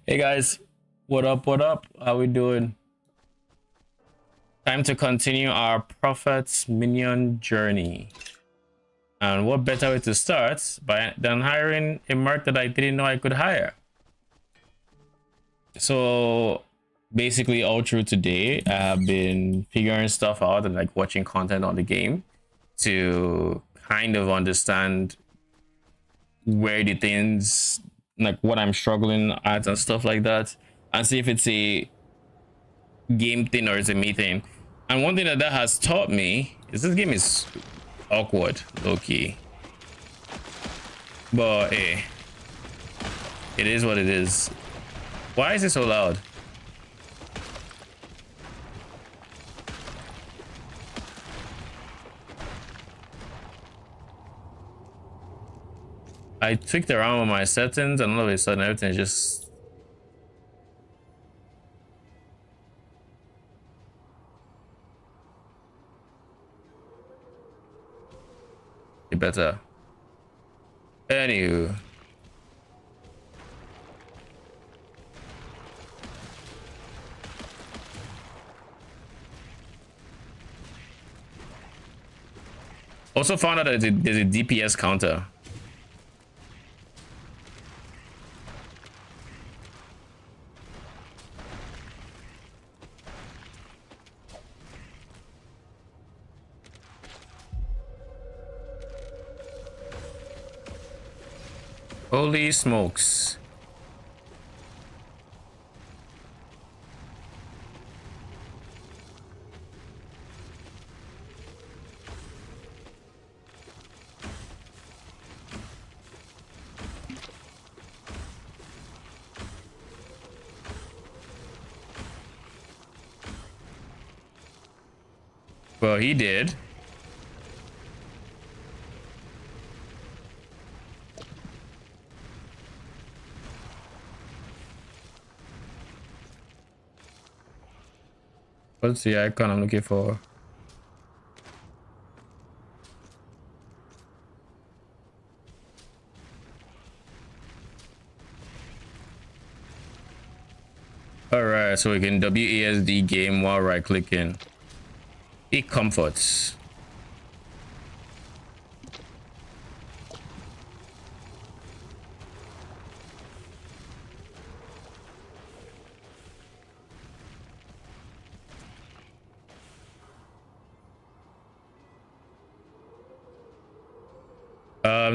Hey guys, what up? What up? How we doing? Time to continue our Prophet's Minion journey. And what better way to start than hiring a merc that I didn't know I could hire? So basically, all through today, I have been figuring stuff out and like watching content on the game to kind of understand where the things like what I'm struggling at and stuff like that, and see if it's a game thing or it's a me thing. And one thing that has taught me is this game is awkward, low key. But hey, it is what it is. Why is it so loud? I tweaked around with my settings and all of a sudden everything just get better. Anywho. Also found out that there's a DPS counter. Holy smokes. Well, he did. What's the icon I'm looking for? Alright, so we can WASD game while right clicking. It comforts.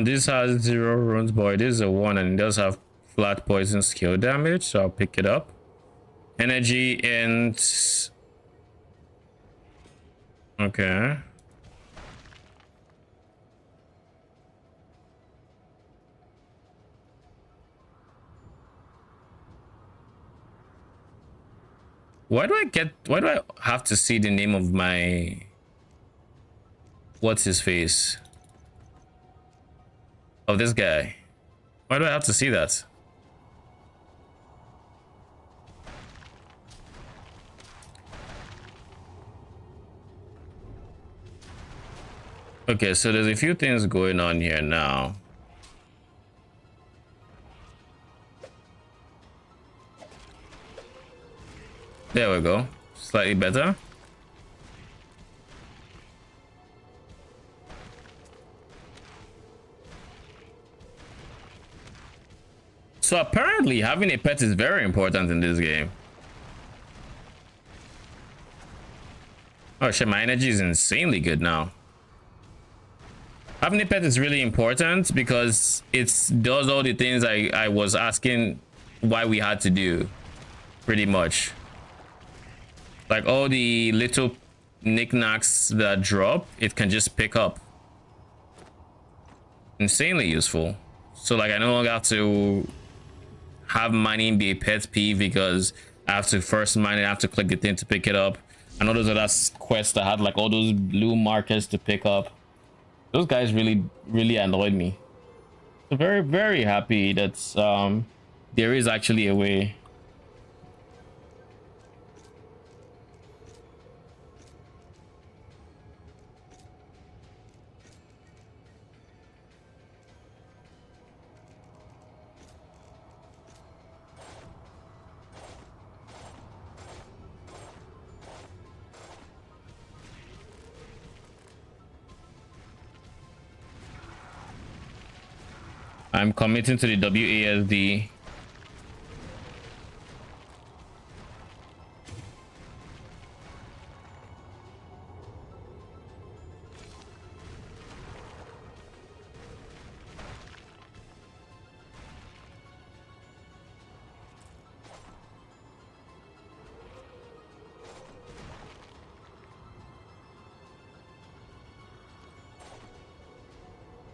This has 0 runes, boy. This is a 1 and it does have flat poison skill damage, so I'll pick it up. Energy and okay. Why do I have to see the name of my what's his face? Of this guy? Why do I have to see that? Okay, so there's a few things going on here now. There we go. Slightly better. So apparently having a pet is very important in this game. Oh shit, my energy is insanely good now. Having a pet is really important because it does all the things I was asking why we had to do, pretty much. Like all the little knickknacks that drop, it can just pick up. Insanely useful. So like I no longer have to have mining be a pet peeve because I have to first mine it, I have to click the thing to pick it up. I know those other quests that had like all those blue markers to pick up. Those guys really annoyed me. So very happy that there is actually a way. I'm committing to the WASD.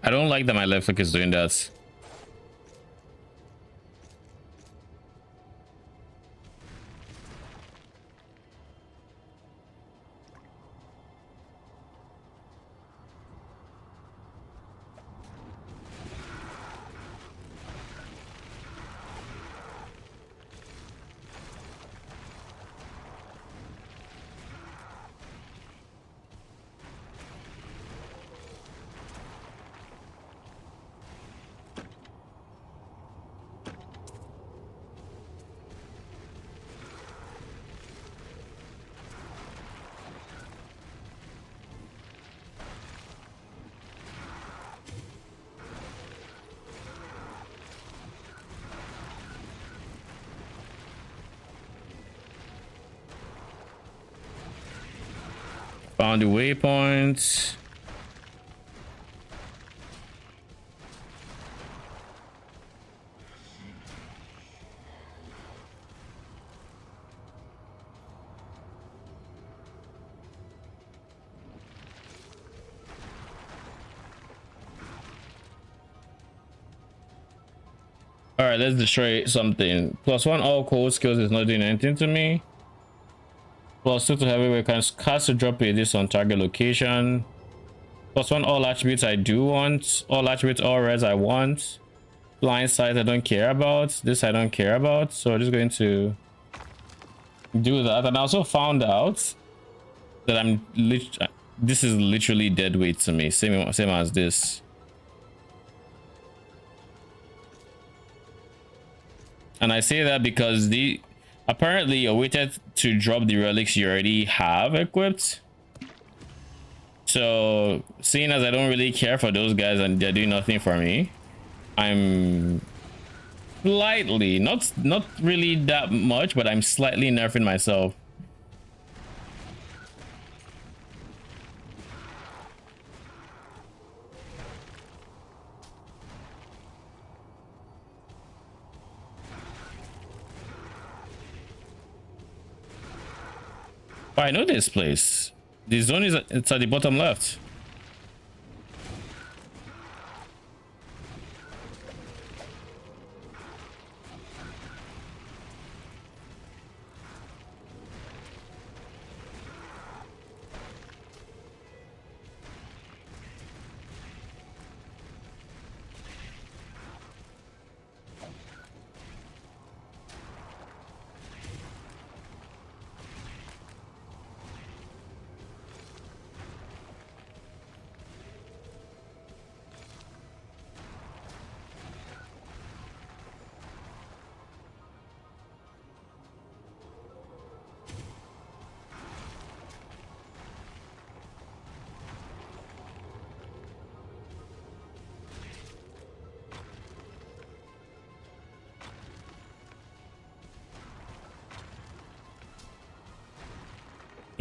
I don't like that my left click is doing that. Found the waypoint. All right, let's destroy something. +1 all cold skills is not doing anything to me. +2 to heavyweight can cast a drop this on target location. +1 all attributes I do want. All attributes, all reds I want. Blind sight I don't care about. This I don't care about. So I'm just going to do that. And I also found out that this is literally dead weight to me. Same as this. And I say that because apparently you're waited to drop the relics you already have equipped. So seeing as I don't really care for those guys and they're doing nothing for me, I'm slightly, not really that much, but I'm slightly nerfing myself. Oh, I know this place. The zone it's at the bottom left.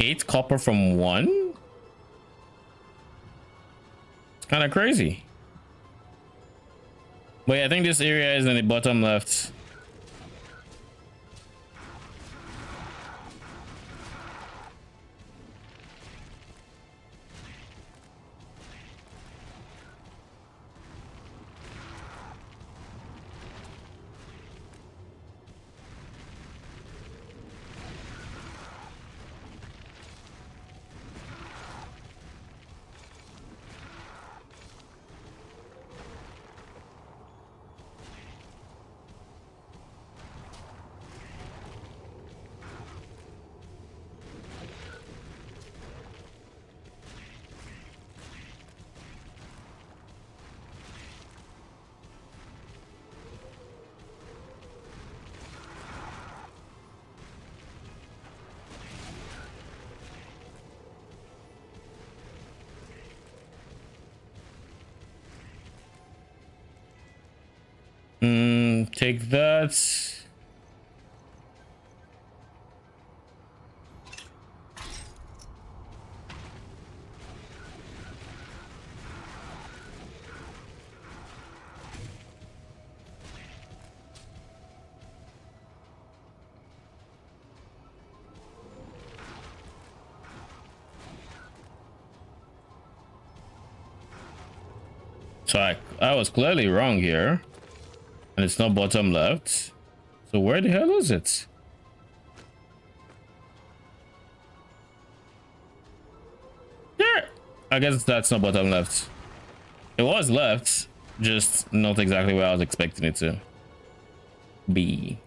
Eight copper from one? It's kind of crazy. But yeah, I think this area is in the bottom left. Take that. So I was clearly wrong here. And it's not bottom left. So where the hell is it? Yeah. I guess that's not bottom left. It was left, just not exactly where I was expecting it to be.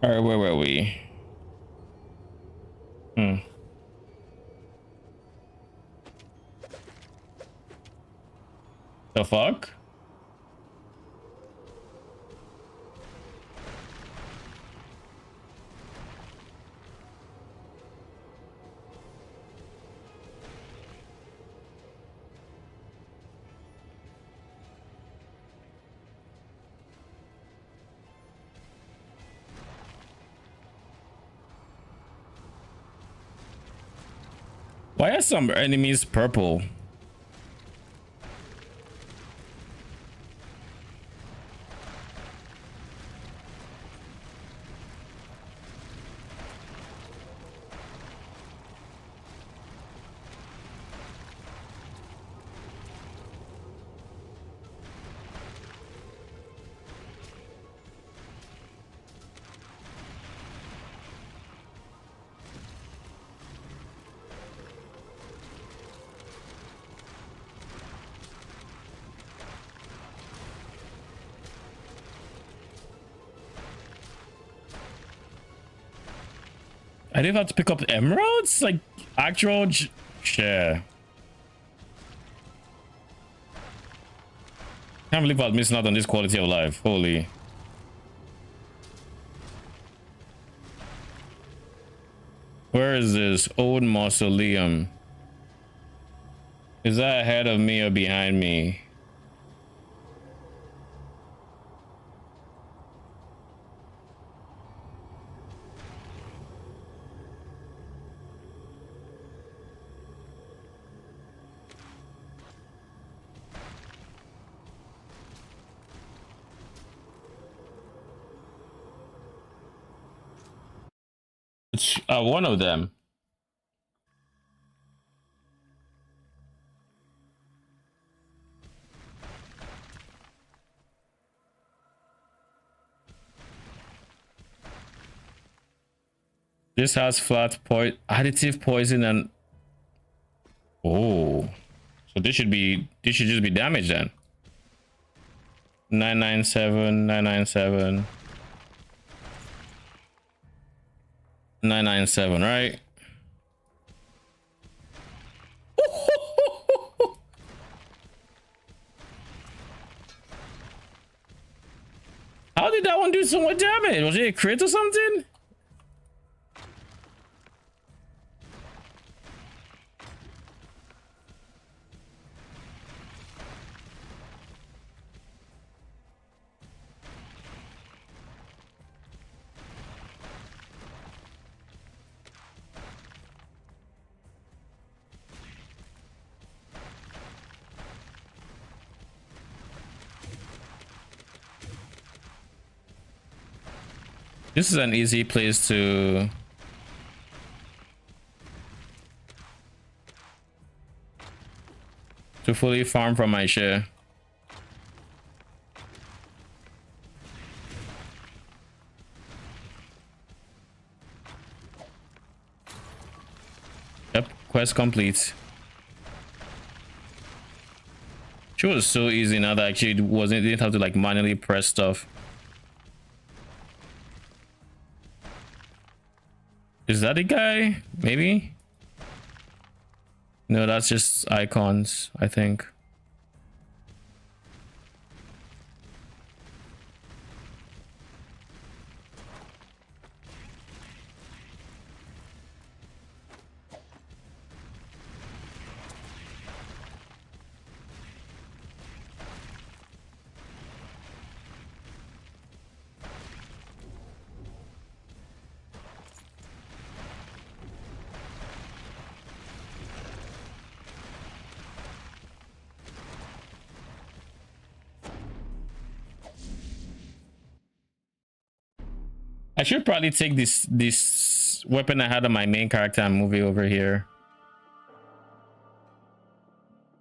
All right, where were we? The fuck? Why are some enemies purple? I didn't have to pick up emeralds? Like actual share. Can't believe I was missing out on this quality of life. Holy. Where is this old mausoleum? Is that ahead of me or behind me? It's one of them. This has flat point, additive poison, and oh, so this should just be damage then. 997, 997, 997, right? How did that one do so much damage? Was it a crit or something? This is an easy place to fully farm from my share. Yep, quest complete. She was so easy now that actually didn't have to like manually press stuff. Is that a guy? Maybe? No, that's just icons, I think. I should probably take this weapon I had on my main character and move it over here.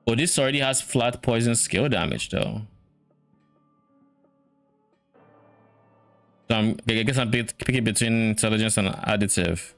Oh, this already has flat poison skill damage though. So I guess I'm picking between intelligence and additive.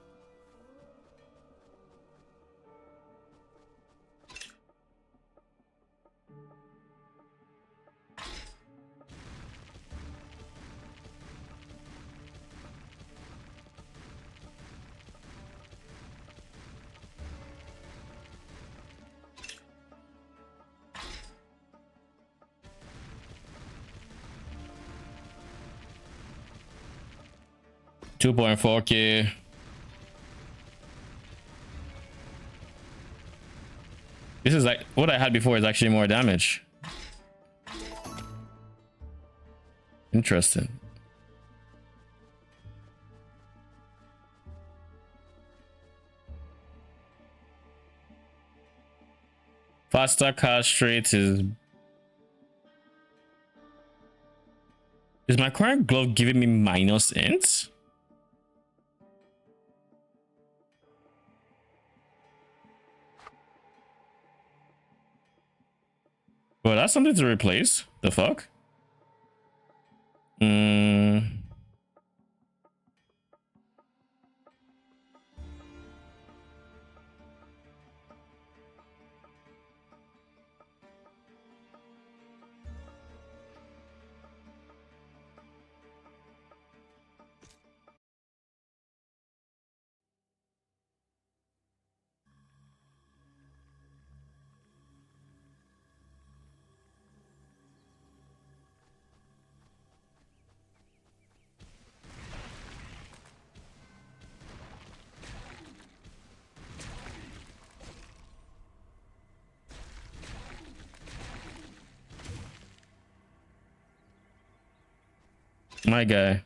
$2.4K. This is like what I had before is actually more damage. Interesting. Faster cast rate is my current glove giving me minus int? Well, that's something to replace. The fuck? Hmm. My guy.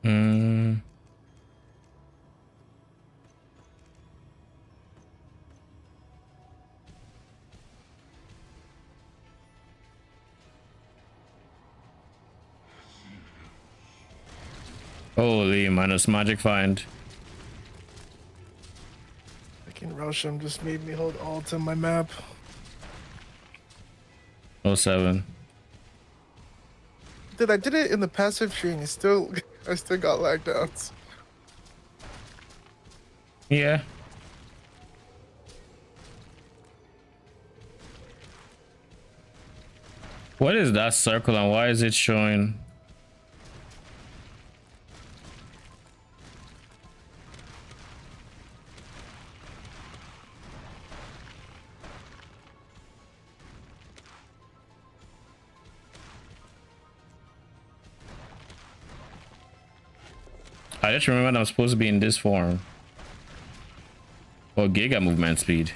Hmm. Holy minus magic find. I can rush him, just made me hold alt on my map. 07. Dude, I did it in the passive tree and I still got lagged out. Yeah. What is that circle and why is it showing? I just remembered I'm supposed to be in this form. Or giga movement speed.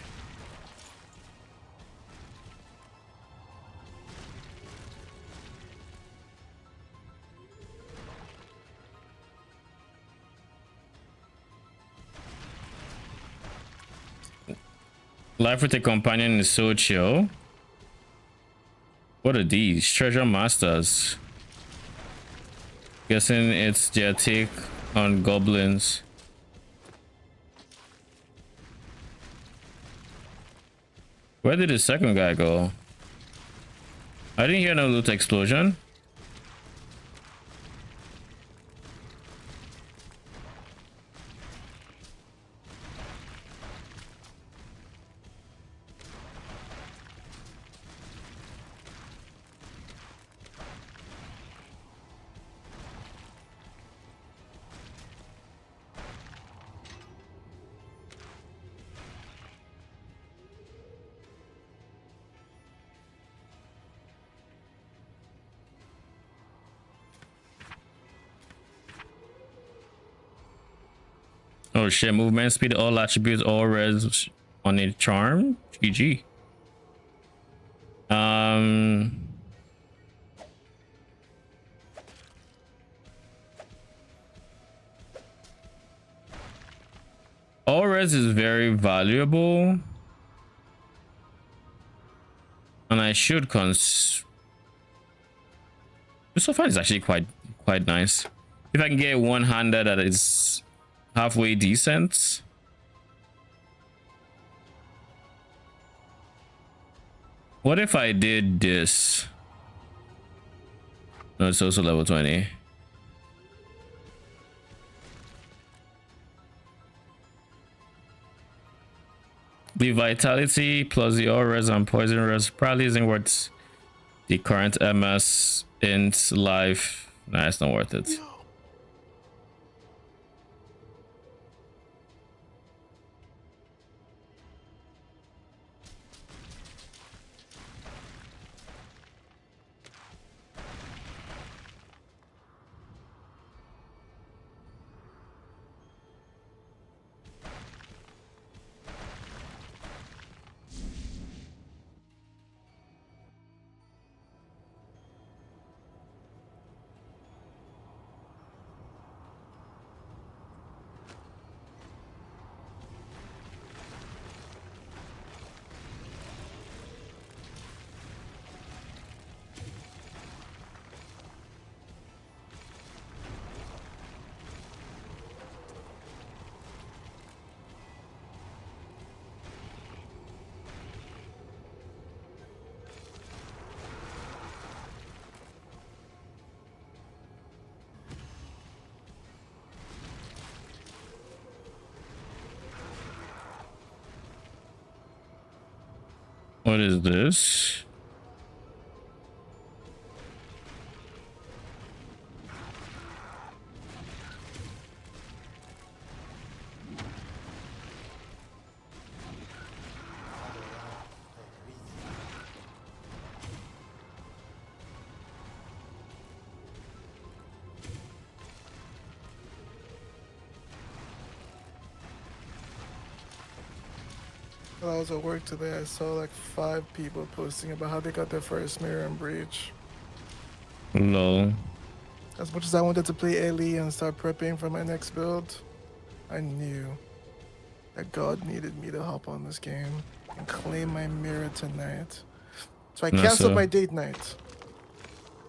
Life with a companion is so chill. What are these? Treasure masters. Guessing it's their take on goblins. Where did the second guy go? I didn't hear no loot explosion. Oh shit, movement speed, all attributes, all res on a charm. GG. All res is very valuable. And I should so far it's actually quite nice. If I can get one hander that is halfway decent. What if I did this? No, it's also level 20. The vitality plus the all res and poison res probably isn't worth the current MS int life. Nah, it's not worth it. What is this? While I was at work today, I saw like 5 people posting about how they got their first mirror and breach. Lol. As much as I wanted to play Ellie and start prepping for my next build, I knew that God needed me to hop on this game and claim my mirror tonight. So I canceled my date night.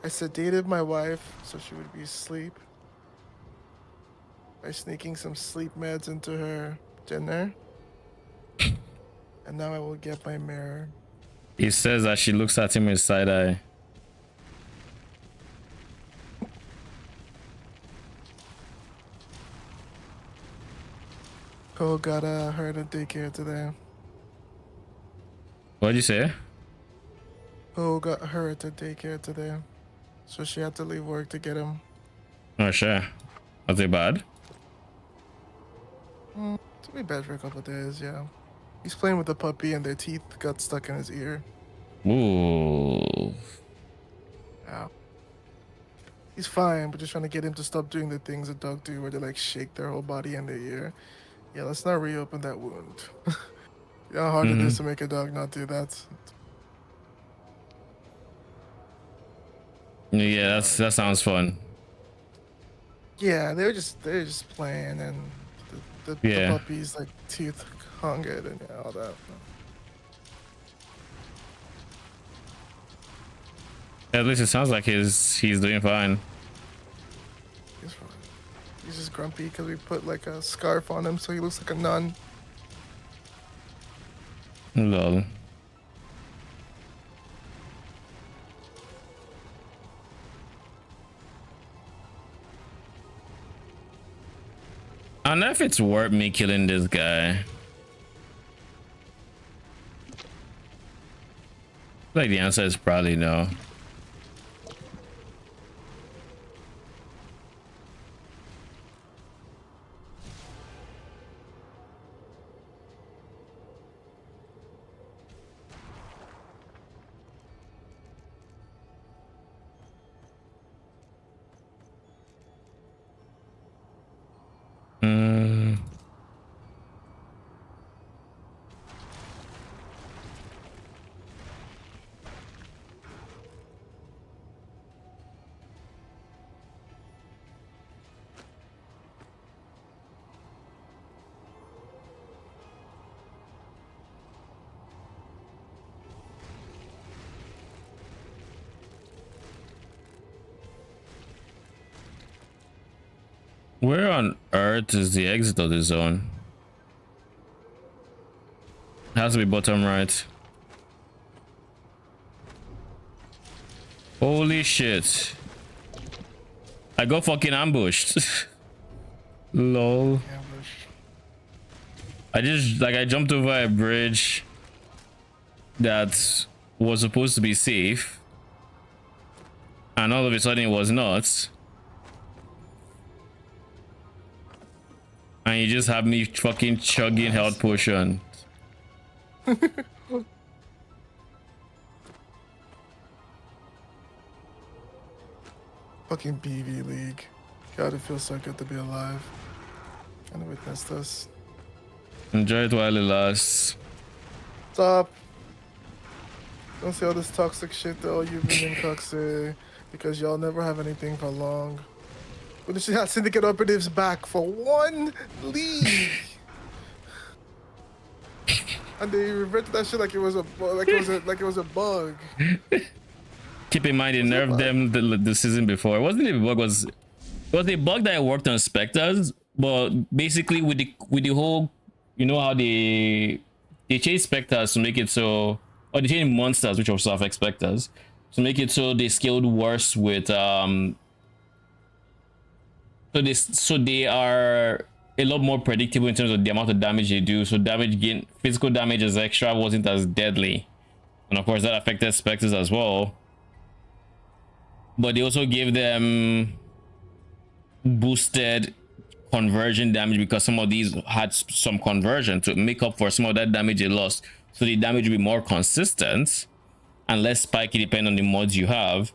I sedated my wife so she would be asleep by sneaking some sleep meds into her dinner. And now I will get my mirror. He says that she looks at him with side eye. Cole got her at daycare today. What'd you say? Cole got her at the daycare today. So she had to leave work to get him. Oh, sure. Was it bad? It'll be bad for a couple of days, yeah. He's playing with the puppy and their teeth got stuck in his ear. Ooh. Yeah. He's fine, but just trying to get him to stop doing the things a dog do where they like shake their whole body and their ear. Yeah, let's not reopen that wound. You know how hard it is to make a dog not do that. Yeah, that sounds fun. Yeah, they're just playing and the puppy's like teeth hung it and all that. At least it sounds like he's doing fine. He's fine. He's just grumpy because we put like a scarf on him so he looks like a nun. Lol. I don't know if it's worth me killing this guy. Like the answer is probably no. Where on earth is the exit of the zone? It has to be bottom right. Holy shit. I got fucking ambushed. Lol. Ambush. I jumped over a bridge that was supposed to be safe. And all of a sudden it was not. And you just have me fucking chugging health potion. Fucking BV League. God, it feels so good to be alive and witness this. Enjoy it while it lasts. Stop. Don't say all this toxic shit to all you being toxic because y'all never have anything for long. We just had syndicate operatives back for one league. And they reverted that shit like it was a bug. Keep in mind, they nerfed them the season before. It wasn't a bug, it was a bug that worked on Spectres, but basically with the whole, you know how they changed Spectres to make it so, or they changed monsters, which also affect Spectres, to make it so they scaled worse with so they are a lot more predictable in terms of the amount of damage they do. So damage gain, physical damage as extra wasn't as deadly, and of course that affected Spectres as well. But they also gave them boosted conversion damage because some of these had some conversion to make up for some of that damage they lost. So the damage will be more consistent and less spiky depending on the mods you have.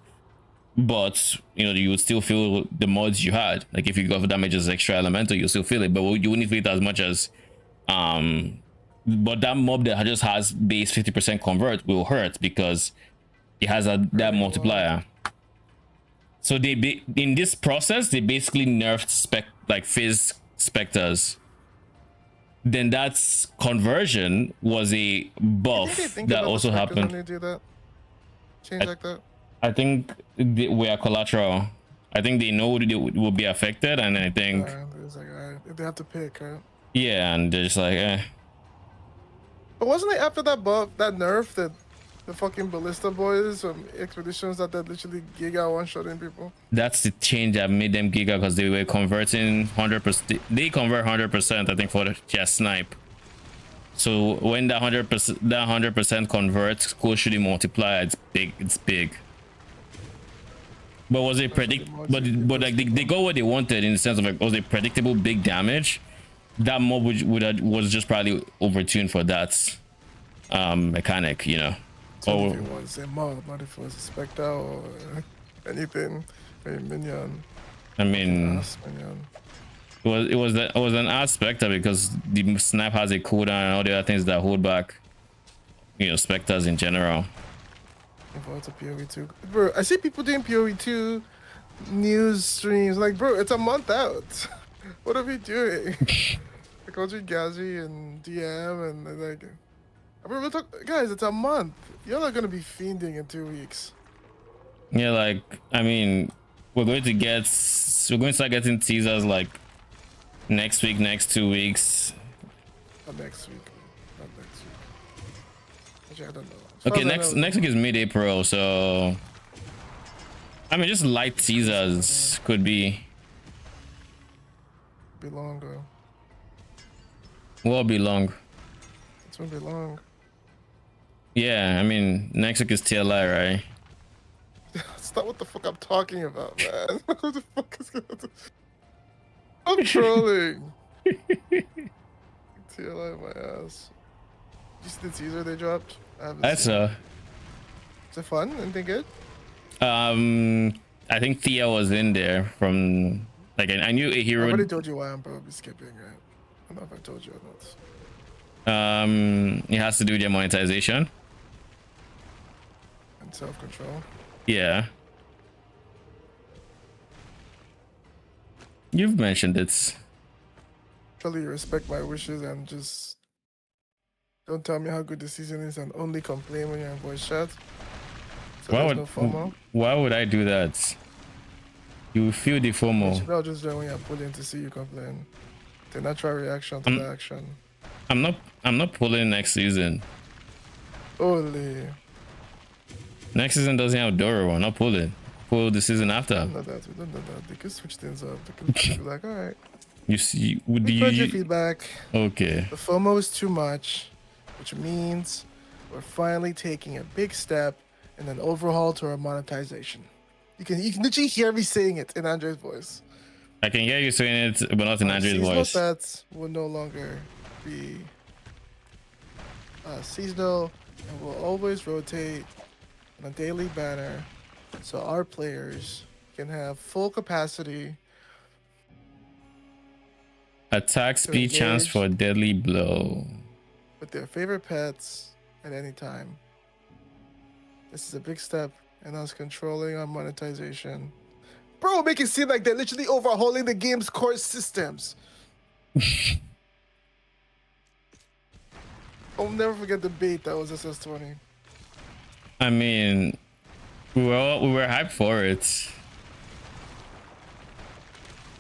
But you know, you would still feel the mods you had. Like if you go for damage as extra elemental, you'll still feel it, but you wouldn't feel it as much as but that mob that just has base 50% convert will hurt because it has that multiplier. So in this process they basically nerfed Fizz Spectres. Then that's conversion was a buff that also happened. When they do that? Change like that? I think we are collateral. I think they know they will be affected, and I think it's like, alright, they have to pick, right? Yeah, and they're just like, eh. But wasn't it after that buff, that nerf, that the fucking Ballista boys from Expeditions that literally giga one-shotting people? That's the change that made them giga, because they were converting 100%. They convert 100%, I think, for the chest snipe. So when that 100% converts, close shooting multiplier, it's big. It's big. But was it but like they got what they wanted in the sense of like, was it predictable big damage? That mob was just probably overtuned for that mechanic, you know. So if you want to say mob, not if it was a Spectre or anything, a minion. I mean, minion. it was an aspect because the snap has a cooldown and all the other things that hold back, you know, Spectres in general. Forward to PoE2, bro. I see people doing PoE2 news streams. Like, bro, it's a month out. What are we doing? Like, Audrey Gazi and DM and like, bro, guys, it's a month. You're not gonna be fiending in 2 weeks. Yeah, like, I mean, we're going to start getting teasers like next week, next 2 weeks. Not next week. Not next week. Actually, I don't know. Okay, next week is mid-April, so I mean, just light teasers could be longer. Won't be long. It's gonna be long. Yeah, I mean next week is TLI, right? That's not what the fuck I'm talking about, man. What the fuck is going on? I'm trolling. TLI my ass. Did you see the teaser they dropped? I haven't That's seen it. Is it fun? Anything good? I think Thea was in there from like I knew a I hero. already told you why I'm probably skipping, right? I don't know if I told you or not. It has to do with your monetization. And self-control. Yeah. You've mentioned it. Surely you respect my wishes and just don't tell me how good the season is and only complain when you're in voice chat. So Why there's would no FOMO. why would I do that? You feel the FOMO. I'll just join when you're pulling to see you complain. The natural reaction to the action. I'm not pulling next season. Holy. Next season doesn't have Doro. I'm not pulling. Pull the season after. We don't know that. We don't know that. They could switch things up. They could be like, all right. You see, would Heard your you? feedback. Okay. The FOMO is too much, which means we're finally taking a big step in an overhaul to our monetization. You can literally hear me saying it in Andre's voice. I can hear you saying it, but not in Andrew's Seasonal voice. pets will no longer be seasonal and will always rotate on a daily banner, so our players can have full capacity. Attack speed chance engage. for deadly blow. With their favorite pets at any time. This is a big step in us controlling our monetization. Bro, make it seem like they're literally overhauling the game's core systems. I'll never forget the bait that was SS20. I mean, we were hyped for it.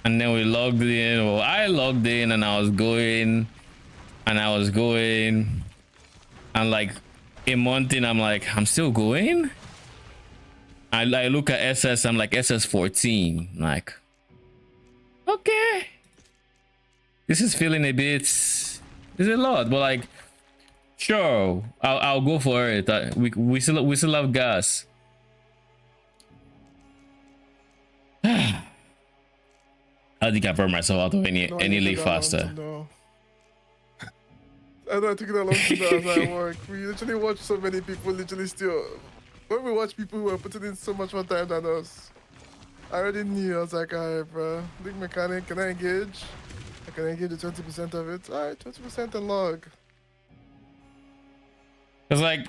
And then we logged in. Well, I logged in and I was going. And like a month in, I'm like, I'm still going. I look at SS, I'm like SS14. Like, okay. This is feeling a bit, it's a lot, but like, sure, I'll go for it. We still have gas. I think I burned myself out of any league faster. I know it took that long to know as I work. We literally watch so many people literally still. When we watch people who are putting in so much more time than us, I already knew. I was like, alright, bro. League mechanic, can I engage? I can engage the 20% of it. Alright, 20% and log. Cause like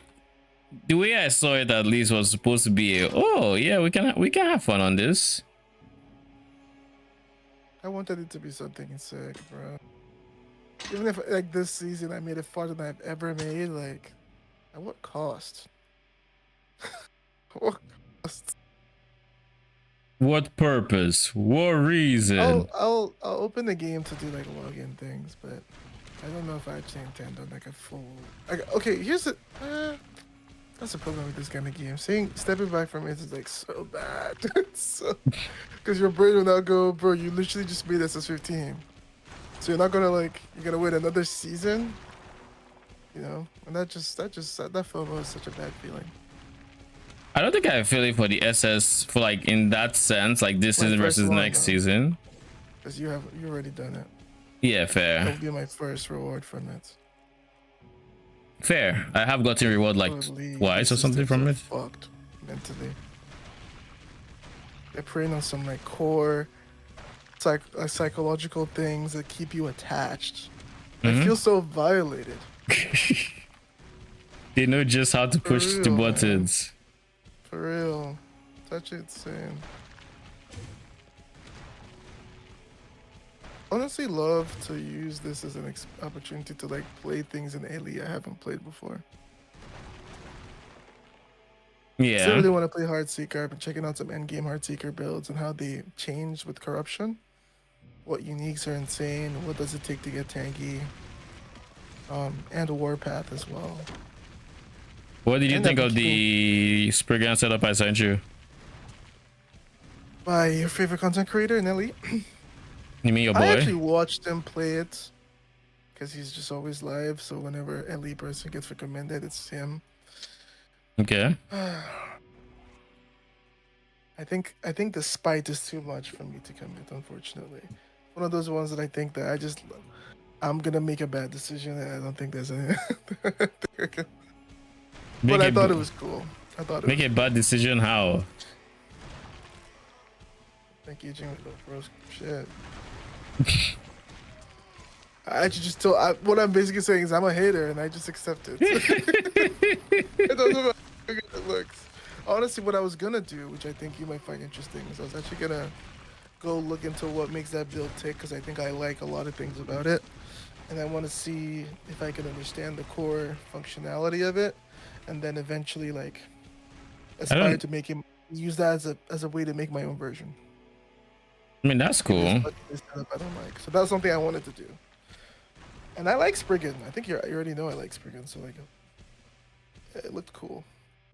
the way I saw it, at least was supposed to be oh yeah, we can have fun on this. I wanted it to be something sick, bro. Even if like this season I made it farther than I've ever made, like at what cost? What cost? What purpose? What reason? I'll open the game to do like login things, but I don't know if I actually intend on like a full. Like, okay, here's the. That's the problem with this kind of game. Stepping back from it is like so bad. So, because your brain will now go, bro. You literally just made SS15, so you're not gonna like. You're gonna wait another season. You know, and that FOMO is such a bad feeling. I don't think I feel it for the SS for like in that sense, like this season versus next season. Because you already done it. Yeah, fair. That'll be my first reward from it. Fair. I have gotten reward like twice or something from it. Fucked mentally. They're preying on some like core psychological things that keep you attached. I feel so violated. They know just how to push the buttons. For real. That's insane. Honestly, love to use this as an opportunity to like play things in Ellie I haven't played before. Yeah. I really want to play Heartseeker. I've been checking out some endgame Heartseeker builds and how they changed with corruption. What uniques are insane? What does it take to get tanky? And a Warpath as well. What did you think of the Spriggan setup I sent you? By your favorite content creator, Nelly? You mean your boy? I actually watched him play it because he's just always live. So whenever Ellie person gets recommended, it's him. Okay. I think the spite is too much for me to commit. Unfortunately, one of those ones that I think that I'm gonna make a bad decision, and I don't think there's any. But I thought it was cool. I thought it make was a cool. bad decision. How? Thank you, Jimmy, bro. Shit. I actually just told. What I'm basically saying is I'm a hater, and I just accept it. It doesn't matter how good it looks. Honestly, what I was gonna do, which I think you might find interesting, is I was actually gonna go look into what makes that build tick, because I think I like a lot of things about it, and I want to see if I can understand the core functionality of it, and then eventually like aspire to make him use that as a way to make my own version. I mean, that's cool. This setup I don't like, so that's something I wanted to do. And I like Spriggan. I think you already know I like Spriggan, so like, it looked cool.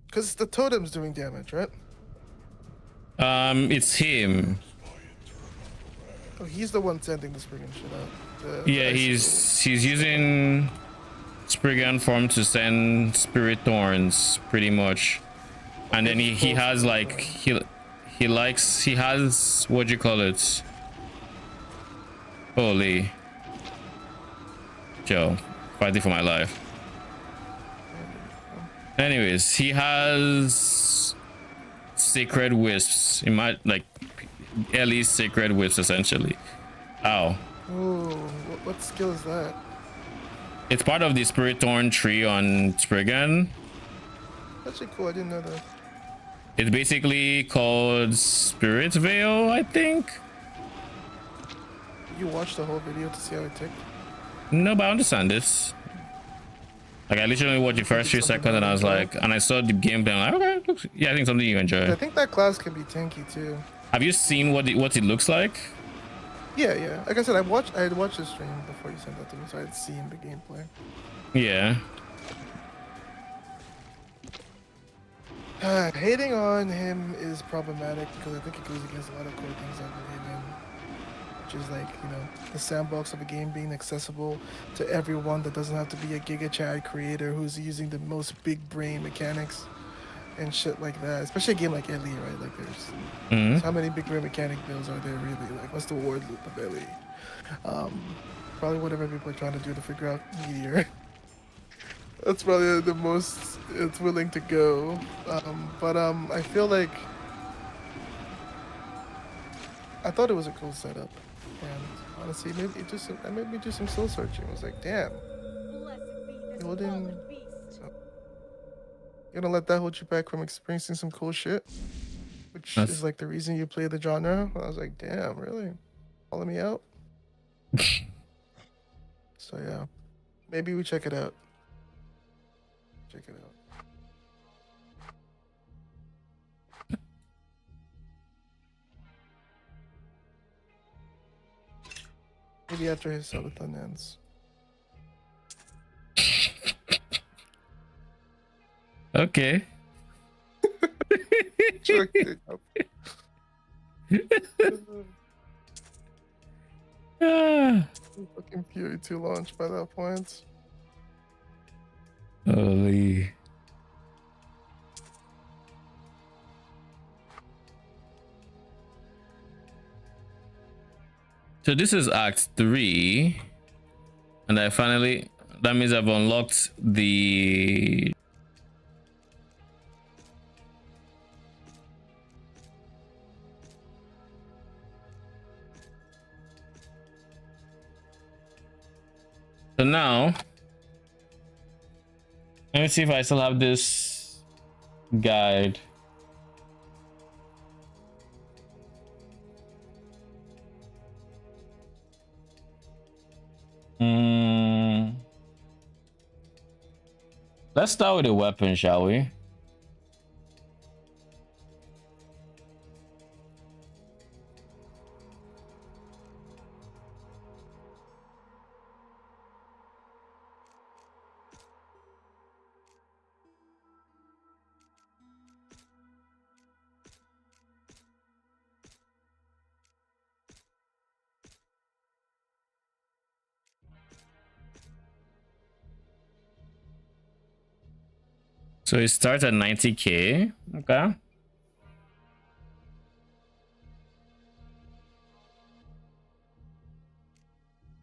Because the totem's doing damage, right? It's him. Oh, he's the one sending the Spriggan shit out. Yeah, he's using Spriggan form to send Spirit Thorns, pretty much. And then he has like he has, what do you call it? Holy Joe, fighting for my life. Anyways, he has Sacred Wisps. He might like Ellie's Sacred Wisps essentially. Ow. Oh, what skill is that? It's part of the Spirit Thorn tree on Spriggan. That's actually cool. I didn't know that. It's basically called Spirit Veil, I think. You watched the whole video to see how it ticked? No, but I understand this. Like, I literally watched the first few seconds and I was like, and I saw the gameplay. I'm like, okay, yeah, I think something you enjoy. I think that class can be tanky too. Have you seen what it looks like? Yeah. Like I said, I had watched the stream before you sent that to me, so I had seen the gameplay. Yeah. Hating on him is problematic because I think it goes against a lot of core things I believe in, which is like, you know, the sandbox of a game being accessible to everyone that doesn't have to be a Giga Chad creator who's using the most big brain mechanics and shit like that. Especially a game like Ellie, right? Like there's how many big brain mechanic builds are there really? Like what's the word loop of Ellie? Probably whatever people are trying to do to figure out Meteor. That's probably the most it's willing to go. I feel like I thought it was a cool setup, and honestly, maybe it made me do some soul searching. I was like, damn, Golden. So, you're gonna let that hold you back from experiencing some cool shit, which is like the reason you play the genre. I was like, damn, really, calling me out. So yeah, maybe we check it out. Check it out. Maybe after his subathon ends. Okay. Fucking Fury 2 launch by that point. Holy. So this is Act 3, and that means I've unlocked the so now let me see if I still have this guide. Let's start with a weapon, shall we? So it starts at 90k. Okay.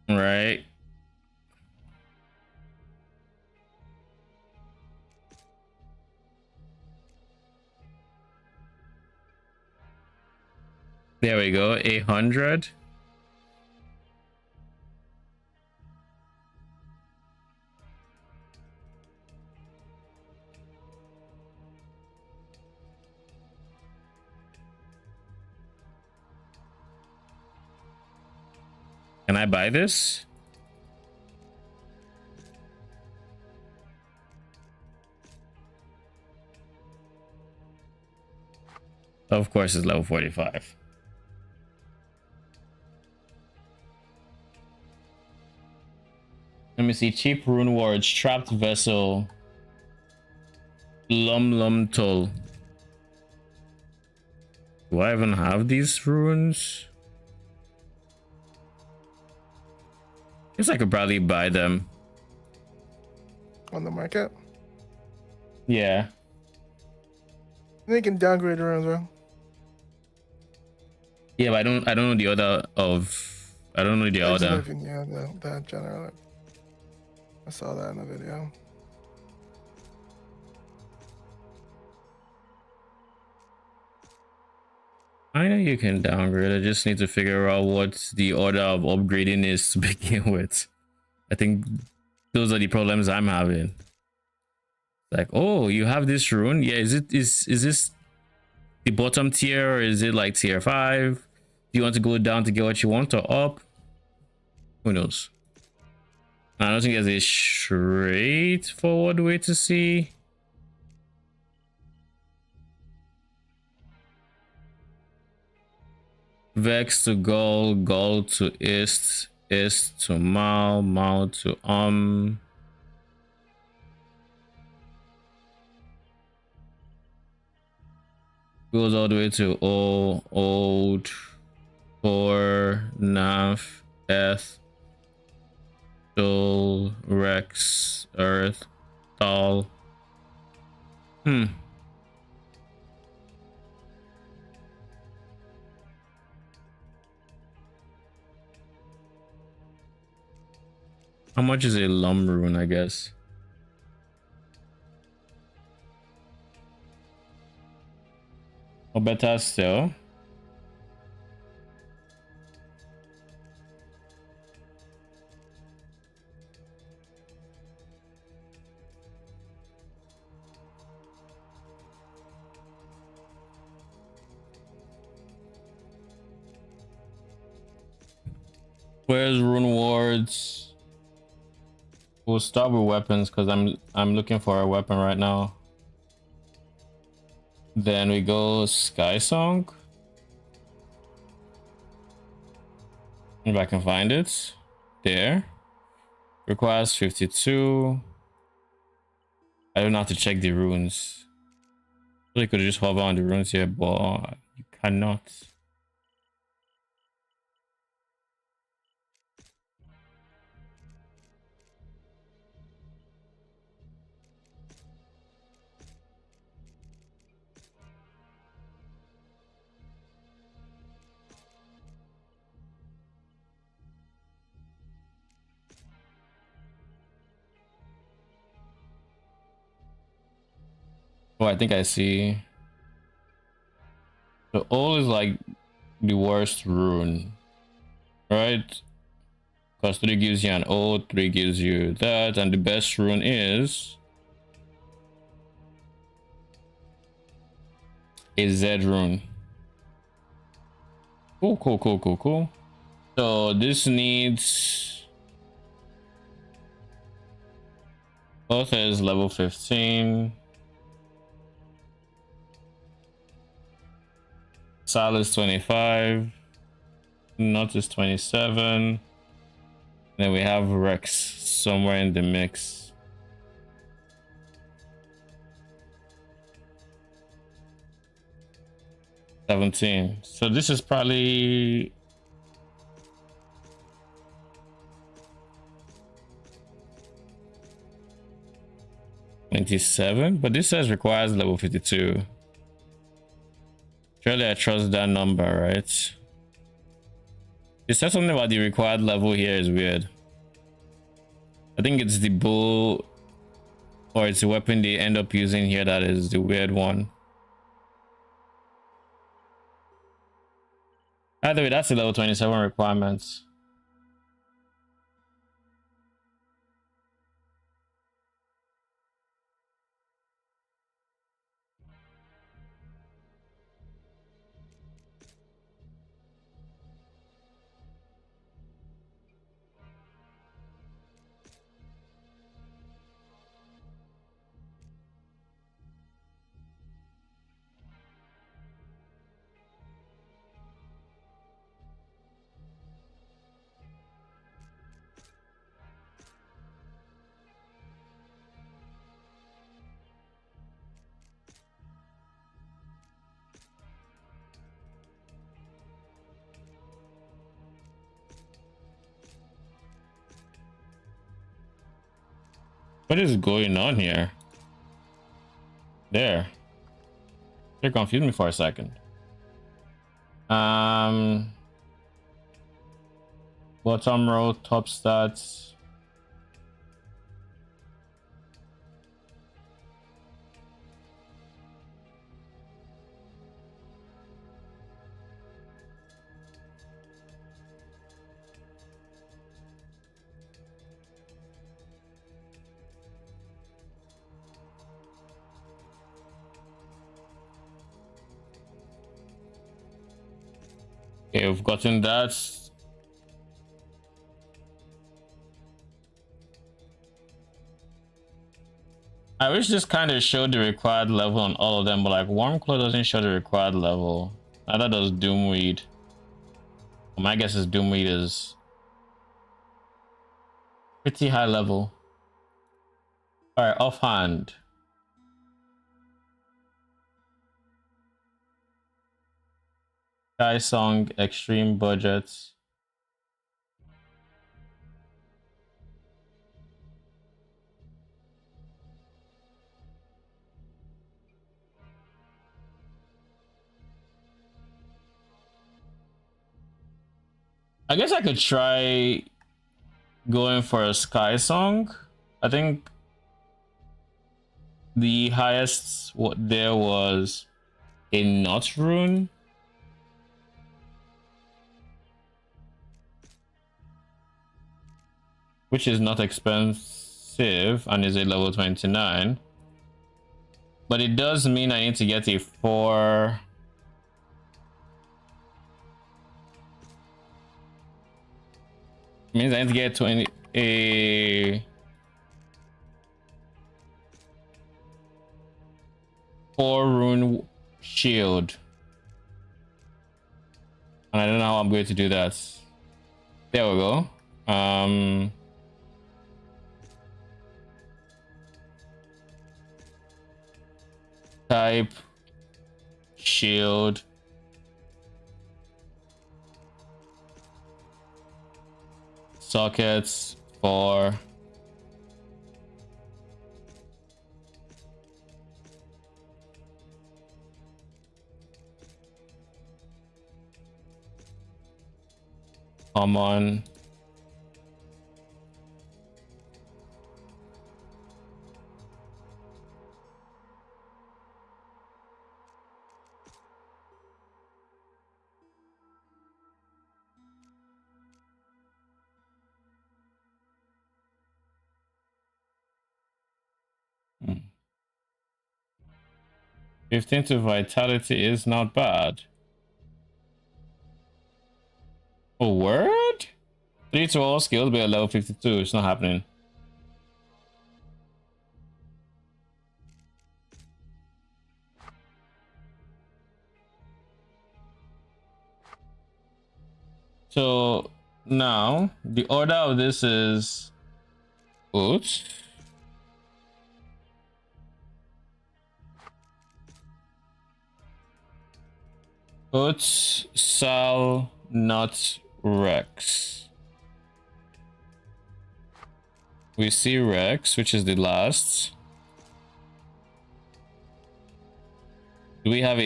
Right. There we go. 800. Can I buy this? Of course, it's level 45. Let me see. Cheap rune wards, trapped vessel, Lum Toll. Do I even have these runes? Guess I could probably buy them. On the market? Yeah. They can downgrade around, bro. Yeah, but I don't know the order of. I don't know the order. Yeah, that general. I saw that in the video. I know you can downgrade. I just need to figure out what the order of upgrading is to begin with. I think those are the problems I'm having. Like, oh, you have this rune. Yeah, is this the bottom tier, or is it like tier 5? Do you want to go down to get what you want, or up? Who knows? I don't think there's a straightforward way to see. Vex to Gaul, Gaul to Ist, Ist to Mal, Mal to goes all the way to O, Old, Thor, Naf, Eth, Dol, Rex, Earth, Thal. How much is a Lum rune, I guess? Or better still. Where's rune wards? We'll start with weapons because I'm looking for a weapon right now. Then we go Sky Song. If I can find it. There. Requires 52. I don't have to check the runes. I could just hover on the runes here, but you cannot. Oh, I think I see. The O is like the worst rune, right? Because 3 gives you an O, 3 gives you that, and the best rune is a Z rune. Cool. So this needs both is level 15. Sal is 25. Not is 27. Then we have Rex somewhere in the mix. $17. So this is probably 27, but this says requires level 52. Surely I trust that number, right? It says something about the required level here is weird. I think it's the bull or it's the weapon they end up using here that is the weird one. Either way, that's the level 27 requirements. What is going on here? There. They confused me for a second. Bottom row, top stats. Okay, we've gotten that. I wish this kind of showed the required level on all of them, but like Warmclaw doesn't show the required level. Neither does Doomweed. Well, my guess is Doomweed is pretty high level. Alright, offhand. Sky Song, extreme budgets. I guess I could try going for a Sky Song. I think the highest what there was a Nut Rune. Which is not expensive and is a level 29. But it does mean I need to get a 4. It means I need to get 20 a 4 rune shield. And I don't know how I'm going to do that. There we go. Type shield sockets for common Hmm. 15 to vitality is not bad. A word? 3 to all skills, but at level 52. It's not happening. So now the order of this is Oats. Oats, Sal, Nut, Rex. We see Rex, which is the last. Do we have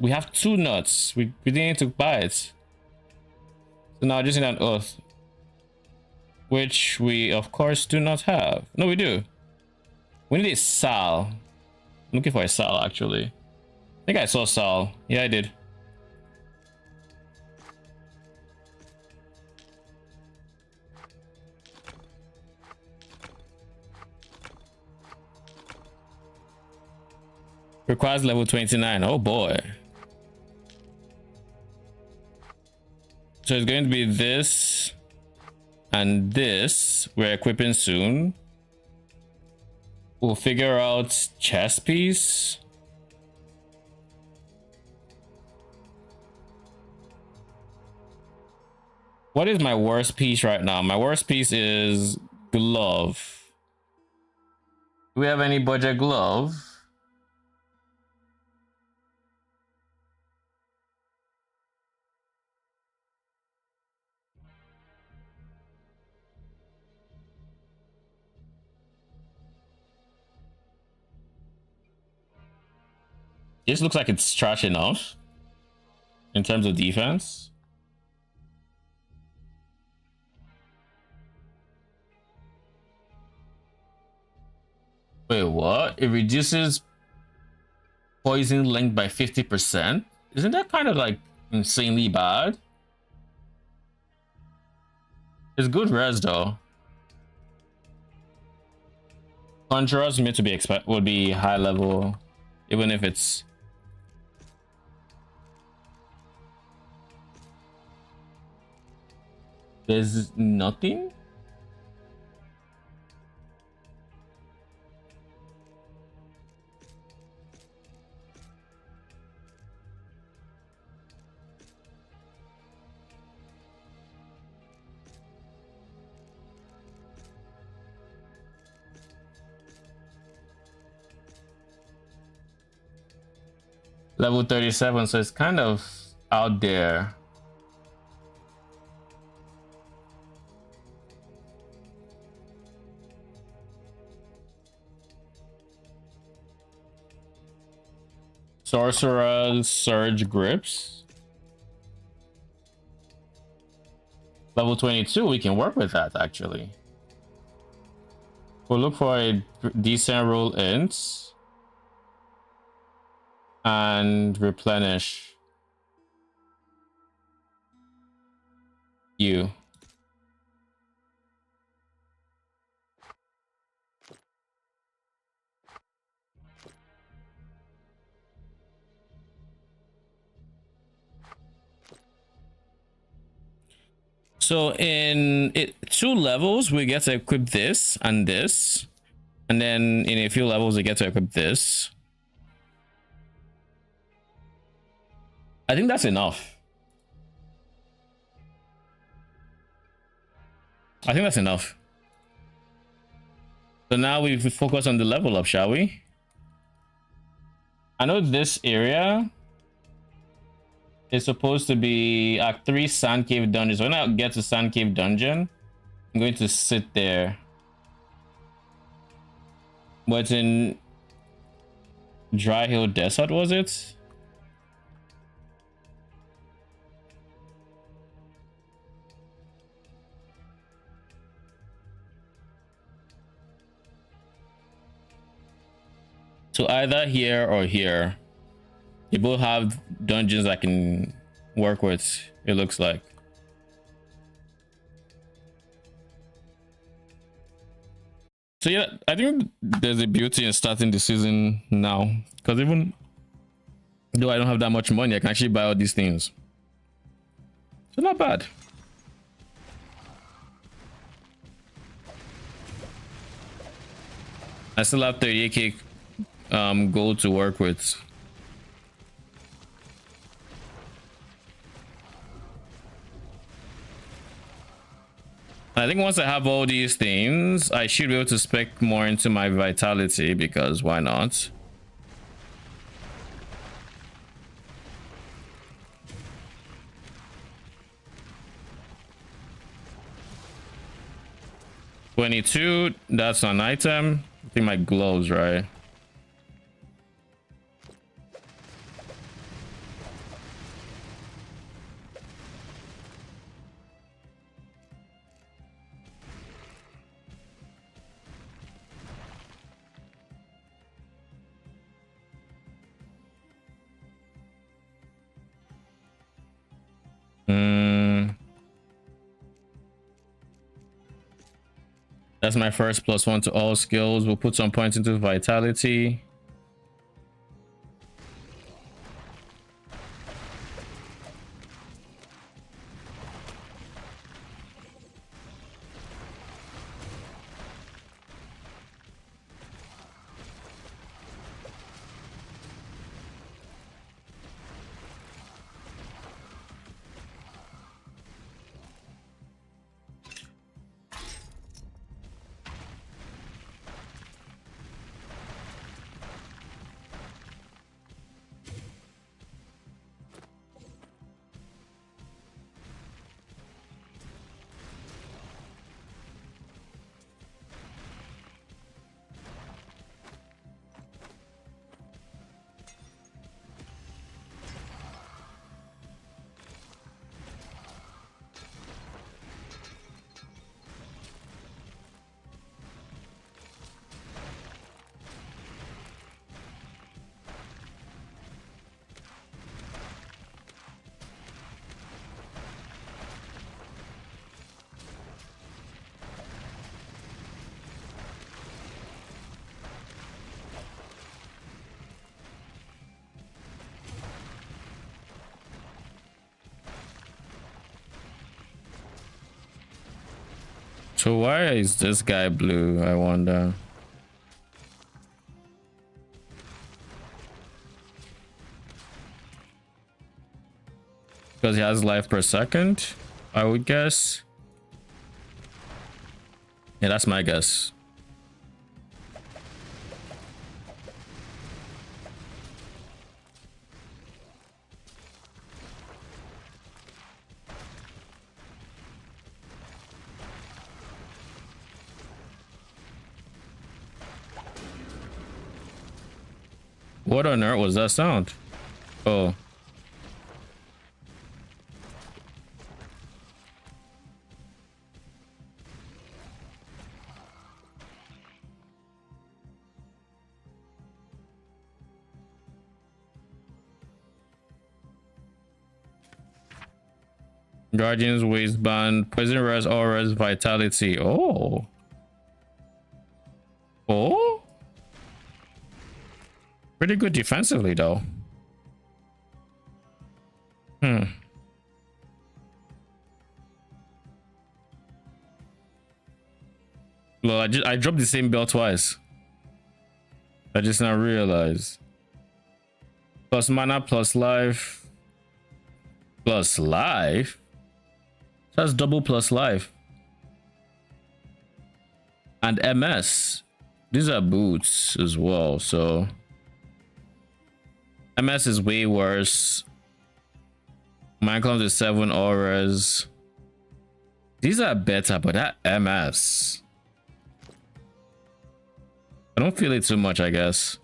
we have 2 nuts. We didn't need to buy it. So now I just need an oath. Which we of course do not have. No, we do. We need a Sal. I'm looking for a Sal actually. I think I saw Sal. Yeah, I did. Requires level 29. Oh boy. So it's going to be this and this. We're equipping soon. We'll figure out chest piece. What is my worst piece right now? My worst piece is glove. Do we have any budget glove? This looks like it's trash enough in terms of defense. Wait, what? It reduces poison length by 50%? Isn't that kind of like insanely bad? It's good res though. Conjurers meant to be would be high level, even if it's there's nothing. Level 37, so it's kind of out there. Sorcerer's Surge Grips. Level 22, we can work with that actually. We'll look for a decent roll int and replenish you. So in 2 levels, we get to equip this and this. And then in a few levels, we get to equip this. I think that's enough. I think that's enough. So now we focus on the level up, shall we? I know this area is supposed to be Act 3 Sand Cave Dungeon. So when I get to Sand Cave Dungeon, I'm going to sit there. But in Dry Hill Desert, was it? So either here or here. You both have dungeons I can work with, it looks like. So yeah, I think there's a beauty in starting the season now. Because even though I don't have that much money, I can actually buy all these things. So not bad. I still have 38k gold to work with. I think once I have all these things, I should be able to spec more into my vitality, because why not? $22, that's an item. I think my gloves, right? That's my first +1 to all skills. We'll put some points into vitality. So why is this guy blue, I wonder? Because he has life per second, I would guess. Yeah, that's my guess. What on earth was that sound? Oh. Guardian's waistband, poison res, auras, vitality. Oh. Oh. Pretty good defensively though. Well, I dropped the same belt twice. I just now realized. Plus mana, plus life. Plus life? That's double plus life. And MS. These are boots as well, so MS is way worse. Mine comes with 7 auras. These are better, but that MS, I don't feel it too much, I guess.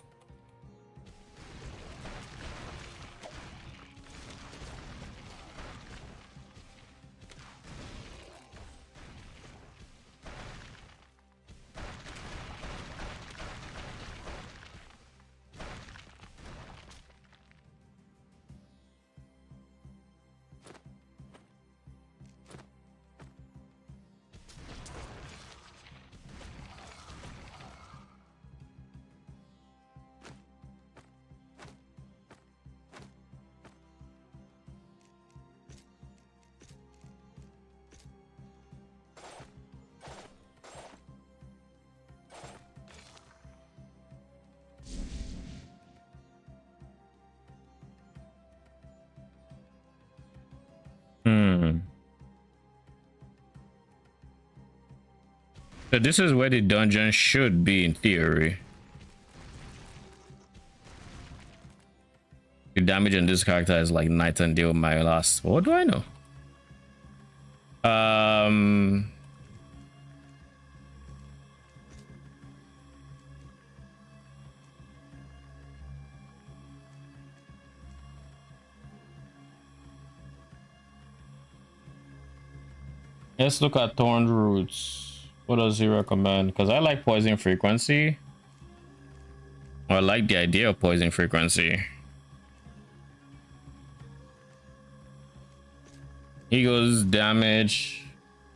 So this is where the dungeon should be in theory. The damage on this character is like night and day with my last. What do I know? Let's look at Thorn Roots. What does he recommend? Because I like poison frequency. I like the idea of poison frequency. He goes damage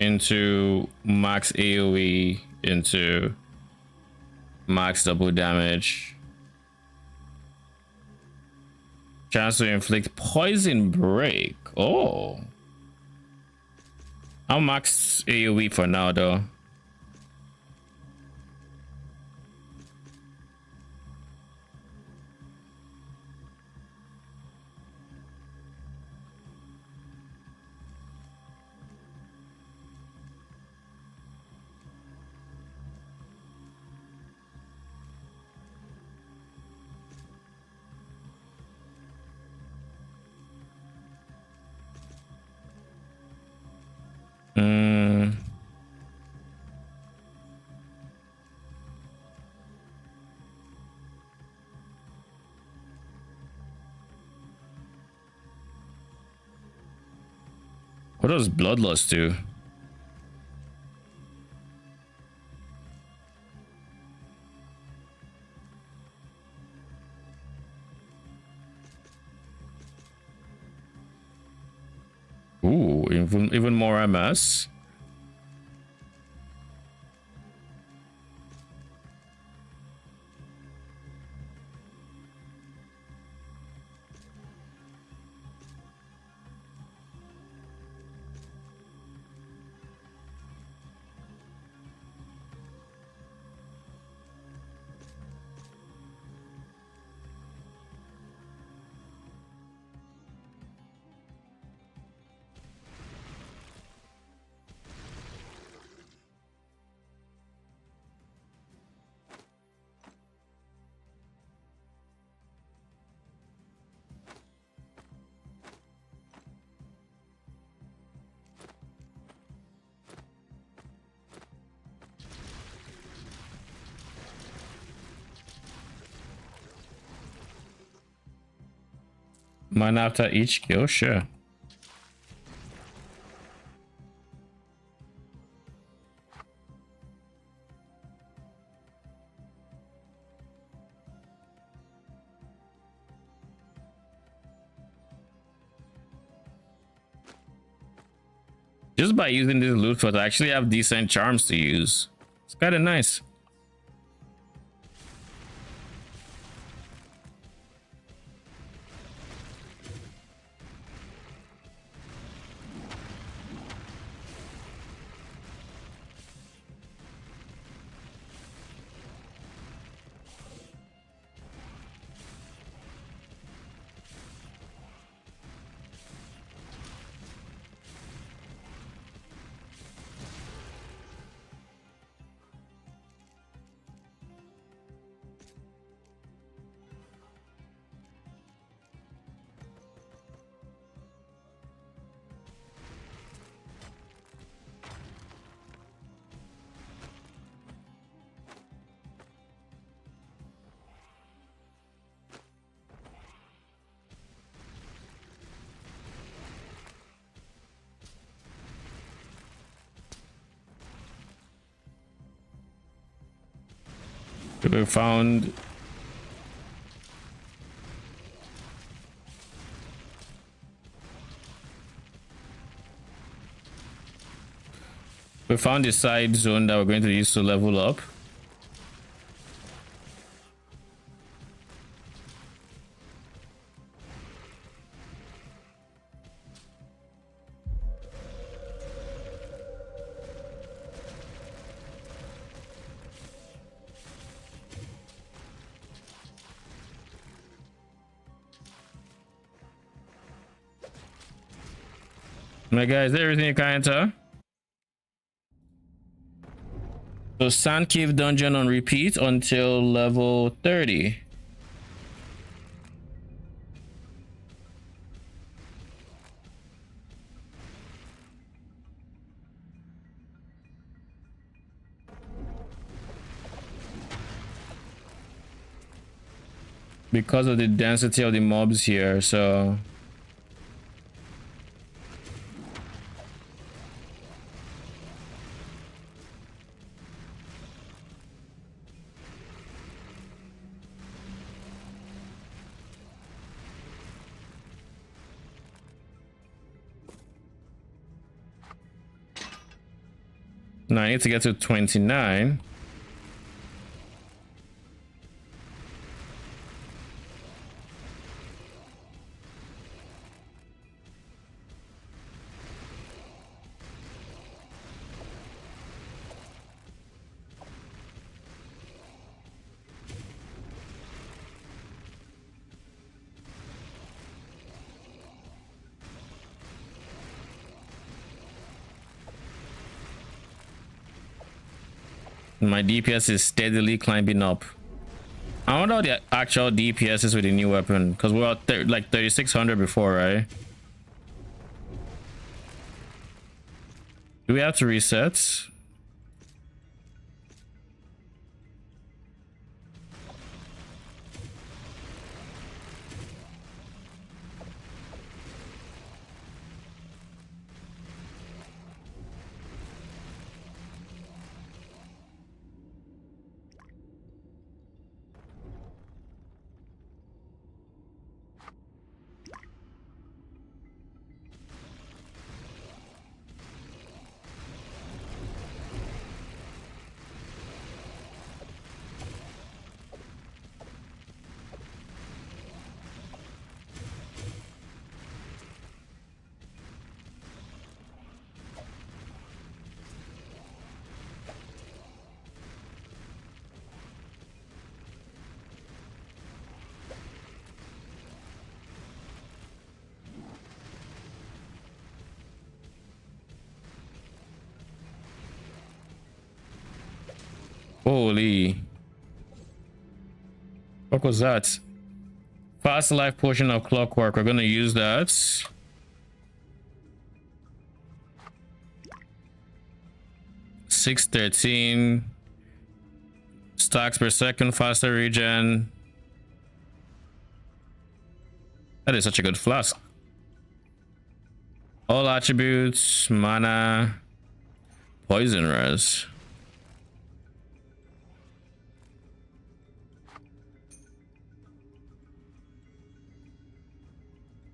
into max AoE into max double damage. Chance to inflict poison break. Oh, I'll max AoE for now though. What does Bloodlust do? Ooh, even more MS. Mine after each kill, sure. Just by using this loot fort, I actually have decent charms to use. It's kind of nice. We found the side zone that we're going to use to level up. My guys, everything you can enter. So Sand Cave Dungeon on repeat until level 30. Because of the density of the mobs here, so Now I need to get to 29. My DPS is steadily climbing up. I wonder what the actual DPS is with the new weapon, because we were at like 3600 before, right? Do we have to reset? Holy. What was that? Fast life potion of clockwork. We're gonna use that. 613 stacks per second, faster regen. That is such a good flask. All attributes, mana, poison res.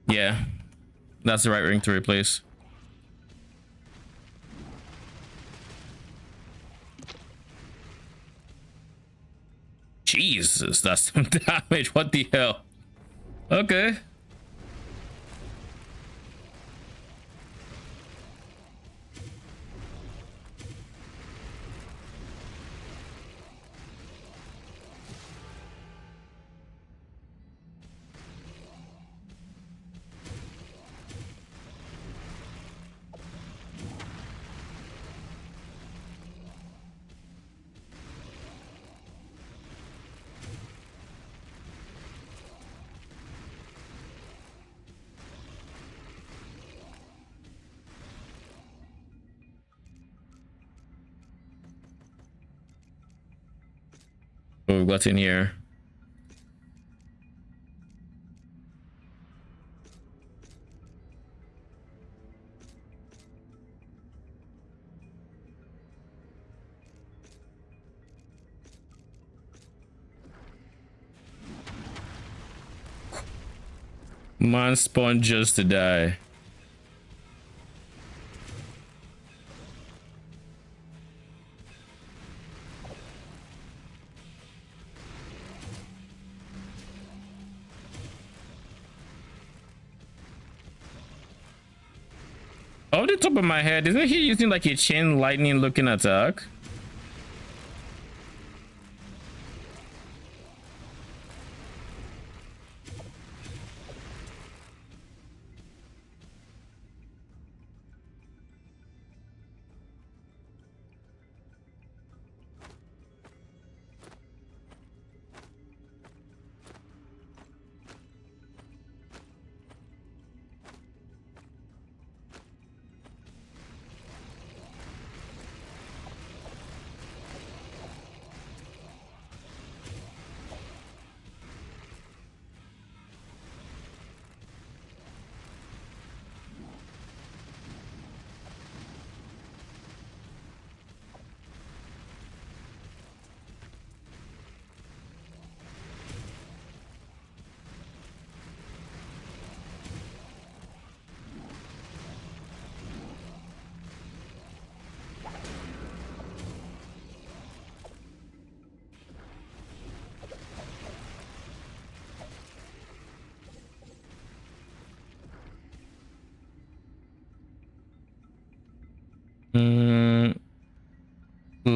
Yeah, that's the right ring to replace. Jesus, that's some damage. What the hell? Okay. What we've got in here. Man spawned just to die. Off the top of my head, isn't he using like a chain lightning looking attack?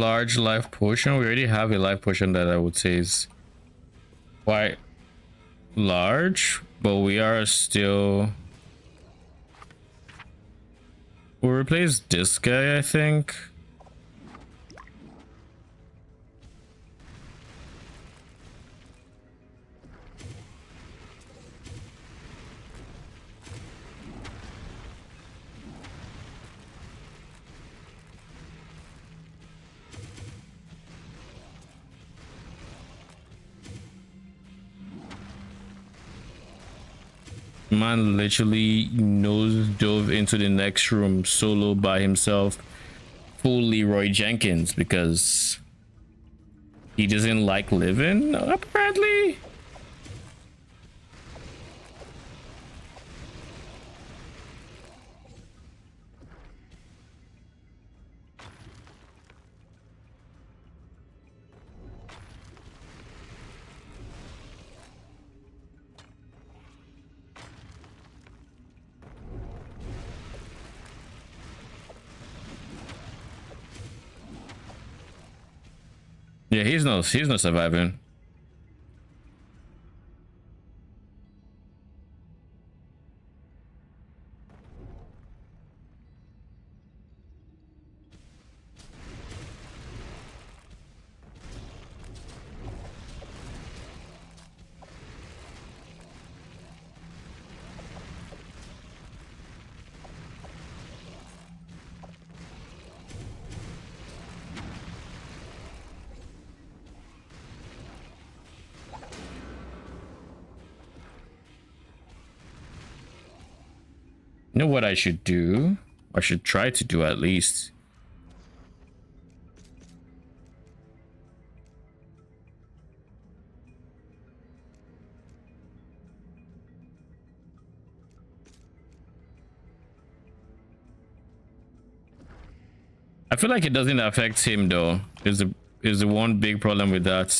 large life potion? We already have a life potion that I would say is quite large, but we are still. We'll replace this guy, I think. Man literally nose dove into the next room solo by himself, full Leroy Jenkins, because he doesn't like living, apparently. Yeah, he's not surviving. You know what I should do? I should try to do at least. I feel like it doesn't affect him though. Is the one big problem with that.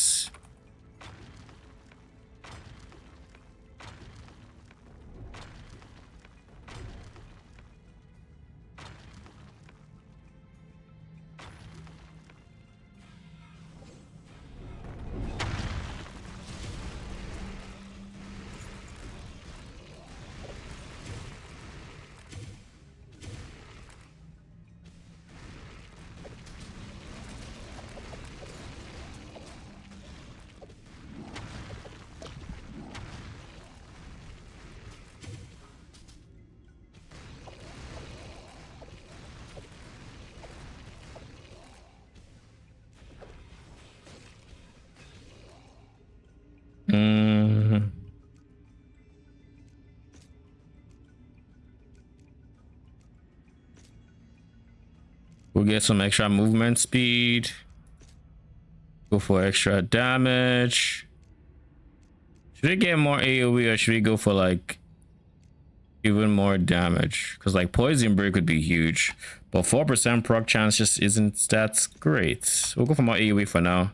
We'll get some extra movement speed. Go for extra damage. Should we get more AoE or should we go for like even more damage? Because like poison break would be huge, but 4% proc chance just isn't that great. We'll go for more AoE for now.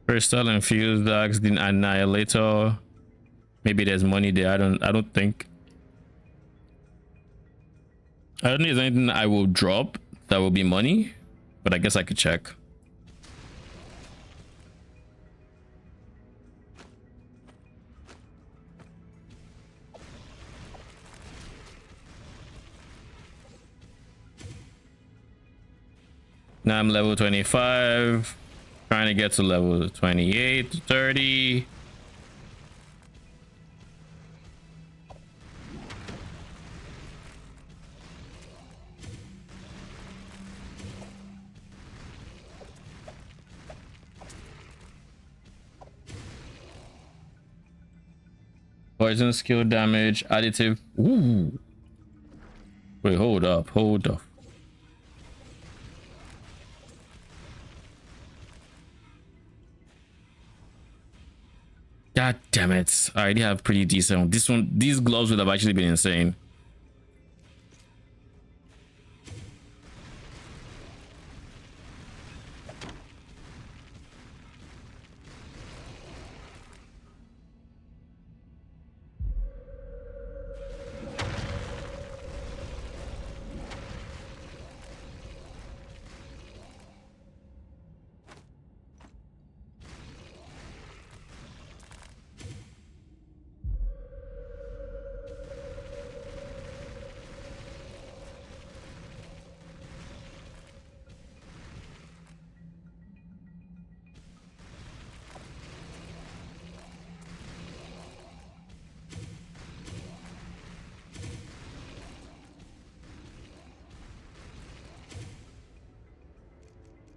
Crystal infused dogs, the annihilator. Maybe there's money there. I don't think. I don't think there's anything I will drop that will be money, but I guess I could check. Now I'm level 25. Trying to get to level 28 to 30. Poison skill damage additive. Ooh. Wait, hold up. God damn it. I already have pretty decent. This one, these gloves would have actually been insane.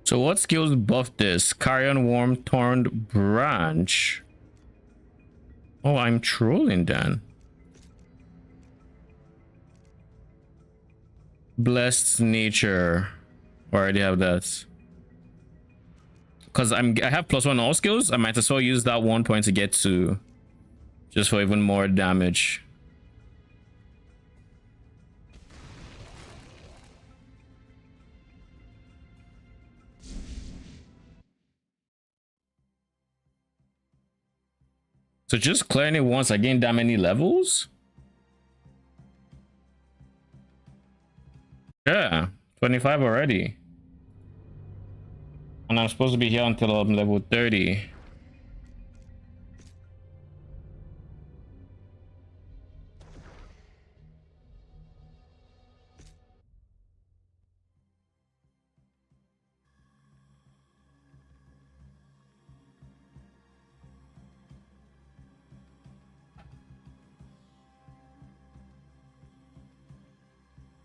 So what skills buff this? Carrion Worm Thorned Branch. Oh, I'm trolling then. Blessed Nature. I already have that. Because I have +1 all skills. I might as well use that 1 point to get to, just for even more damage. So just clearing it once I gain that many levels? Yeah, 25 already. And I'm supposed to be here until I'm level 30.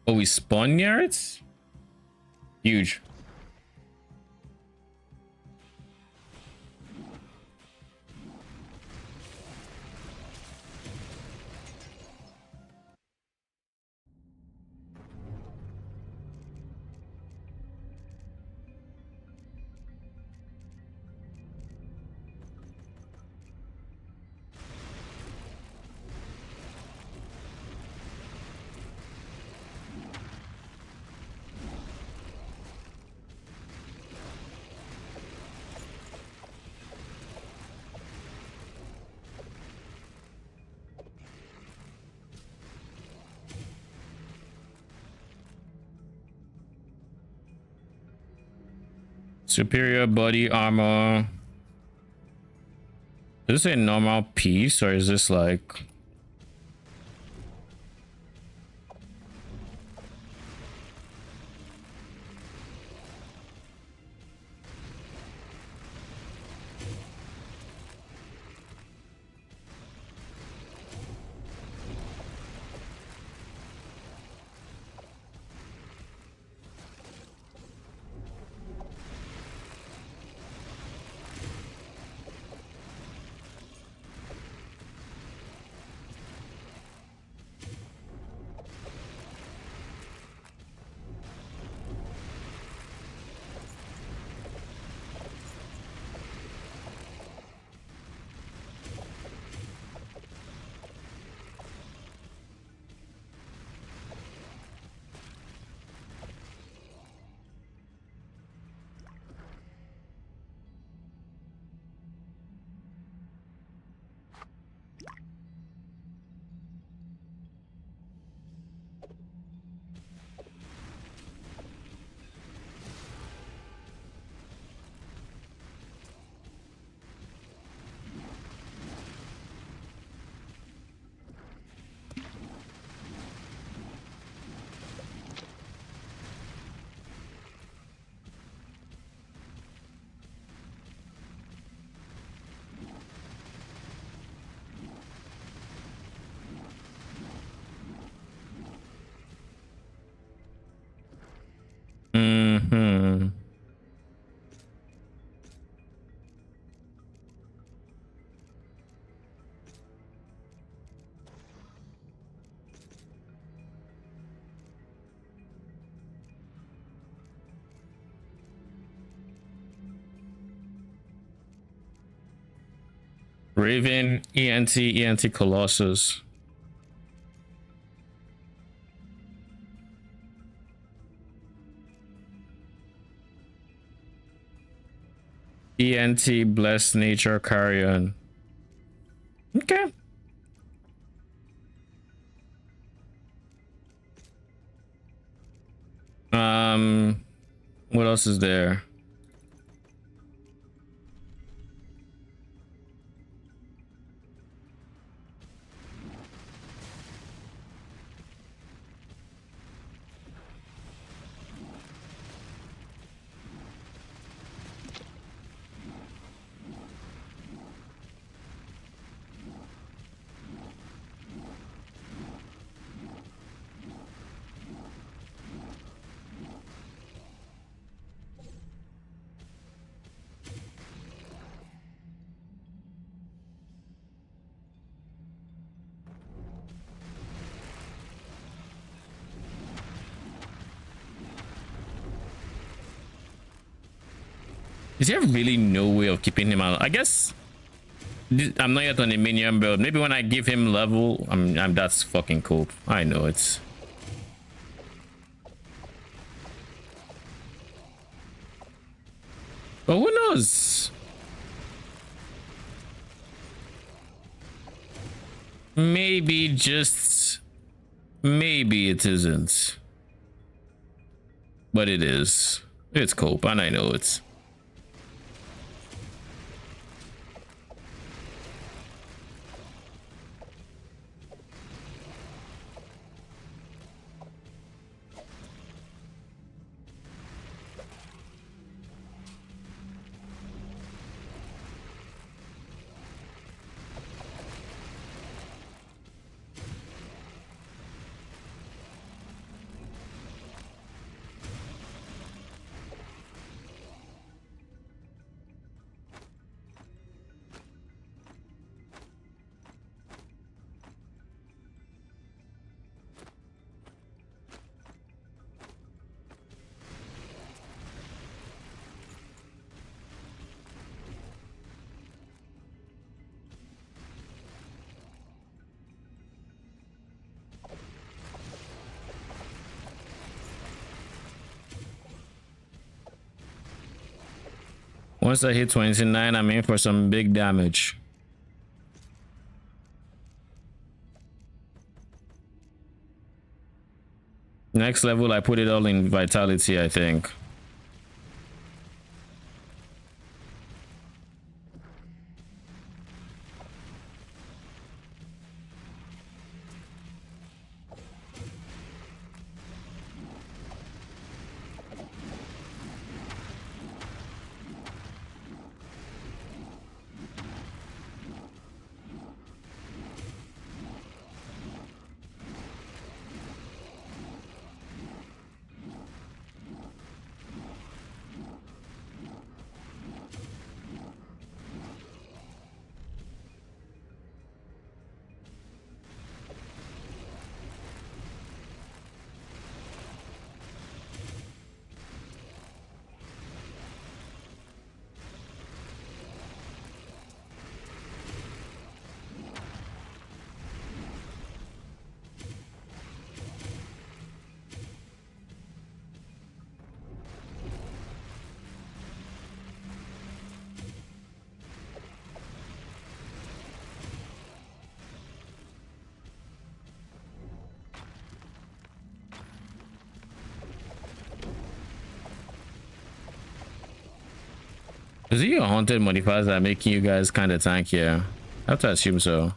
Oh, we spawn near it? Huge. Superior body armor. Is this a normal piece or is this like... Raven, ENT Colossus. ENT Blessed Nature Carrion. Okay. What else is there? Is there really no way of keeping him out? I guess I'm not yet on the minion build. Maybe when I give him level, I'm that's fucking cool. I know it's. But who knows? Maybe just maybe it isn't. But it is. It's cope, and I know it's. Once I hit 29, I'm in for some big damage. Next level, I put it all in vitality, I think. Is it your haunted modifiers that are making you guys kind of tankier? I have to assume so.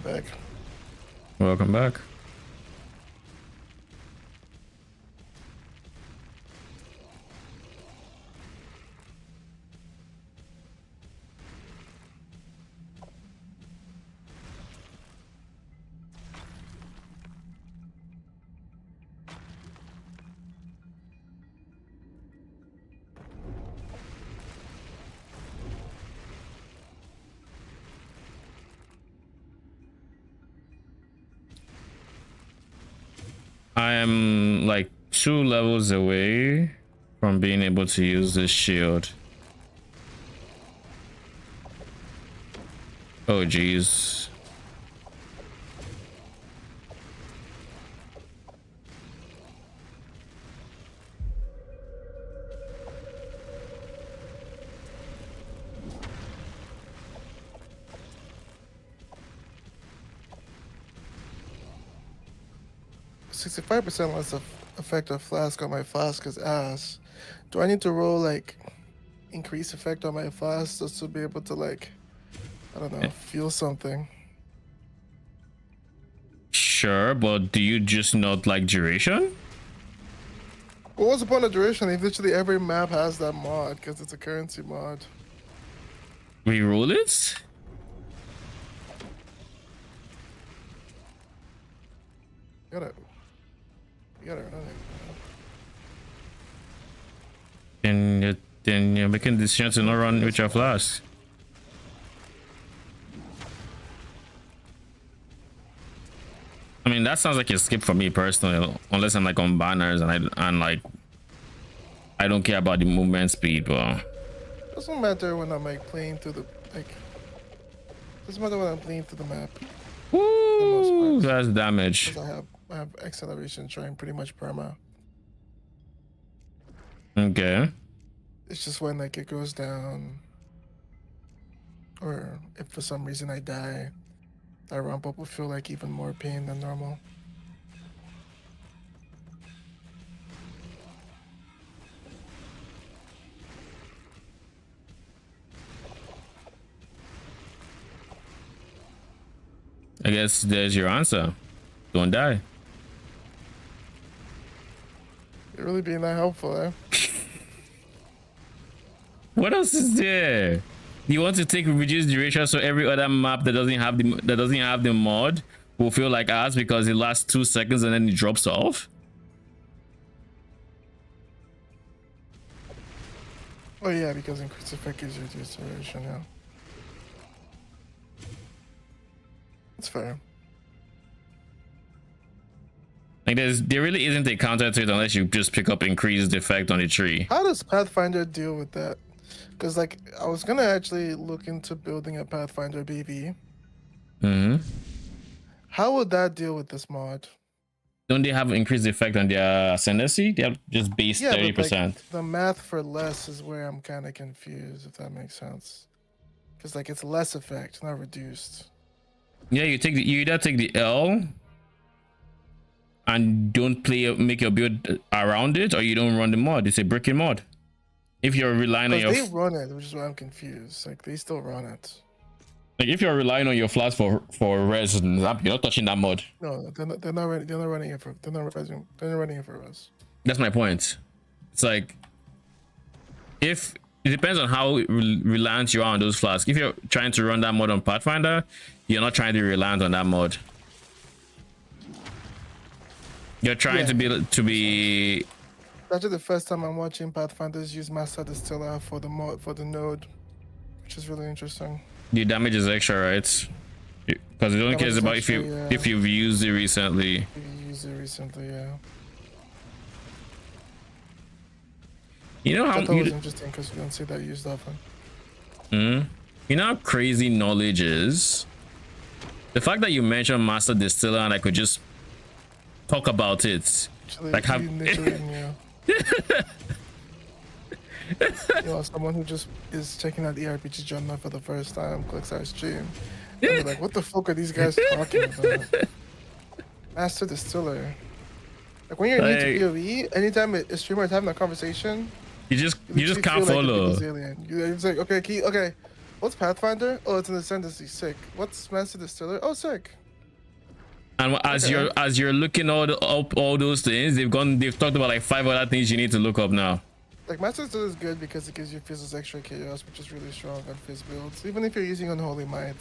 Back. Welcome back. I am like 2 levels away from being able to use this shield. Oh geez. %65% less of effect of flask on my flask's ass. Do I need to roll like increase effect on my flask just to be able to like, I don't know, feel something? Sure, but do you just not like duration? Well, what's the point of duration if literally every map has that mod because it's a currency mod? Reroll it? You gotta run it. Then you're making the decision to not run with your flask. I mean, that sounds like a skip for me personally, unless I'm like on banners and like I don't care about the movement speed, but Doesn't matter when I'm like playing through the like. Doesn't matter when I'm playing through the map. woo, that's damage. 'Cause I have acceleration trying pretty much perma. Okay. It's just when like it goes down, or if for some reason I die, that ramp up will feel like even more pain than normal. I guess there's your answer. Don't die. You're really being that helpful, eh? What else is there? You want to take reduced duration so every other map that doesn't have the mod will feel like ours because it lasts 2 seconds and then it drops off? Oh yeah, because increased effect gives you reduced duration, yeah. That's fair. Like there really isn't a counter to it unless you just pick up increased effect on the tree. How does Pathfinder deal with that? Because like I was gonna actually look into building a Pathfinder BV. Mm-hmm. How would that deal with this mod? Don't they have increased effect on their ascendancy? They have just base 30%. Like, the math for less is where I'm kind of confused, if that makes sense. Because like it's less effect, not reduced. Yeah, you either take the L and don't make your build around it, or you don't run the mod. It's a breaking mod. If you're relying on your they run it, which is why I'm confused. Like they still run it. Like if you're relying on your flask for res, you're not touching that mod. No, they're not running it for. They're not running it for us. That's my point. It's like if it depends on how reliant you are on those flasks. If you're trying to run that mod on Pathfinder, you're not trying to be reliant on that mod. You're trying to be. That's actually the first time I'm watching Pathfinders use Master Distiller for the node, which is really interesting. The damage is extra, right? Because it only cares about if you've used it recently. If you used it recently, yeah. You know how that was interesting because you don't see that used often. You know how crazy knowledge is. The fact that you mentioned Master Distiller and I could just talk about it, actually, like have. You know, someone who just is checking out the RPG genre for the first time clicks our stream. And they're like, what the fuck are these guys talking about? Master Distiller. Like when you're new to PoE, anytime a streamer is having a conversation, you just can't follow. It's like, okay, what's Pathfinder? Oh, it's an Ascendancy, sick. What's Master Distiller? Oh, sick. And as you're looking up all those things, they've talked about like 5 other things you need to look up now. Like Master Distiller is good because it gives you Fizzle's extra chaos, which is really strong on Fizz builds, even if you're using Unholy Might.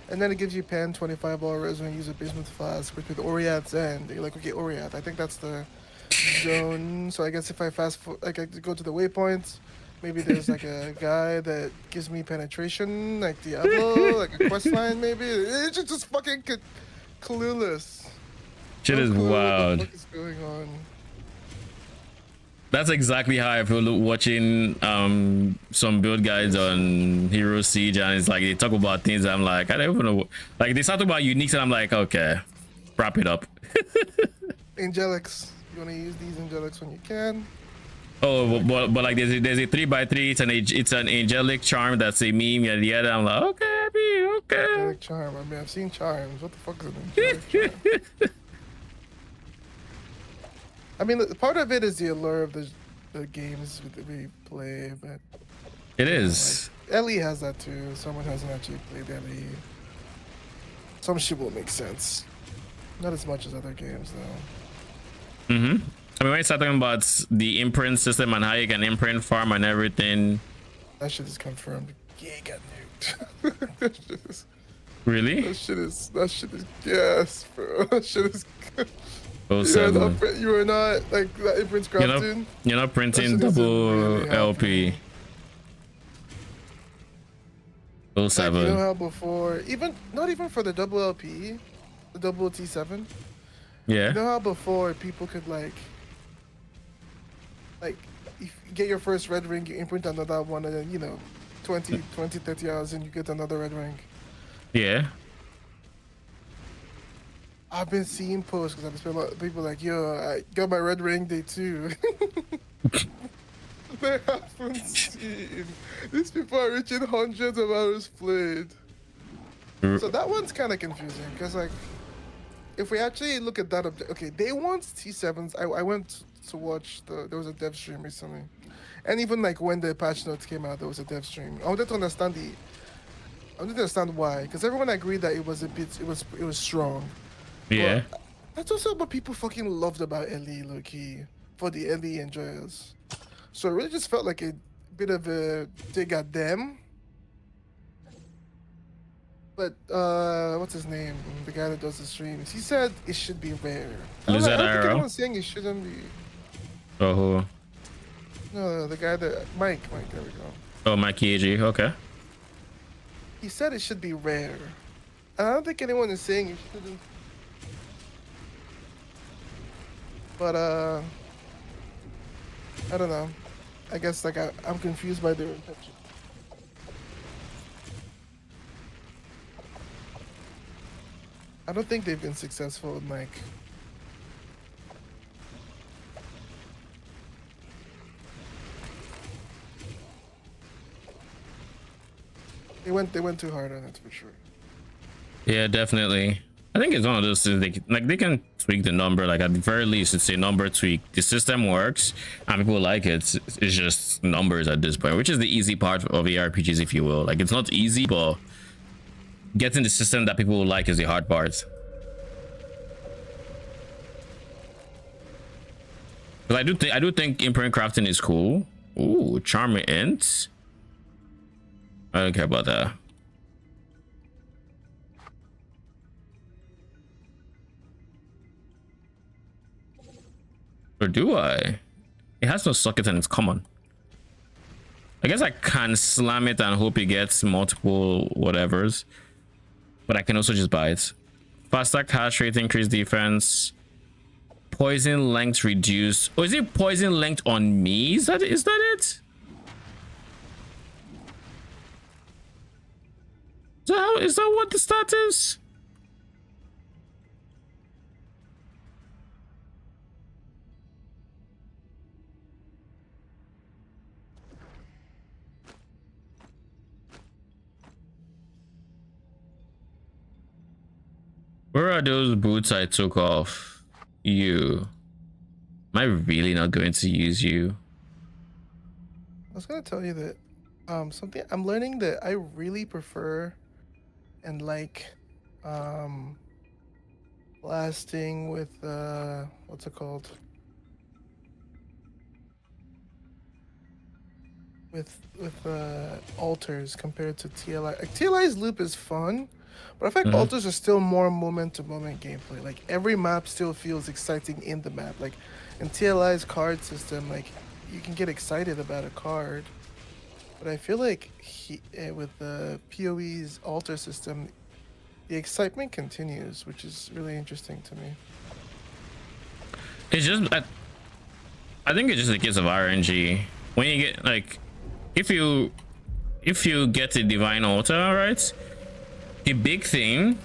And then it gives you Pan 25 ball res when you use a Bismuth Flask, which with Oriath's End, you're like, okay, Oriath, I think that's the zone. So I guess if I I go to the waypoints, maybe there's like a guy that gives me penetration, like Diablo, like a quest line maybe. It's just fucking clueless. Shit So is cool. What the wild. fuck is going on? That's exactly how I feel watching some build guides on Hero Siege, and it's like they talk about things I'm like, I don't even know. Like they start talking about uniques and I'm like, okay, wrap it up. Angelics. You want to use these angelics when you can. Oh, but like there's a 3x3. It's an angelic charm that's a meme and the other. I'm like, okay, okay. Angelic charm. I mean, I've seen charms. What the fuck is an angelic charm? I mean, part of it is the allure of the games that we play, but It is. like, Ellie has that too. Someone hasn't actually played Ellie. Some shit will make sense. Not as much as other games though. I mean, when you start talking about the imprint system and how you can imprint farm and everything. That shit is confirmed. Yeah, got nuked. that shit is. Really? That shit is. Yes, bro. That shit is. Oh, seven. You are not like that imprint's crafting. You're not printing double really LP. Oh, seven. Like, you know how before, not even for the double LP, the double T7. Yeah. You know how before people could like you get your first red ring, you imprint another one, and then 20, 30 hours and you get another red ring. Yeah. I've been seeing posts because I've been seeing a lot of people like, yo, I got my red ring day 2. They haven't seen. These people are reaching hundreds of hours played. So that one's kind of confusing because like, if we actually look at that, okay, they want T7s. I went to watch there was a dev stream recently, and even like when the patch notes came out, there was a dev stream. I wanted to understand why, because everyone agreed that it was strong. Yeah. But that's also what people fucking loved about Ellie, low-key, for the Ellie enjoyers. So it really just felt like a bit of a dig at them. But what's his name? The guy that does the streams. He said it should be rare. I don't think anyone's saying it shouldn't be. Oh. No, the guy that Mike. There we go. Oh, Mikey AG. Okay. He said it should be rare. And I don't think anyone is saying it shouldn't. But I don't know. I guess like I'm confused by their intention. I don't think they've been successful in like they went too hard on it for sure. Yeah, definitely. I think it's one of those things they can tweak the number, like at the very least it's a number tweak. The system works and people like it. It's just numbers at this point, which is the easy part of the RPGs, if you will. Like it's not easy, but getting the system that people will like is the hard part. But I do think imprint crafting is cool. Ooh, charming int. I don't care about that. Or do I? It has no socket and it's common. I guess I can slam it and hope it gets multiple whatevers. But I can also just buy it. Fast stack hash rate, increased defense. Poison length reduced. Oh, is it poison length on me? Is that it? Is that what the stat is? Where are those boots I took off? You. Am I really not going to use you? I was gonna tell you that something I'm learning that I really prefer and like blasting with what's it called? With altars compared to TLI. Like, TLI's loop is fun, but I feel like altars are still more moment to moment gameplay. Like every map still feels exciting in the map. Like in TLI's card system, like you can get excited about a card, but I feel like with the PoE's altar system, the excitement continues, which is really interesting to me. It's just I think it's just a case of RNG. When you get like, if you get a divine altar, right? The big thing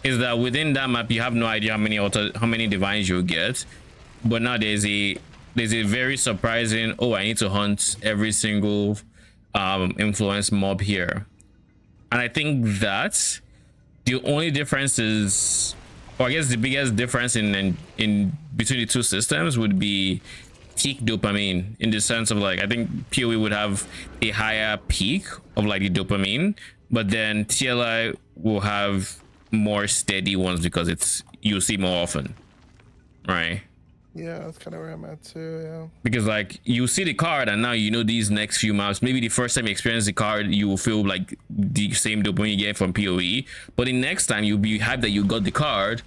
is that within that map you have no idea how many divines you'll get, but now there's a very surprising, oh, I need to hunt every single influence mob here. And I think that the only difference is, or I guess the biggest difference in between the two systems would be peak dopamine, in the sense of like, I think PoE would have a higher peak of like the dopamine, but then TLI will have more steady ones because it's, you'll see more often, right? Yeah, that's kind of where I'm at too. Yeah. Because like you see the card and now you know these next few maps, maybe the first time you experience the card you will feel like the same dopamine you get from PoE, but the next time you'll be hyped that you got the card,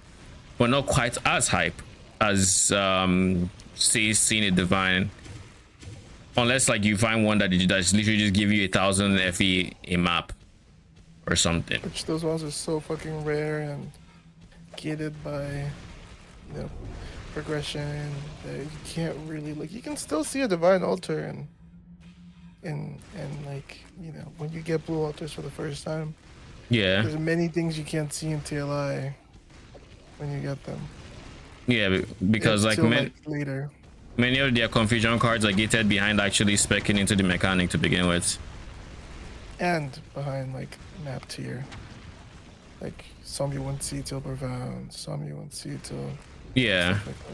but not quite as hype as say seeing a divine, unless like you find one that's literally just give you 1,000 FE a map or something. Which those ones are so fucking rare and gated by, you know, progression that you can't really, like, you can still see a divine altar and like, you know, when you get blue altars for the first time, Yeah, there's many things you can't see in TLI when you get them. yeah, because like, later. many of their confusion cards are gated behind actually speccing into the mechanic to begin with. And behind like map tier. Like some you won't see till Profound, some you won't see till Yeah. stuff like that.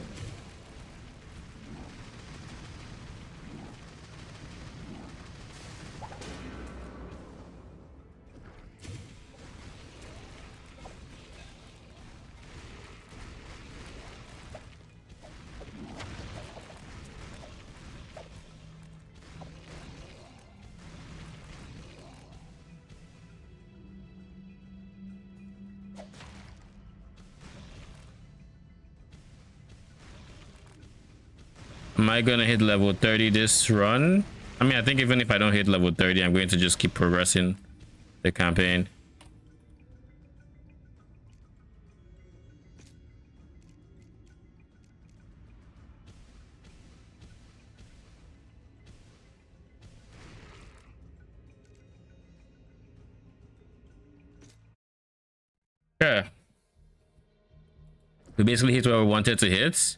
Am I gonna hit level 30 this run? I mean, I think even if I don't hit level 30, I'm going to just keep progressing the campaign. Yeah. We basically hit what we wanted to hit.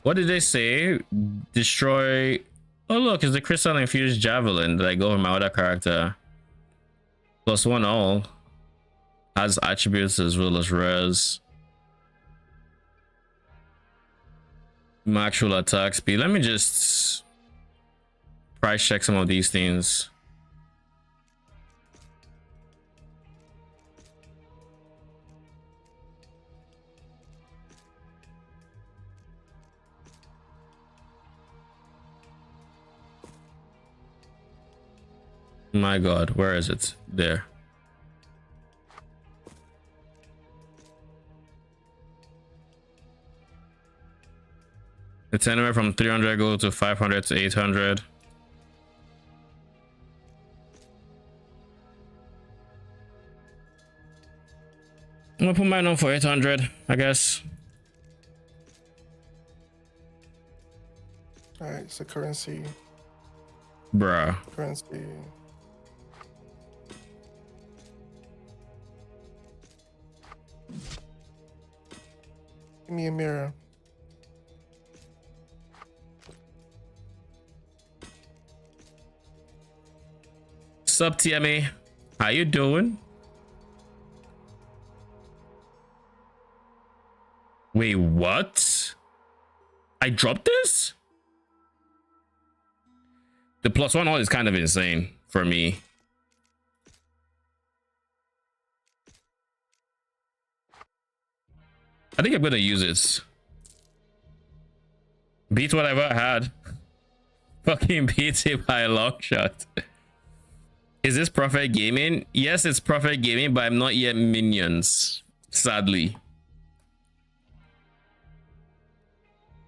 What did they say? Destroy. Oh look, it's the crystal infused javelin that I got from my other character. +1 all. Has attributes as well as rares. Actual attack speed. Let me just price check some of these things. My god, where is it? There. It's anywhere from 300 gold to 500 to 800. I'm gonna put mine on for 800, I guess. Alright, so currency. Bruh. Currency. Give me a mirror. Sup, TMA? How you doing? Wait, what? I dropped this? The +1 all is kind of insane for me. I think I'm gonna use it. Beat whatever I had. Fucking beats it by a long shot. Is this Prophet Gaming? Yes, it's Prophet Gaming, but I'm not yet minions. Sadly.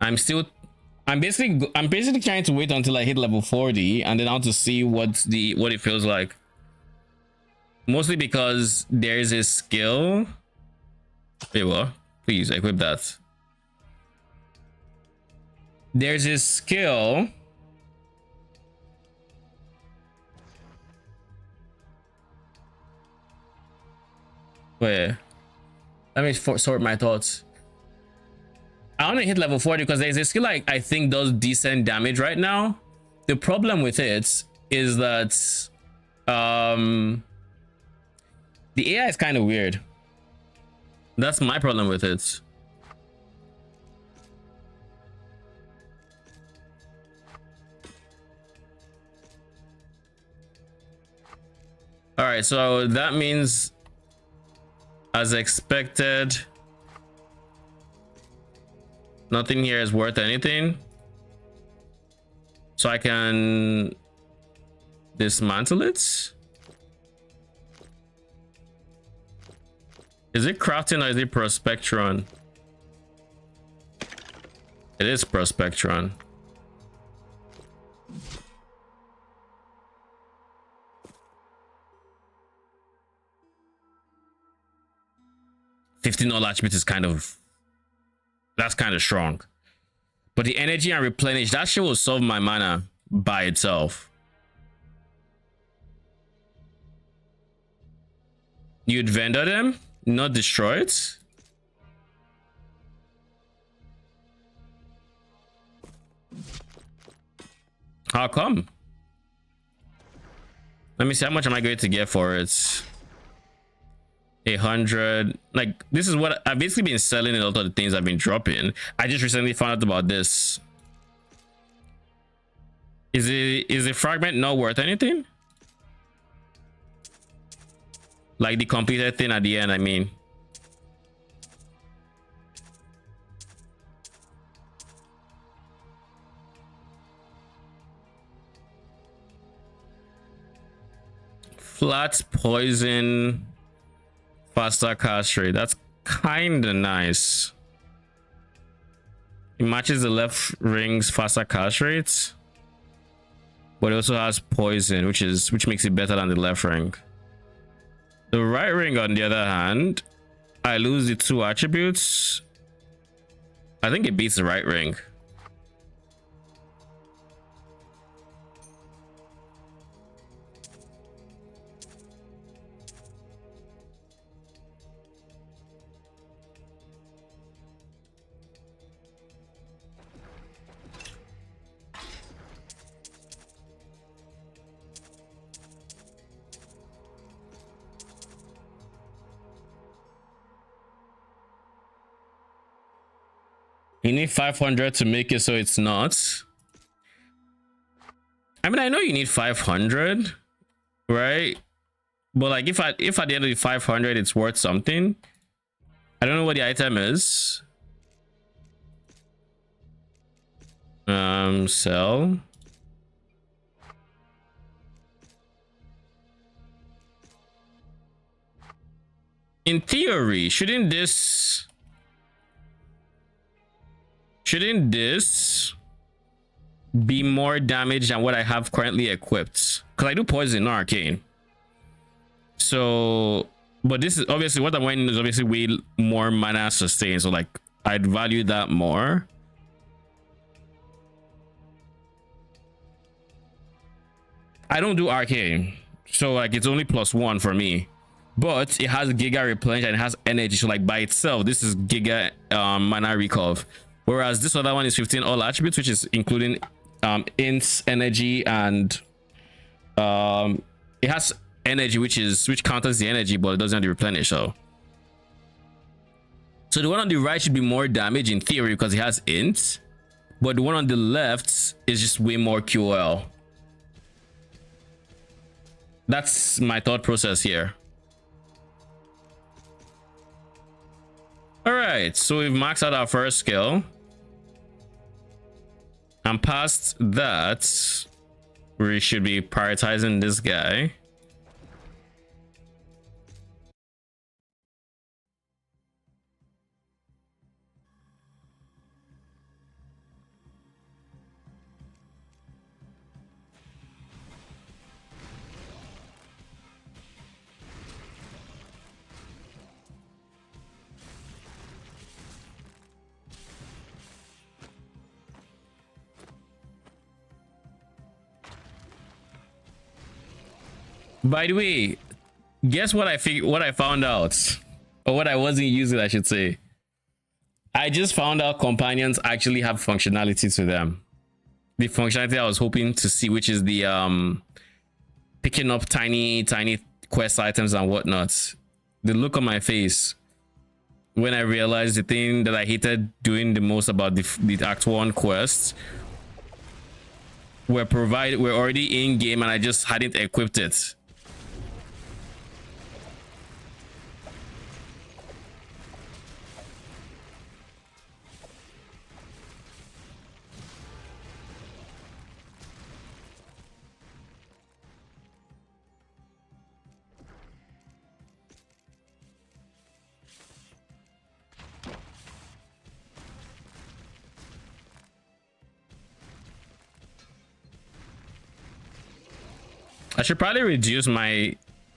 I'm basically trying to wait until I hit level 40 and then I'll to see what it feels like. Mostly because there's a skill Wait, what? Please equip that. There's this skill. Wait, let me sort my thoughts. I want to hit level 40 because there's a skill like I think does decent damage right now. The problem with it is that the AI is kind of weird. That's my problem with it. All right, so that means, as expected, nothing here is worth anything. So I can dismantle it. Is it crafting or is it prospectron? It is prospectron. $15 attribute is that's kind of strong. But the energy and replenish, that shit will solve my mana by itself. You'd vendor them, not destroy it. How come? Let me see, how much am I going to get for it? 100. Like, this is what I've basically been selling in a lot of the things I've been dropping. I just recently found out about this. Is the fragment not worth anything? Like the completed thing at the end, I mean. Flat poison, faster cast rate. That's kind of nice. It matches the left ring's faster cast rates, but it also has poison, which makes it better than the left ring. The right ring, on the other hand, I lose the 2 attributes. I think it beats the right ring. You need 500 to make it so it's not. I mean, I know you need 500, right? But like, if at the end of the 500 it's worth something, I don't know what the item is. Sell. In theory, shouldn't this be more damage than what I have currently equipped? Because I do poison, not arcane. So, but this is obviously what I'm winning is obviously way more mana sustain. So like, I'd value that more. I don't do arcane, so like it's only +1 for me. But it has Giga Replenish and it has energy. So like by itself, this is Giga mana recov. Whereas this other one is 15 all attributes, which is including ints, energy, and it has energy, which counters the energy, but it doesn't have the replenish. So the one on the right should be more damage in theory because it has int, but the one on the left is just way more QOL. That's my thought process here. All right, so we've maxed out our first skill. And past that, we should be prioritizing this guy. By the way, guess what what I found out, or what I wasn't using, I should say. I just found out companions actually have functionality to them. The functionality I was hoping to see, which is the picking up tiny quest items and whatnot. The look on my face when I realized the thing that I hated doing the most about the Act 1 quests were already in game, and I just hadn't equipped it. I should probably reduce my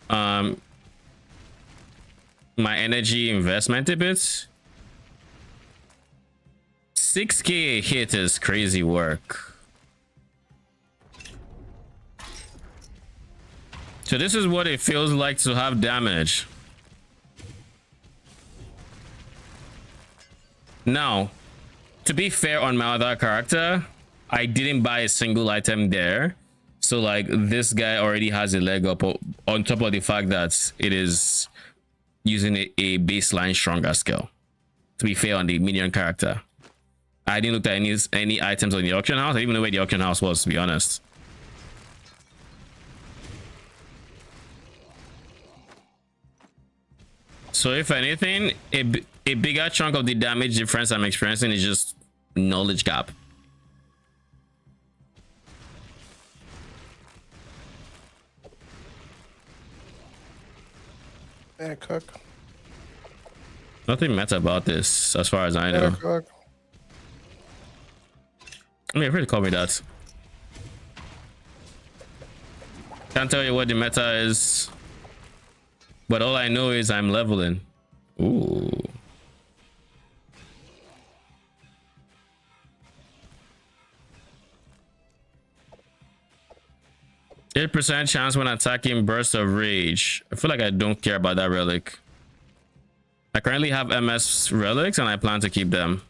my energy investment a bit. 6k a hit is crazy work. So this is what it feels like to have damage. Now, to be fair on my other character, I didn't buy a single item there. So like this guy already has a leg up on top of the fact that it is using a baseline stronger skill. To be fair on the minion character, I didn't look at any items on the auction house. I didn't even know where the auction house was, to be honest. So if anything, a bigger chunk of the damage difference I'm experiencing is just knowledge gap. Yeah, cook. Nothing meta about this, as far as I know. Cook. I mean, afraid to call me that. Can't tell you what the meta is, but all I know is I'm leveling. Ooh. 8% chance when attacking burst of rage. I feel like I don't care about that relic. I currently have MS relics and I plan to keep them.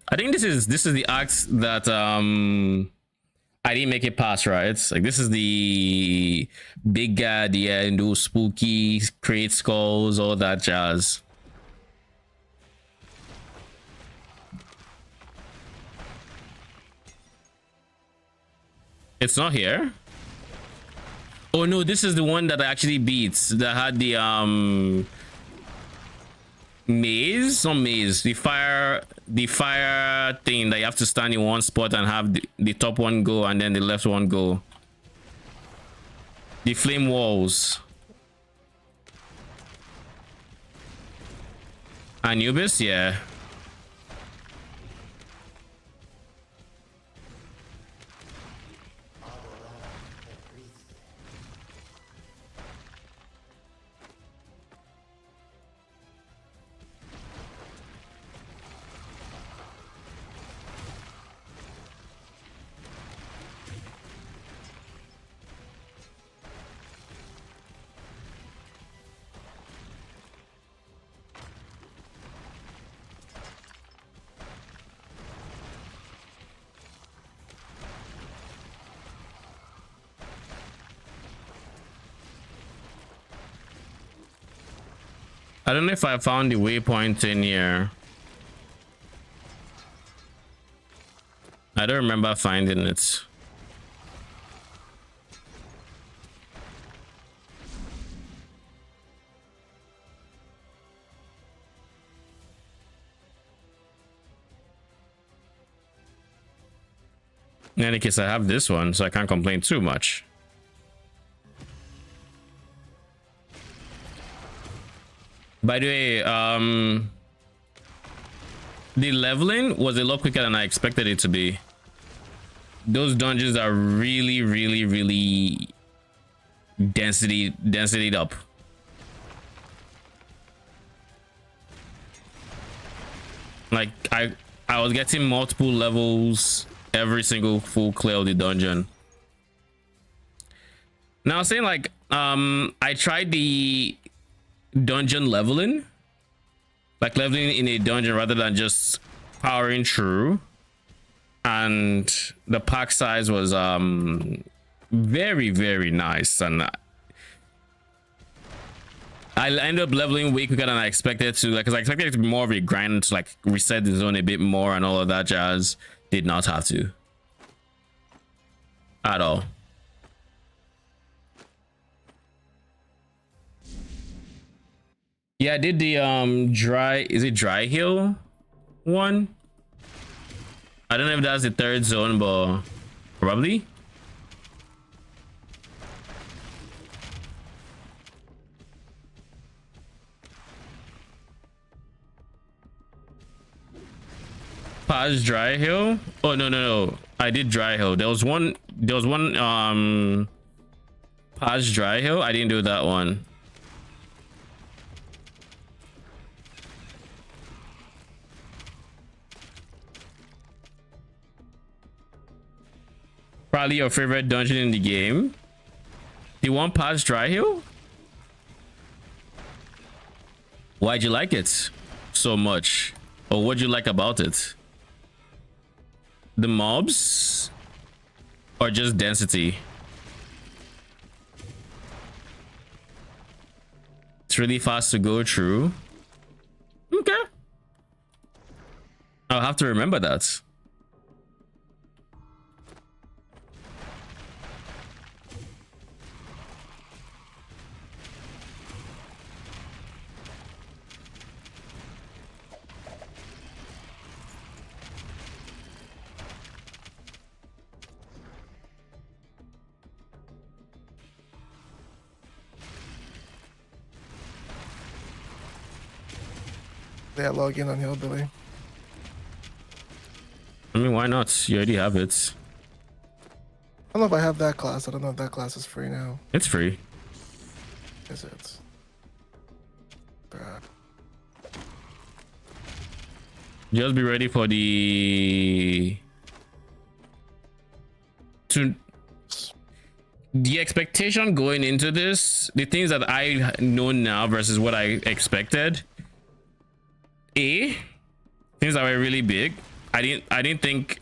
I think this is the axe that I didn't make it past, right? Like this is the big guy, the those spooky crate skulls, all that jazz. It's not here. Oh no, this is the one that actually beats, that had the maze, not maze, the fire thing that you have to stand in one spot and have the top one go and then the left one go. The flame walls. Anubis, yeah. I don't know if I found the waypoint in here. I don't remember finding it. In any case, I have this one, so I can't complain too much. By the way, the leveling was a lot quicker than I expected it to be. Those dungeons are really density up. Like I was getting multiple levels every single full clear of the dungeon. Now saying like I tried the dungeon leveling, like leveling in a dungeon rather than just powering through, and the pack size was very, very nice, and I ended up leveling way quicker than I expected to, like, because I expected it to be more of a grind to like reset the zone a bit more and all of that jazz. Did not have to at all. Yeah, I did the dry hill one. I don't know if that's the third zone, but probably. Past dry hill. Oh no, I did dry hill. There was one past dry hill. I didn't do that one. Probably your favorite dungeon in the game. The one past dry hill. Why'd you like it so much, or what'd you like about it? The mobs or just density? It's really fast to go through. Okay, I'll have to remember that. Yeah, log in on Hillbilly. I mean, why not? You already have it. I don't know if I have that class. I don't know if that class is free now. It's free. Is it? Bruh. Just be ready for the expectation going into this. The things that I know now versus what I expected. Things that were really big. I didn't think,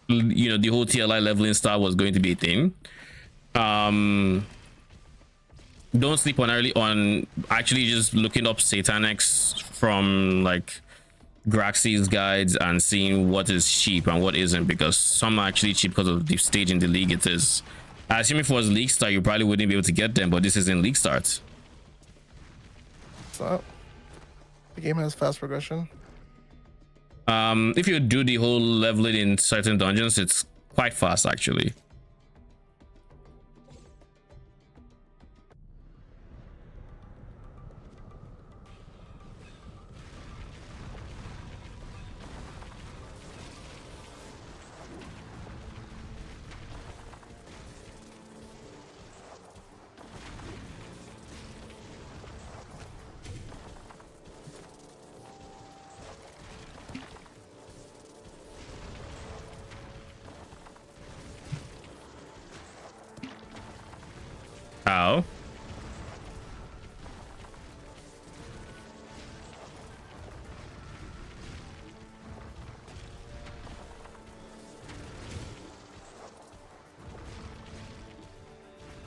you know, the whole TLI leveling style was going to be a thing. Don't sleep on actually just looking up Satanex from like Graxi's guides and seeing what is cheap and what isn't, because some are actually cheap because of the stage in the league it is. I assume if it was League Start, you probably wouldn't be able to get them, but this is in League Start. So, the game has fast progression. If you do the whole leveling in certain dungeons, it's quite fast actually. How?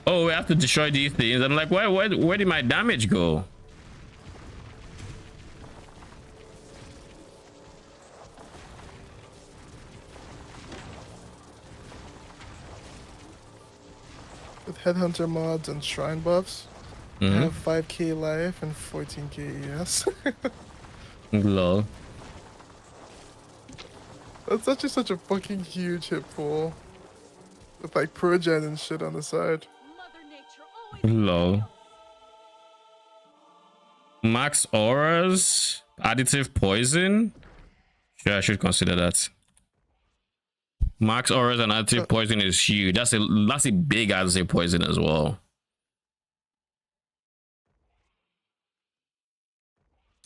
Oh, we have to destroy these things. I'm like, where did my damage go? With Headhunter mods and shrine buffs, I have 5k life and 14k ES. Lol. That's actually such a fucking huge hit pool. With like progen and shit on the side. Lol. Max auras, additive poison. Sure, I should consider that. Max auras and additive poison is huge. That's a big additive poison as well.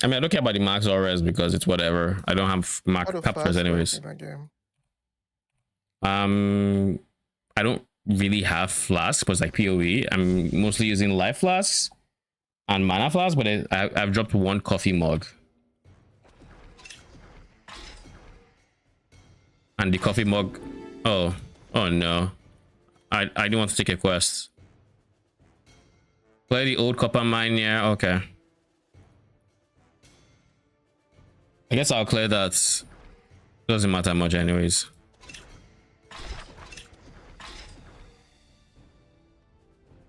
I mean, I don't care about the max or res because it's whatever. I don't have How max do captures fast work anyways. in that game? I don't really have flasks, but it's like PoE. I'm mostly using life flasks and mana flasks, but I've dropped one coffee mug. And the coffee mug. Oh no. I didn't want to take a quest. Play the old copper mine, yeah, okay. I guess I'll clear that. Doesn't matter much anyways.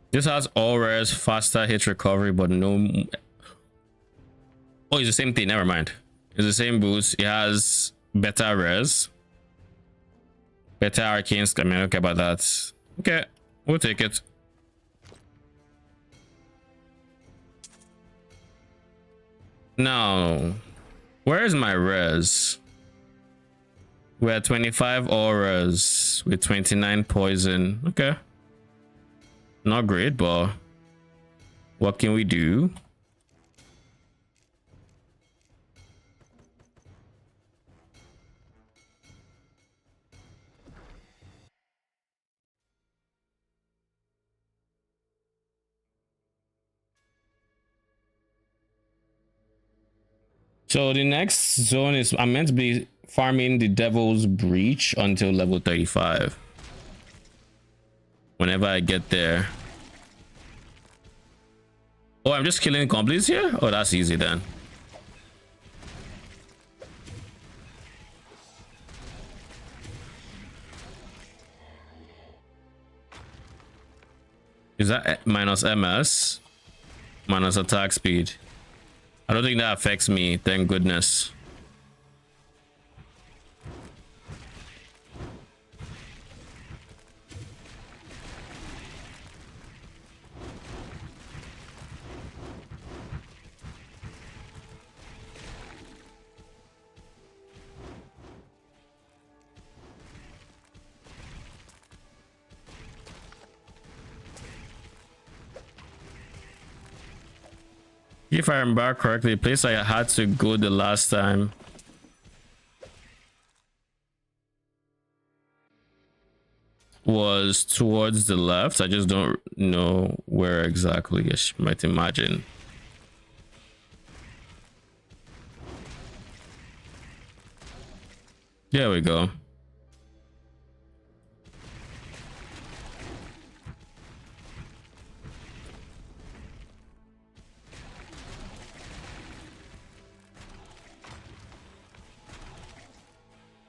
This has all rares, faster hit recovery, but no. Oh, it's the same thing. Never mind. It's the same boost. It has better rares, better arcane. I mean, okay about that. Okay, we'll take it. Now, where is my res? We're at 25 auras with 29 poison. Okay. Not great, but what can we do? So the next zone is I'm meant to be farming the Devil's Breach until level 35. Whenever I get there. Oh, I'm just killing goblins here? Oh, that's easy then. Is that minus MS? Minus attack speed. I don't think that affects me, thank goodness. If I remember correctly, the place I had to go the last time was towards the left. I just don't know where exactly, as you might imagine. There we go.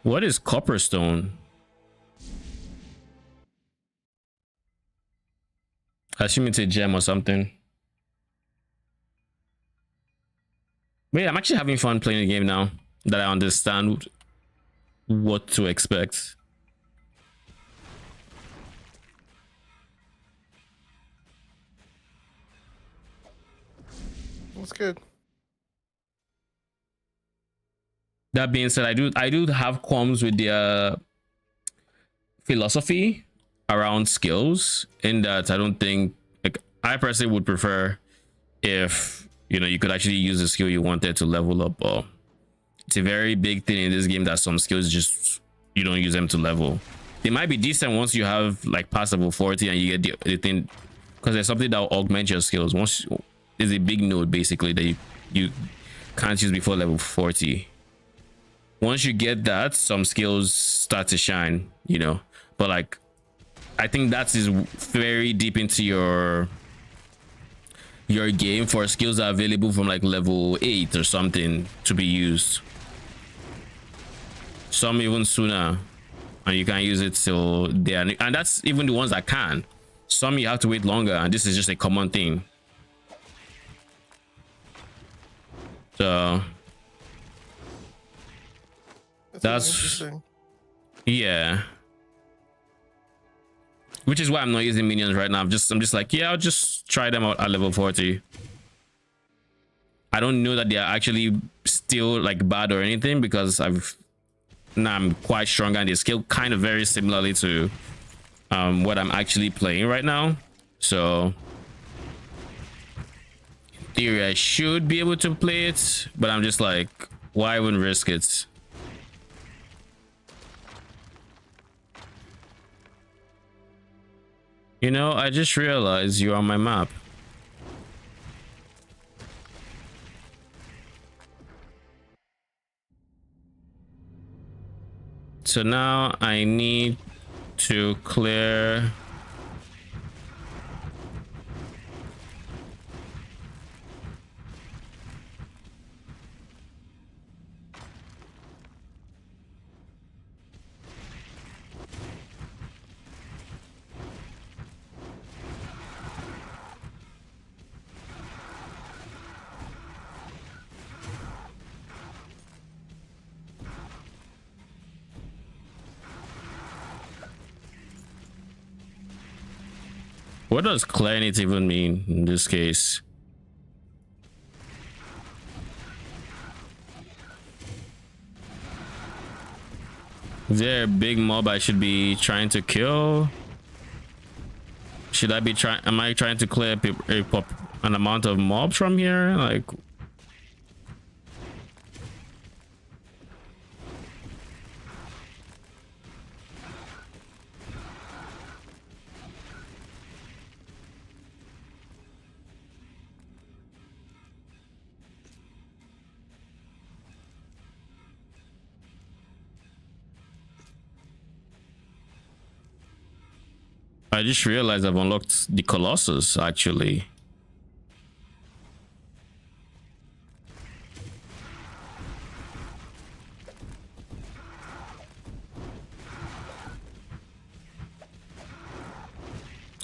What is Copperstone? I assume it's a gem or something. But yeah, I'm actually having fun playing the game now that I understand what to expect. That's good. That being said, I do have qualms with their philosophy around skills, in that I don't think, like, I personally would prefer if, you know, you could actually use the skill you wanted to level up. Or it's a very big thing in this game that some skills just you don't use them to level. They might be decent once you have like past level 40 and you get the thing, because there's something that will augment your skills. Once there's a big node basically that you can't use before level 40. Once you get that, some skills start to shine, you know. But like, I think that is very deep into your game for skills that are available from like level 8 or something to be used. Some even sooner, and you can use it till there. And that's even the ones that can. Some you have to wait longer, and this is just a common thing. So that's interesting. Yeah. Which is why I'm not using minions right now. I'm just like, yeah, I'll just try them out at level 40. I don't know that they are actually still like bad or anything, because I'm quite stronger and they scale kind of very similarly to what I'm actually playing right now. So theory I should be able to play it, but I'm just like, why even risk it? You know, I just realized you're on my map. So now I need to clear what does clearing even mean in this case? Is there a big mob I should be trying to kill? Should I be trying? Am I trying to clear an amount of mobs from here? Like, I just realized I've unlocked the Colossus actually.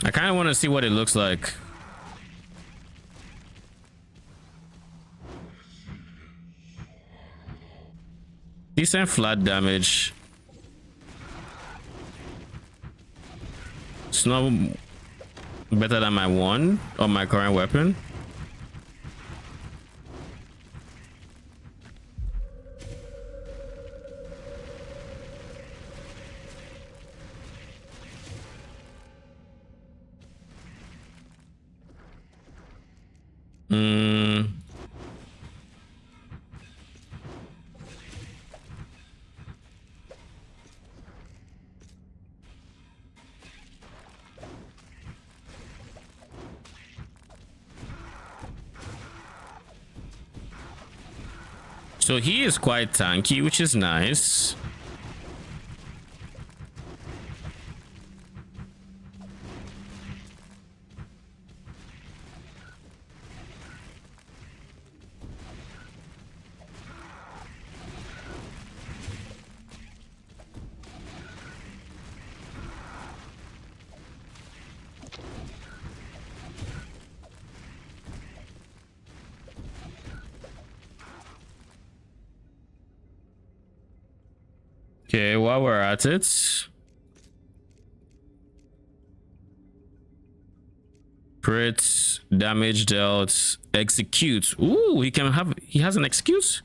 I kind of want to see what it looks like. Decent flat damage. It's not better than my one or my current weapon. So he is quite tanky, which is nice. Okay, while we're at it, crit, damage dealt, execute. Ooh, he has an execute.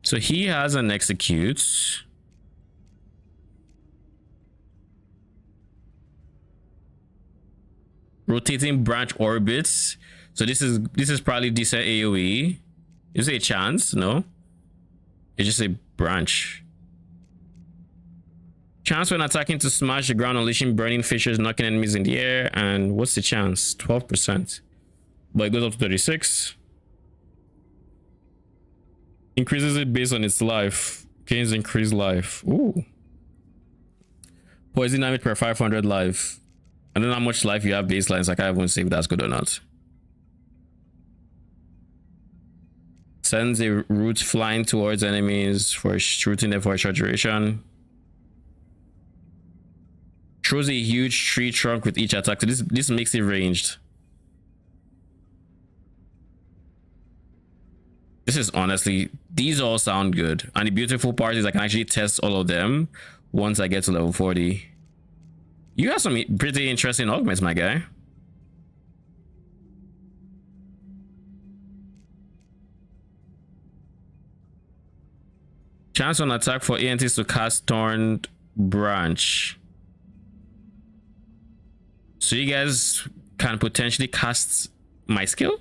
So he has an execute. Rotating branch orbits. So this is probably decent AoE. Is it a chance? No. It's just a branch. Chance when attacking to smash the ground, unleashing burning fissures, knocking enemies in the air. And what's the chance? 12%. But it goes up to 36. Increases it based on its life. Gains increased life. Ooh. Poison damage per 500 life. I don't know how much life you have baseline, so I can't even say if that's good or not. Sends a root flying towards enemies for shooting them for a short duration. Throws a huge tree trunk with each attack. So this makes it ranged. This is honestly, these all sound good. And the beautiful part is I can actually test all of them once I get to level 40. You have some pretty interesting augments, my guy. Chance on attack for ENTs to cast Thorned Branch. So you guys can potentially cast my skill?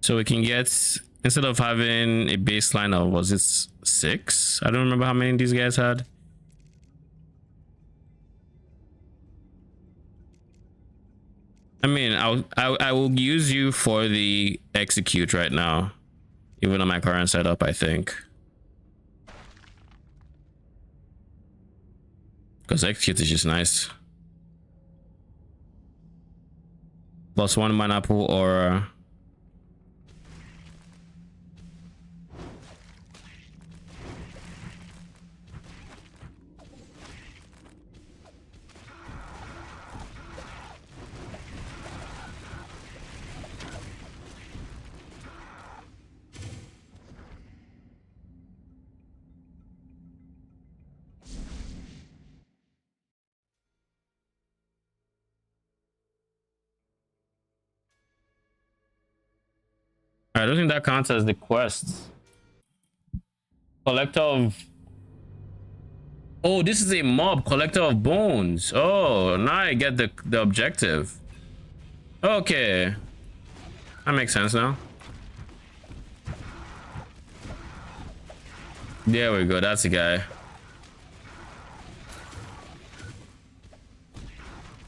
So we can get, instead of having a baseline of, was it 6? I don't remember how many these guys had. I mean, I will use you for the execute right now, even on my current setup, I think. Because execute is just nice. +1 mana pool or I don't think that counts as the quest. Collector of... Oh, this is a mob. Collector of bones. Oh, now I get the objective. Okay. That makes sense now. There we go. That's the guy.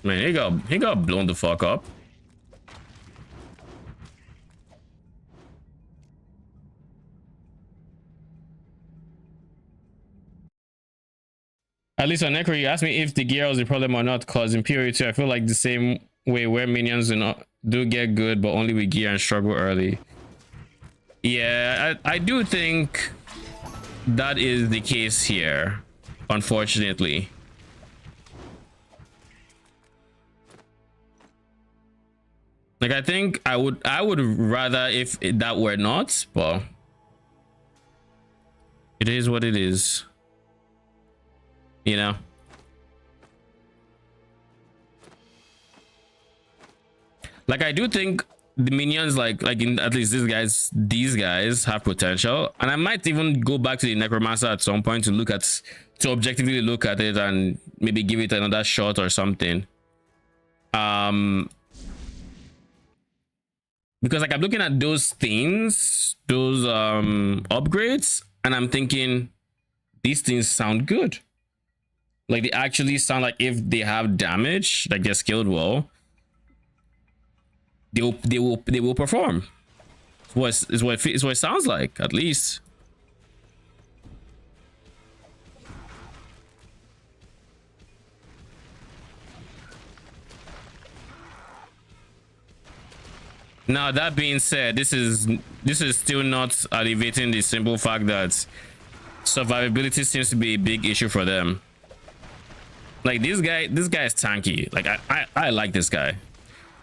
Man, he got blown the fuck up. At least on Necro, you asked me if the gear was the problem or not, cause in PoE2, I feel like the same way where minions do get good, but only with gear and struggle early. Yeah, I do think that is the case here, unfortunately. Like, I think I would rather if that were not, but it is what it is. You know, like I do think the minions, like in at least these guys have potential, and I might even go back to the Necromancer at some point to objectively look at it and maybe give it another shot or something. Because like I'm looking at those things, those upgrades, and I'm thinking these things sound good. Like they actually sound like if they have damage, like they're skilled well, they will perform. Is what it sounds like, at least. Now that being said, this is still not alleviating the simple fact that survivability seems to be a big issue for them. Like this guy is tanky. Like I like this guy,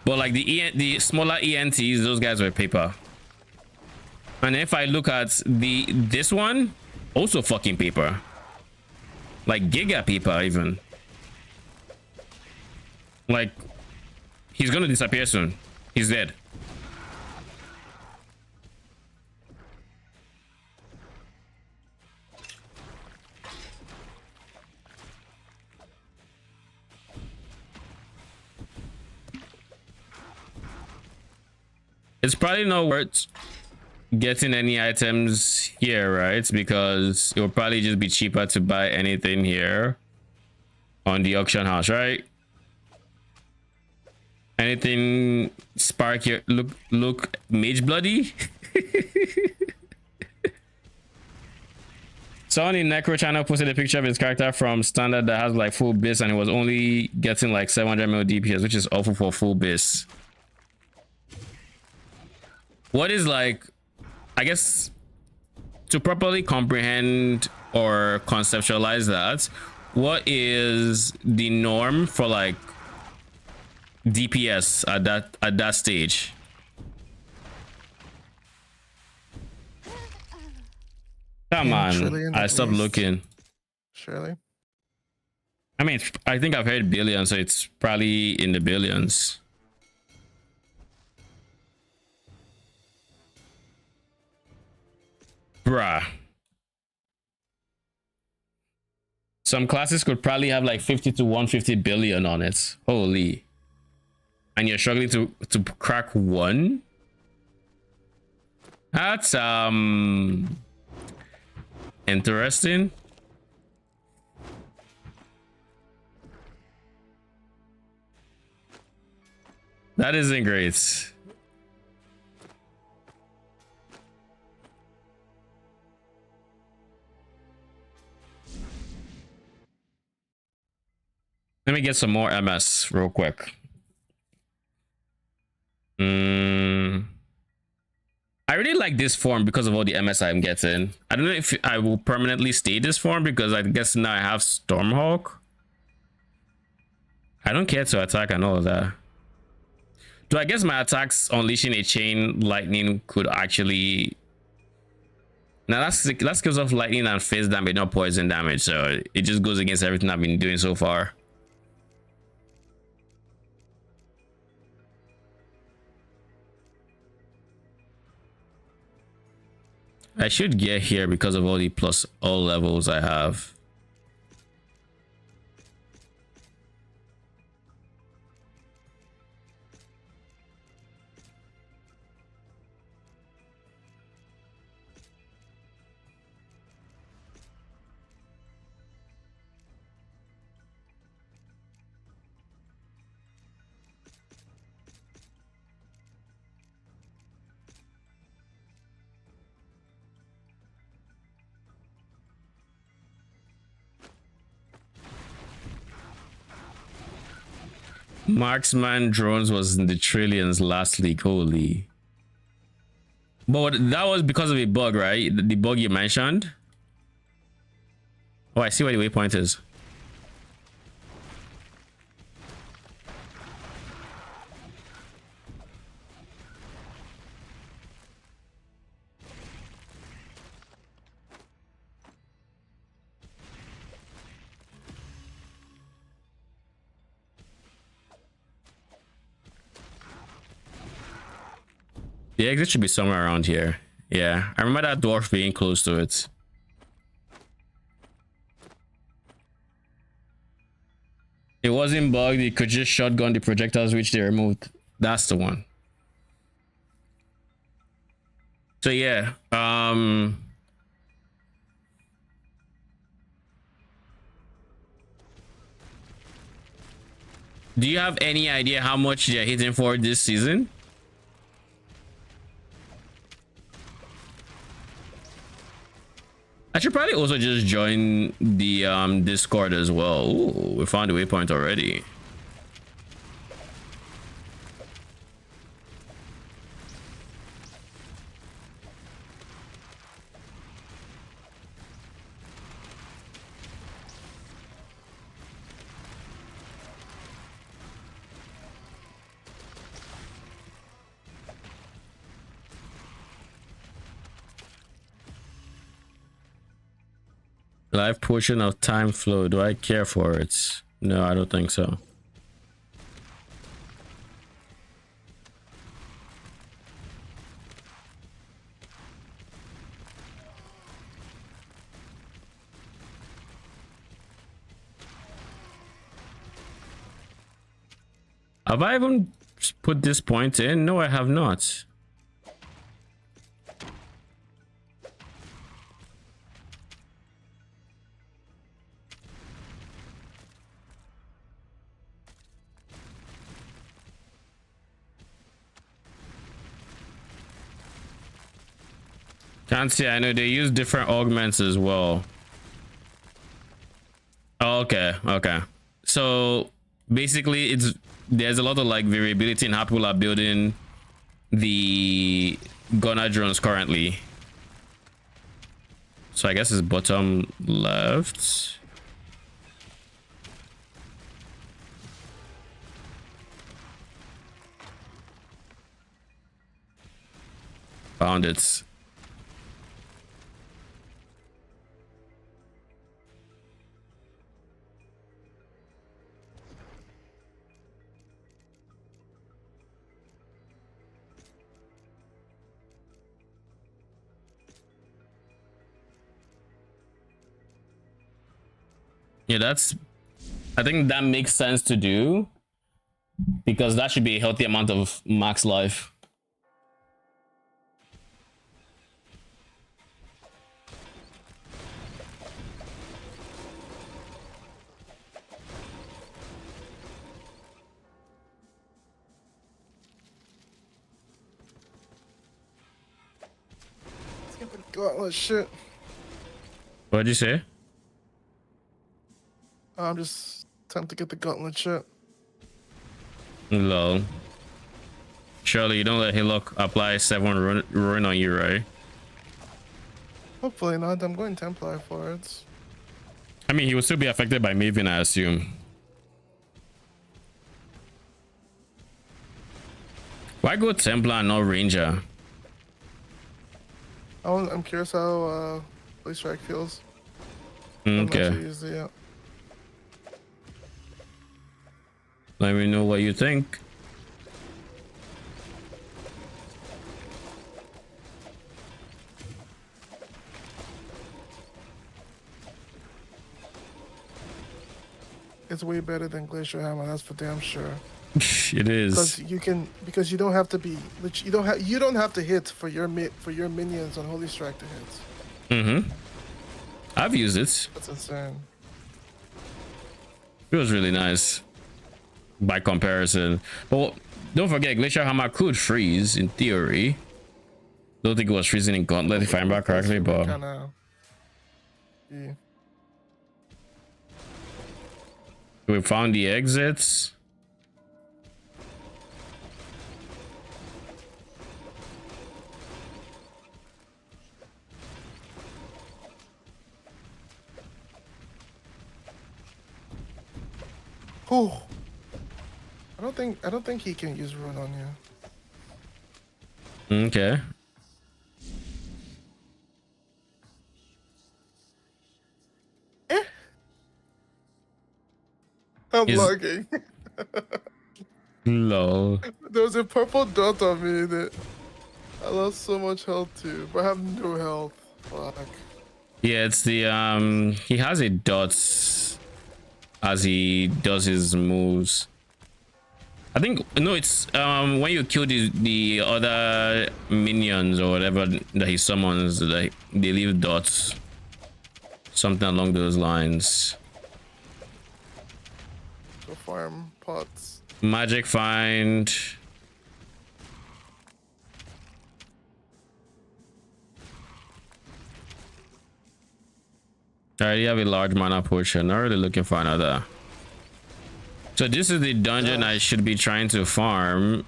but like the smaller ENTs, those guys were paper. And if I look at this one, also fucking paper. Like giga paper even. Like he's gonna disappear soon. He's dead. It's probably not worth getting any items here, right? Because it will probably just be cheaper to buy anything here on the auction house, right? Anything spark here? Look mage bloody. Someone in Necro channel posted a picture of his character from standard that has like full bis, and it was only getting like 700 mil DPS, which is awful for full bis. What is like, I guess, to properly comprehend or conceptualize that, what is the norm for like DPS at that stage? Come 10 on. trillion I at stopped least. looking. Surely. I mean, I think I've heard billions, so it's probably in the billions. Bruh. Some classes could probably have like 50 to 150 billion on it. Holy. And you're struggling to crack one? That's interesting. That isn't great. Let me get some more MS real quick. I really like this form because of all the MS I'm getting. I don't know if I will permanently stay this form because I guess now I have Stormhawk. I don't care to attack and all of that. Do I guess my attacks unleashing a chain lightning could actually... Now that kills off lightning and phase damage, not poison damage. So it just goes against everything I've been doing so far. I should get here because of all the plus all levels I have. Marksman drones was in the trillions last league. Holy. But that was because of a bug, right? The bug you mentioned. Oh, I see where the waypoint is. The exit should be somewhere around here. Yeah, I remember that dwarf being close to it. It wasn't bugged. It could just shotgun the projectiles which they removed. That's the one. So yeah, do you have any idea how much they're hitting for this season? I should probably also just join the Discord as well. Ooh, we found a waypoint already. Life portion of time flow. Do I care for it? No, I don't think so. Have I even put this point in? No, I have not. Can't see. I know they use different augments as well. Oh, okay, okay. So basically, there's a lot of like variability in how people are building the gunner drones currently. So I guess it's bottom left. Found it. Yeah, I think that makes sense to do because that should be a healthy amount of max life. Gauntlet shit. What'd you say? I'm just time to get the gauntlet shit. Lol. Surely you don't let Hillock apply 7 ruin on you, right? Hopefully not. I'm going Templar for it. I mean, he will still be affected by Maven, I assume. Why go Templar and not Ranger? I'm curious how Blade Strike feels. Okay. Yeah. Let me know what you think. It's way better than Glacier Hammer, that's for damn sure. It is. Because you don't have to be you don't have to hit for your minions on Holy Strike to hit. Mm-hmm. I've used it. That's insane. It was really nice by comparison. But don't forget, Glacier Hammer could freeze in theory. Don't think it was freezing in Gauntlet if I remember correctly, but yeah. we found the exits. Oh, I don't think he can use rune on you. Okay. I'm lagging. Lol. There was a purple dot on me that I lost so much health to, but I have no health. Fuck. Yeah, it's the he has a dot as he does his moves. I think no, it's when you kill the other minions or whatever that he summons, like they leave dots. Something along those lines. Go farm pots. Magic find. I already have a large mana potion. Not really looking for another. So this is the dungeon I should be trying to farm,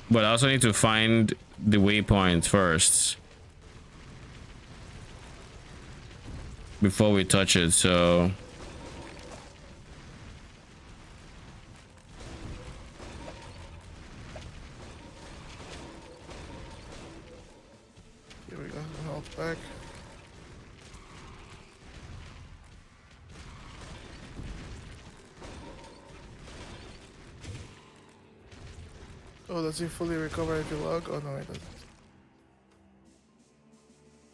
but I also need to find the waypoint first before we touch it. So Here we go. Health back. Oh, does he fully recover if you log? Oh no, he doesn't.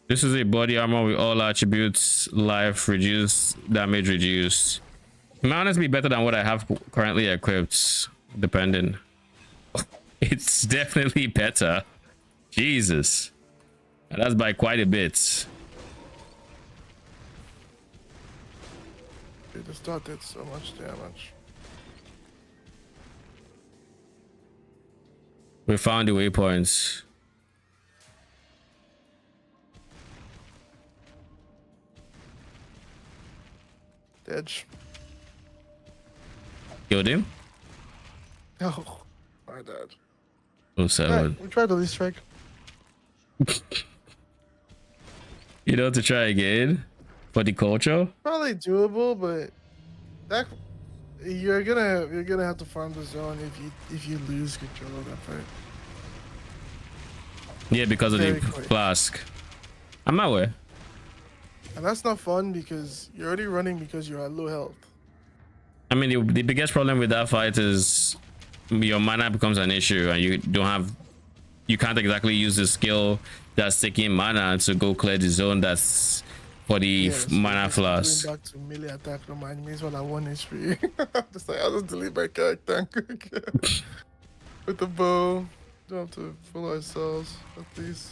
this is a body armor with all attributes, life reduced, damage reduced. It might honestly be better than what I have currently equipped, depending. It's definitely better. Jesus. And that's by quite a bit. Dude, this dot did so much damage. We found the waypoints. Edge. Killed him? Oh, my dad. Oh, 7. Right, we tried the least strike. You know, to try again for the culture. Probably doable, but that you're gonna have to farm the zone if you lose control of that fight. Yeah, because of Very the quick. flask. I'm aware. And that's not fun because you're already running because you're at low health. I mean, the biggest problem with that fight is your mana becomes an issue, and you can't exactly use the skill that's taking mana to go clear the zone that's for the Yeah, so mana basically going flask. back to melee attack from my enemies while I 1 HP. Just like, I'll just delete my character and quick. With the bow. Don't have to follow ourselves, at least.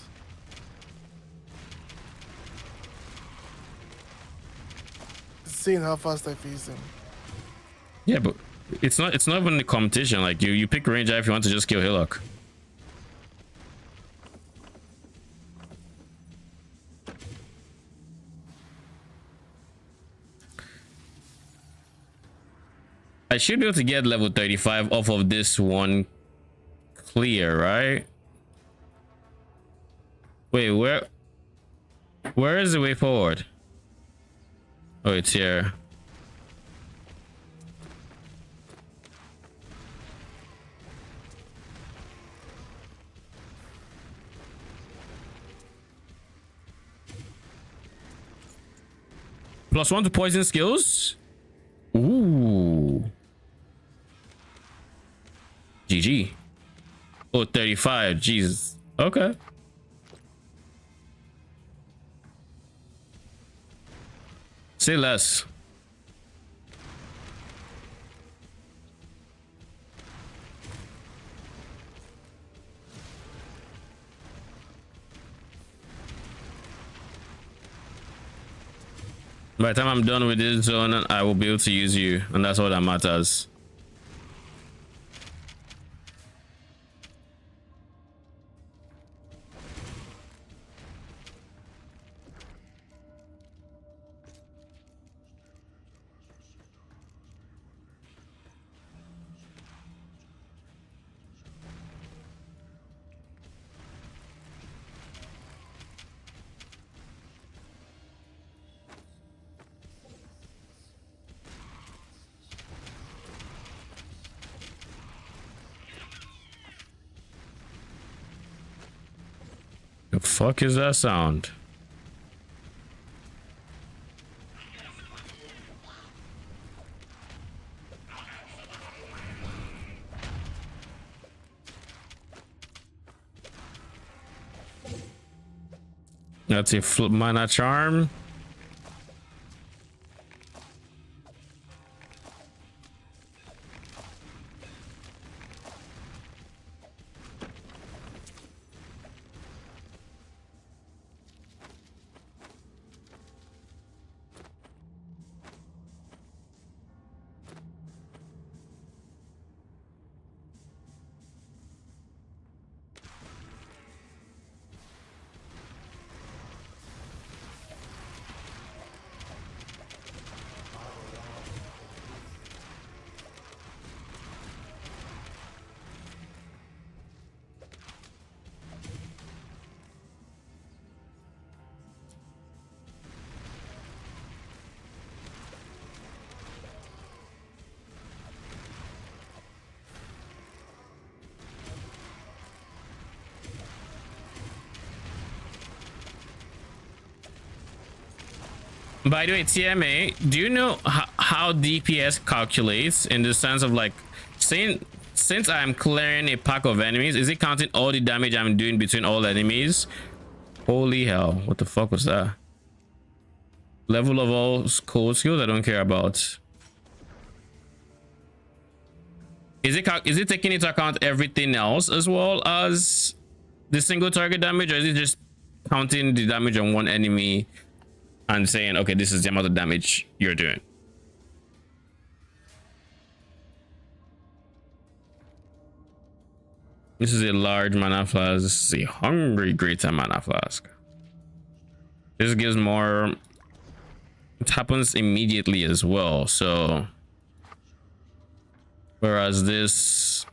Seeing how fast I face him. Yeah, but it's not even the competition. Like you pick Ranger if you want to just kill Hillock. I should be able to get level 35 off of this one clear, right? Wait, where is the way forward? Oh, it's here. +1 to poison skills. Ooh. GG. Oh, 35. Jesus. Okay. Say less. By the time I'm done with this zone, I will be able to use you, and that's all that matters. The fuck is that sound? That's a flip mana charm. By the way, TMA, do you know how DPS calculates in the sense of like saying since I'm clearing a pack of enemies, is it counting all the damage I'm doing between all enemies? Holy hell, what the fuck was that? Level of all code skills I don't care about. Is it taking into account everything else as well as the single target damage, or is it just counting the damage on one enemy and saying, okay, this is the amount of damage you're doing? This is a large mana flask. This is a hungry greater mana flask. This gives more. It happens immediately as well. So, whereas this.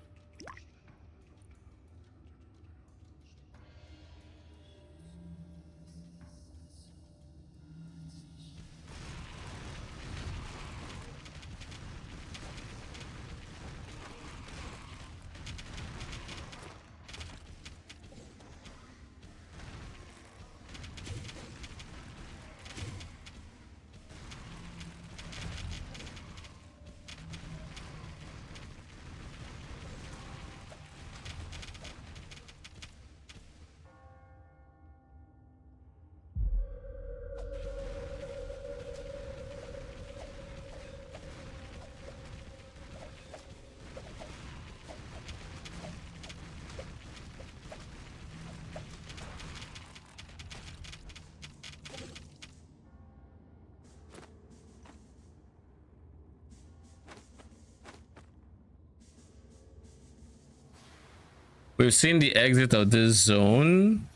We've seen the exit of this zone.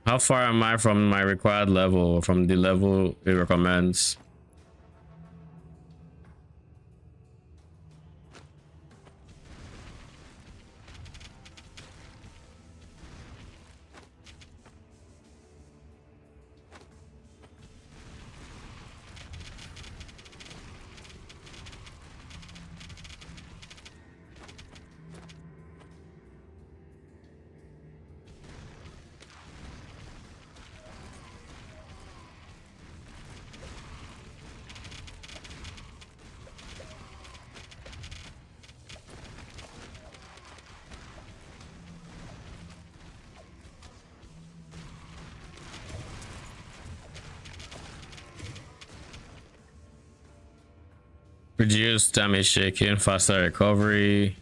How far am I from my required level, from the level it recommends? Reduce damage shaking, faster recovery.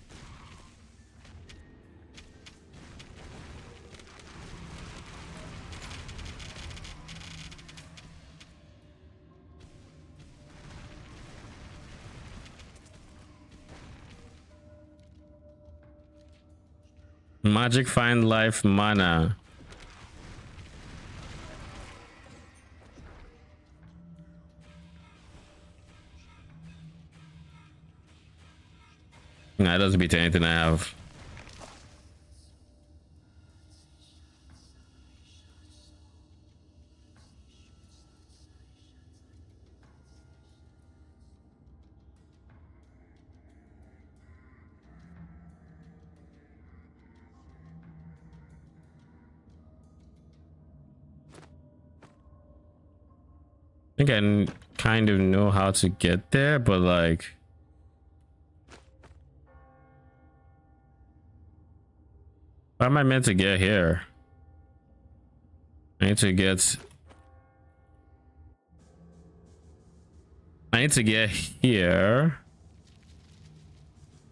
Magic find life mana. Nah, it doesn't beat anything I have. I think I kind of know how to get there, but like, how am I meant to get here? I need to get here,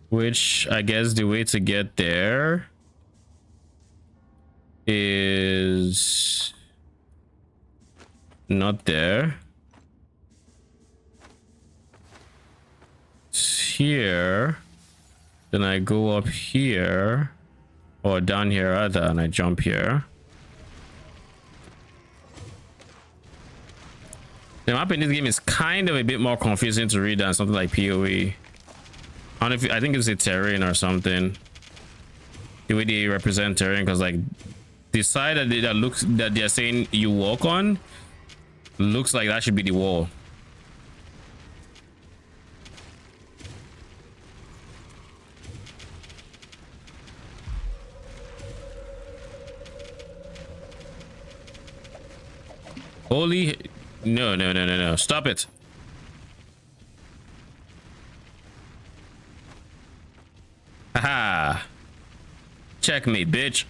which I guess the way to get there is not there. It's here, then I go up here, or down here rather, and I jump here. The map in this game is kind of a bit more confusing to read than something like PoE. I don't know if I think it's a terrain or something. The way they represent terrain, because like the side that they're saying you walk on looks like that should be the wall. Holy no, stop it. Haha, checkmate, bitch.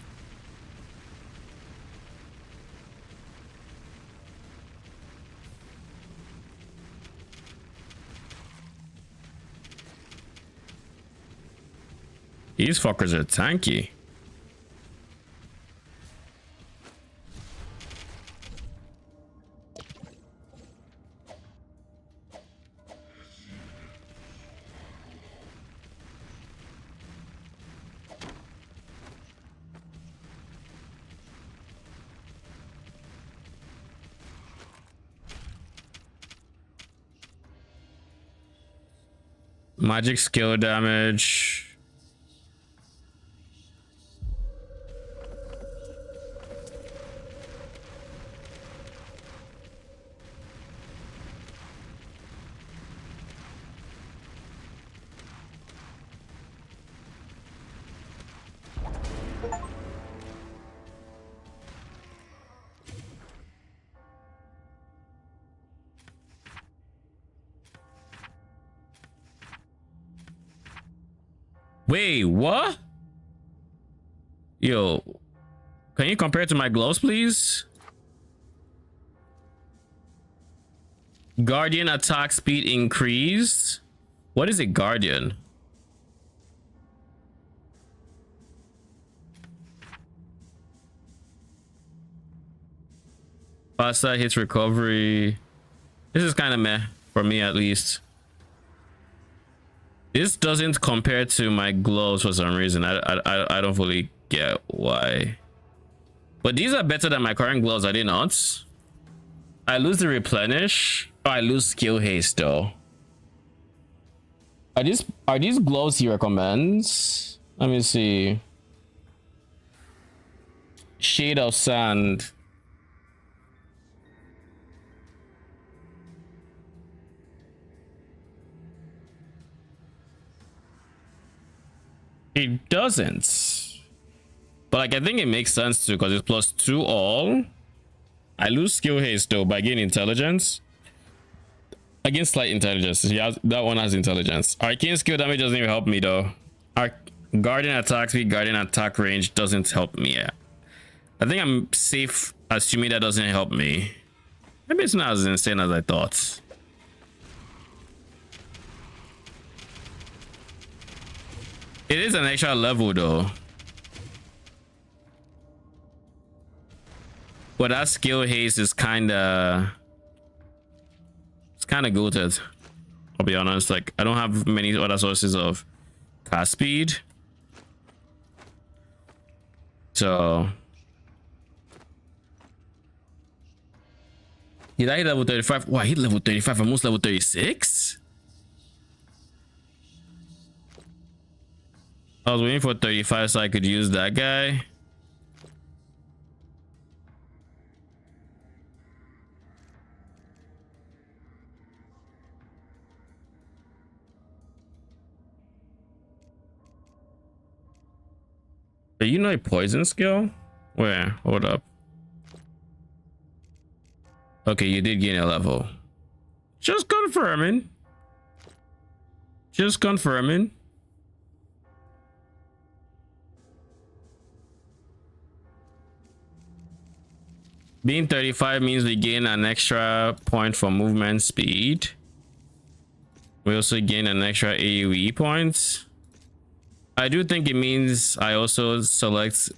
These fuckers are tanky. Magic skill damage. Wait, what? Yo, can you compare it to my gloves, please? Guardian attack speed increased. What is a guardian? Faster hits recovery. This is kind of meh for me, at least. This doesn't compare to my gloves for some reason. I don't fully get why. But these are better than my current gloves, are they not? I lose the replenish. Oh, I lose skill haste though. Are these gloves he recommends? Let me see. Shade of Sand. It doesn't. But like I think it makes sense too, because it's +2 all. I lose skill haste though, but I gain intelligence. I gain slight intelligence. Yeah, that one has intelligence. Arcane skill damage doesn't even help me though. Our guardian attack speed, guardian attack range doesn't help me yet. I think I'm safe assuming that doesn't help me. Maybe it's not as insane as I thought. It is an extra level though. But that skill haste is kinda goated. I'll be honest. Like I don't have many other sources of cast speed. So did I hit level 35? Oh, I hit level 35, almost level 36. I was waiting for 35 so I could use that guy. Are you know a poison skill? Where? Hold up. Okay, you did gain a level. Just confirming. Just confirming. Being 35 means we gain an extra point for movement speed. We also gain an extra AoE points. I do think it means I also select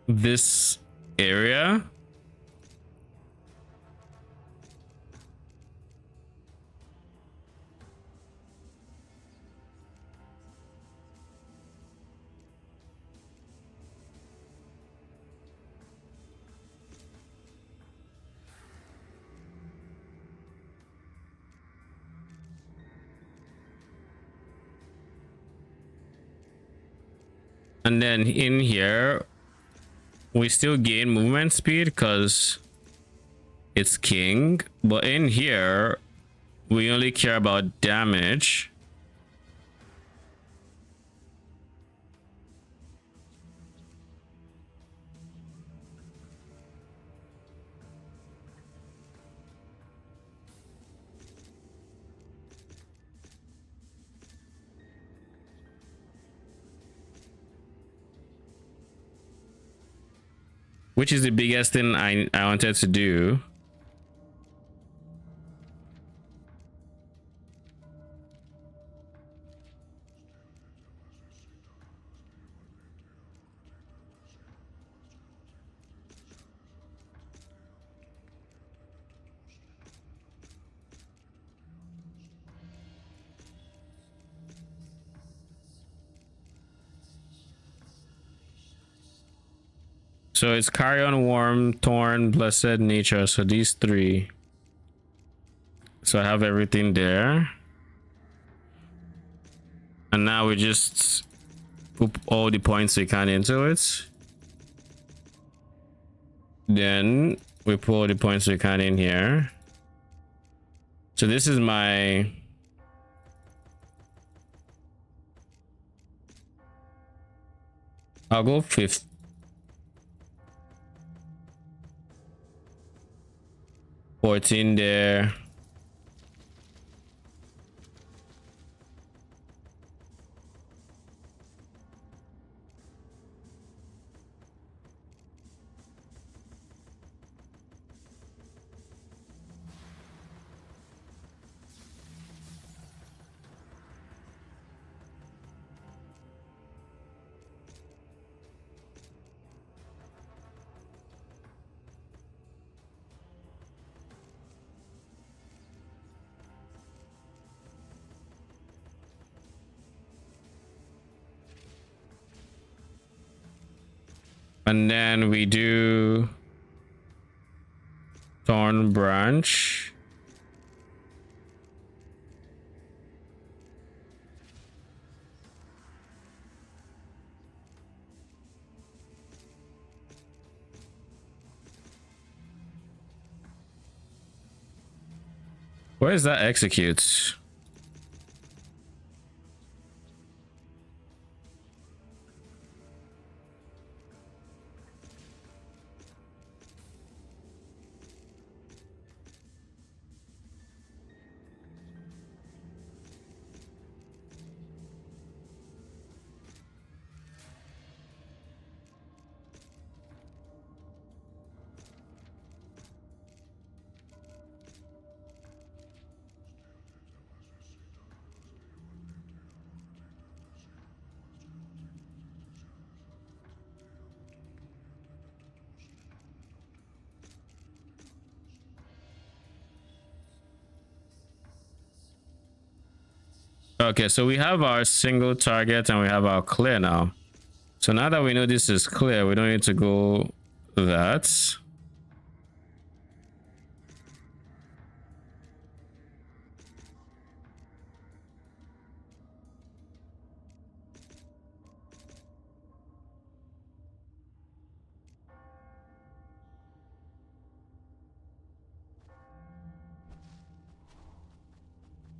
this area. And then in here, we still gain movement speed because it's king. But in here, we only care about damage. Which is the biggest thing I wanted to do. So it's Carrion, Worm, Thorn, Blessed, Nature. So these three. So I have everything there. And now we just put all the points we can into it. Then we put all the points we can in here. So this is my... I'll go 5th. 14 there. And then we do Thorn Branch. Where is that executes? Okay, so we have our single target and we have our clear now. So now that we know this is clear, we don't need to go that.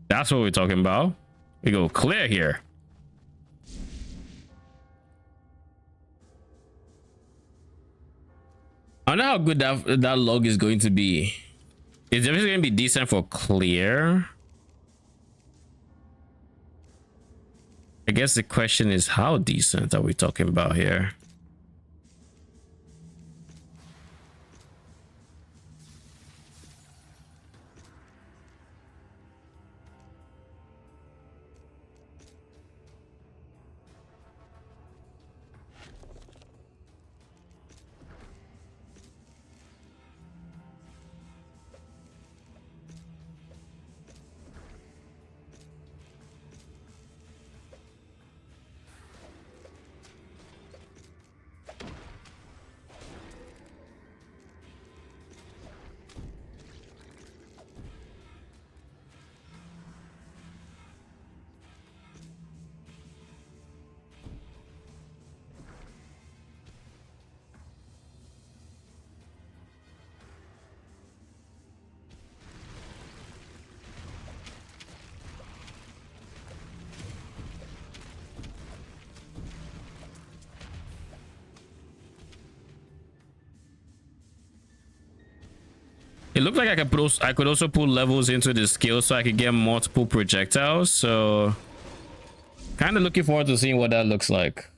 That's what we're talking about. We go clear here. I don't know how good that log is going to be. It's definitely going to be decent for clear. I guess the question is, how decent are we talking about here? It looked like I could also put levels into the skill so I could get multiple projectiles. So kind of looking forward to seeing what that looks like.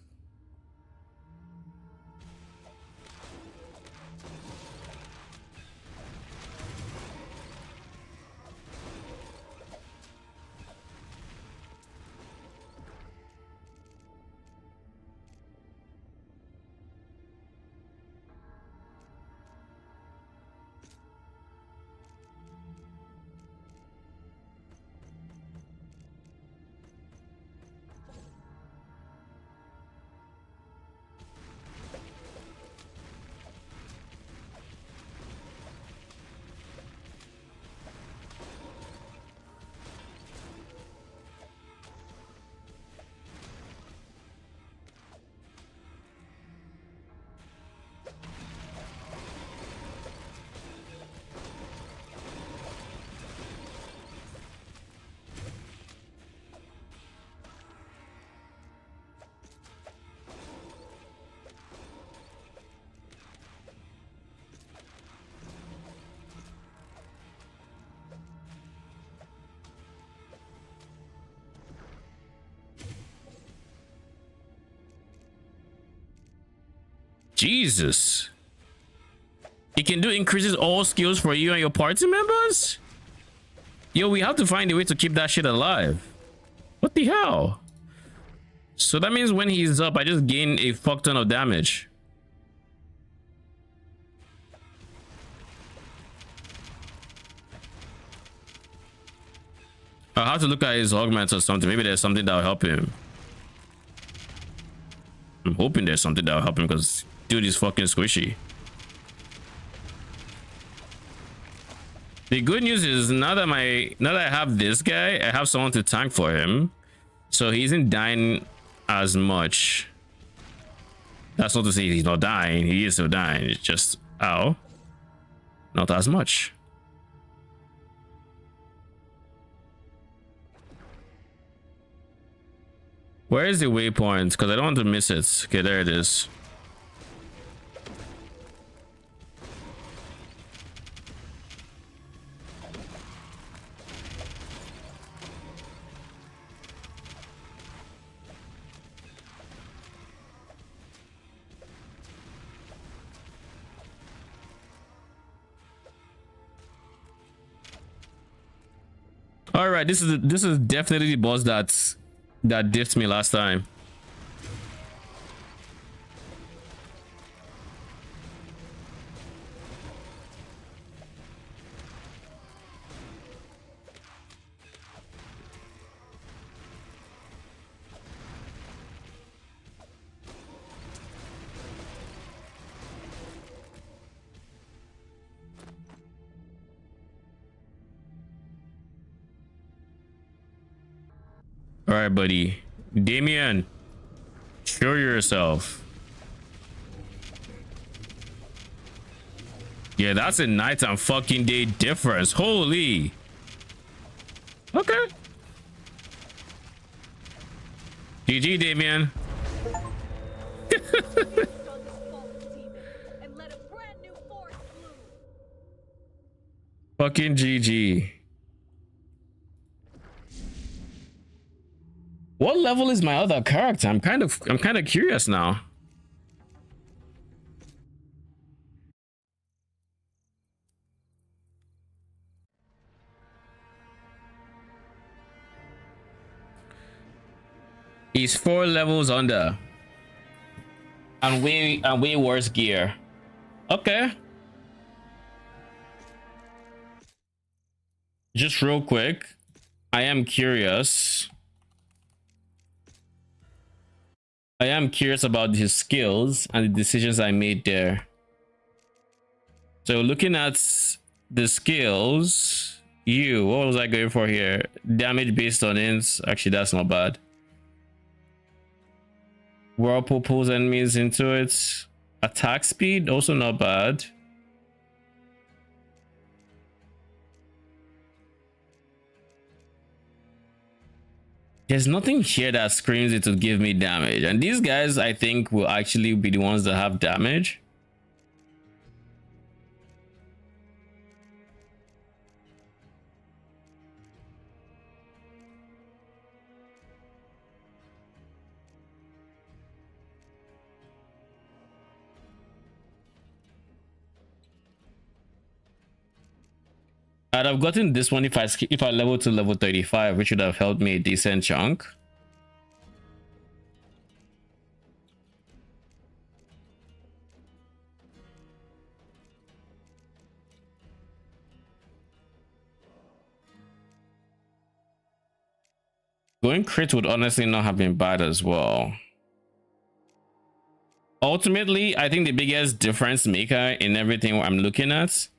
Jesus. It can do increases all skills for you and your party members? Yo, we have to find a way to keep that shit alive. What the hell? So that means when he's up, I just gain a fuck ton of damage. I'll have to look at his augments or something. Maybe there's something that'll help him. I'm hoping there's something that'll help him because dude is fucking squishy. The good news is now that I have this guy, I have someone to tank for him, so he isn't dying as much. That's not to say he's not dying. He is still dying. It's just ow, not as much. Where is the waypoint? Because I don't want to miss it. Okay, there it is. All right, this is definitely the boss that diffed me last time. All right, buddy. Damien, show yourself. Yeah, that's a night and fucking day difference. Holy. Okay. GG, Damien. Fucking GG. What level is my other character? I'm kind of curious now. He's 4 levels under. And way worse gear. Okay. Just real quick, I am curious. I am curious about his skills and the decisions I made there. So looking at the skills, what was I going for here? Damage based on ints. Actually, that's not bad. Whirlpool pulls enemies into it. Attack speed, also not bad. There's nothing here that screams it to give me damage. And these guys, I think, will actually be the ones that have damage. I'd have gotten this one if I leveled to level 35, which would have helped me a decent chunk. Going crit would honestly not have been bad as well. Ultimately, I think the biggest difference maker in everything I'm looking at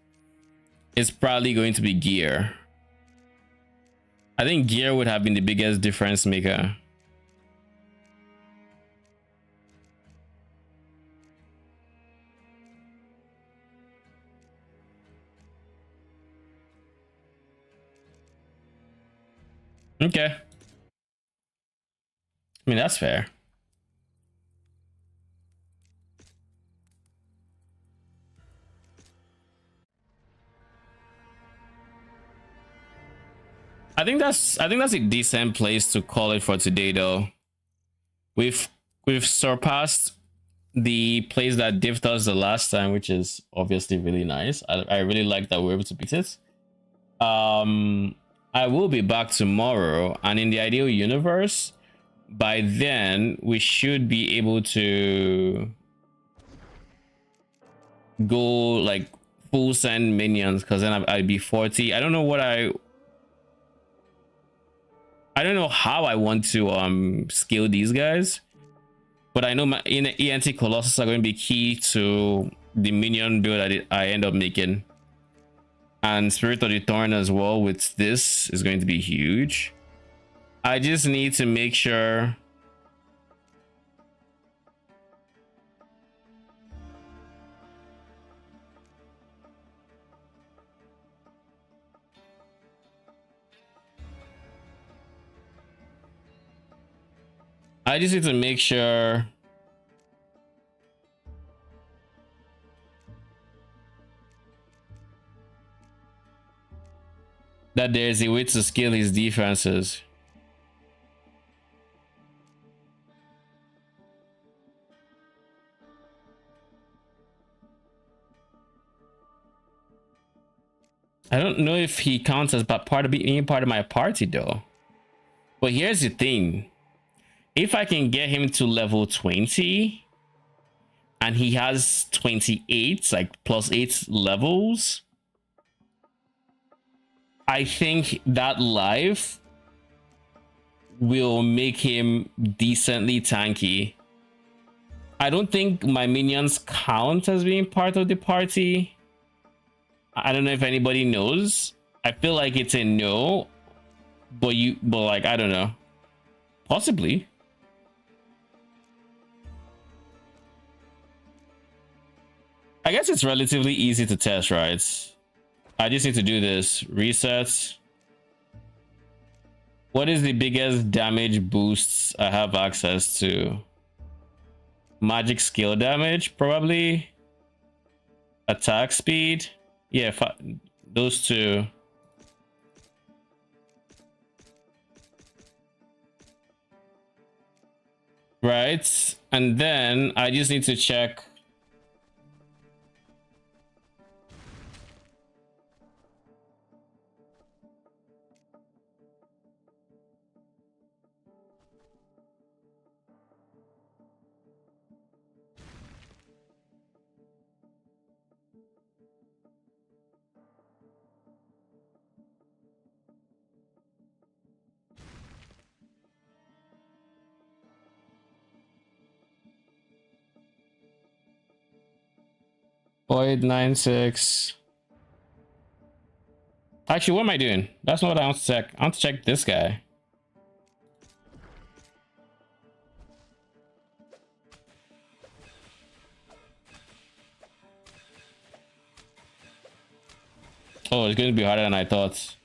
is probably going to be gear. I think gear would have been the biggest difference maker. Okay. I mean, that's fair. I think that's a decent place to call it for today, though. We've surpassed the place that diffed us the last time, which is obviously really nice. I really like that we're able to beat it. I will be back tomorrow, and in the ideal universe, by then we should be able to go like full send minions, because then I'd be 40. I don't know how I want to scale these guys, But I know my ENT Colossus are going to be key to the minion build that I end up making. And Spirit of the Thorn as well with this is going to be huge. I just need to make sure that there's a way to scale his defenses. I don't know if he counts as being part of my party though. But here's the thing. If I can get him to level 20 and he has 28, like +8 levels, I think that life will make him decently tanky. I don't think my minions count as being part of the party. I don't know if anybody knows. I feel like it's a no, but like, I don't know. Possibly. I guess it's relatively easy to test, right? I just need to do this. Reset. What is the biggest damage boosts I have access to? Magic skill damage, probably. Attack speed. Yeah, those two. Right. And then I just need to check. Void 96. Actually, what am I doing? That's not what I want to check. I want to check this guy. Oh, it's going to be harder than I thought.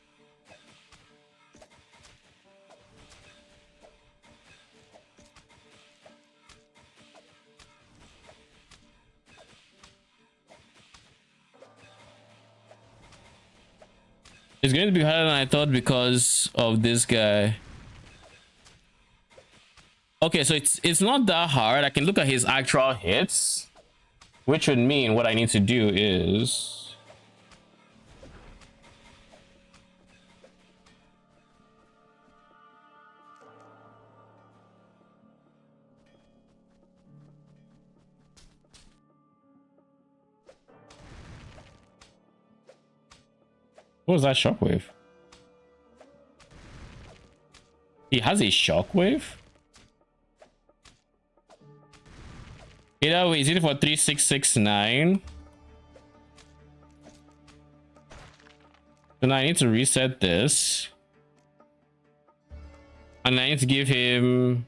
It's going to be harder than I thought because of this guy. Okay, so it's not that hard. I can look at his actual hits, which would mean what I need to do is... What was that shockwave? He has a shockwave? Either way, is it for 3669? Then I need to reset this. And I need to give him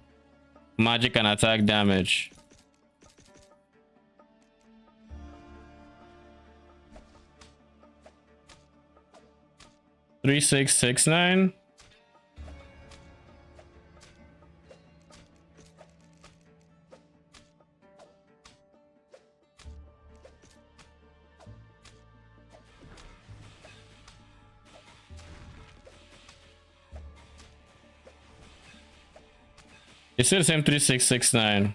magic and attack damage. Three, 6, 6, 9. It's still the same 3, 6, 6, 9.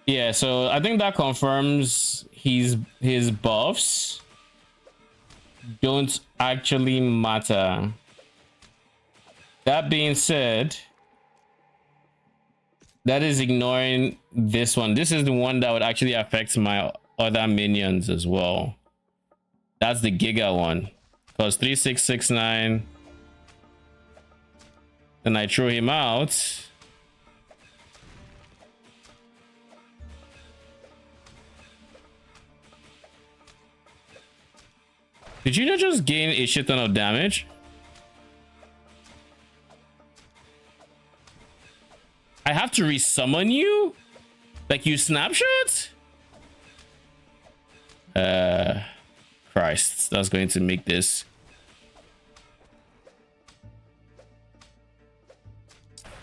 Yeah, so I think that confirms his buffs don't actually matter. That being said, that is ignoring this one. This is the one that would actually affect my other minions as well. That's the Giga one. Because 3, 6, 6, 9. Then I throw him out. Did you not just gain a shit ton of damage? I have to resummon you? Like you snapshot? Christ, that's going to make this.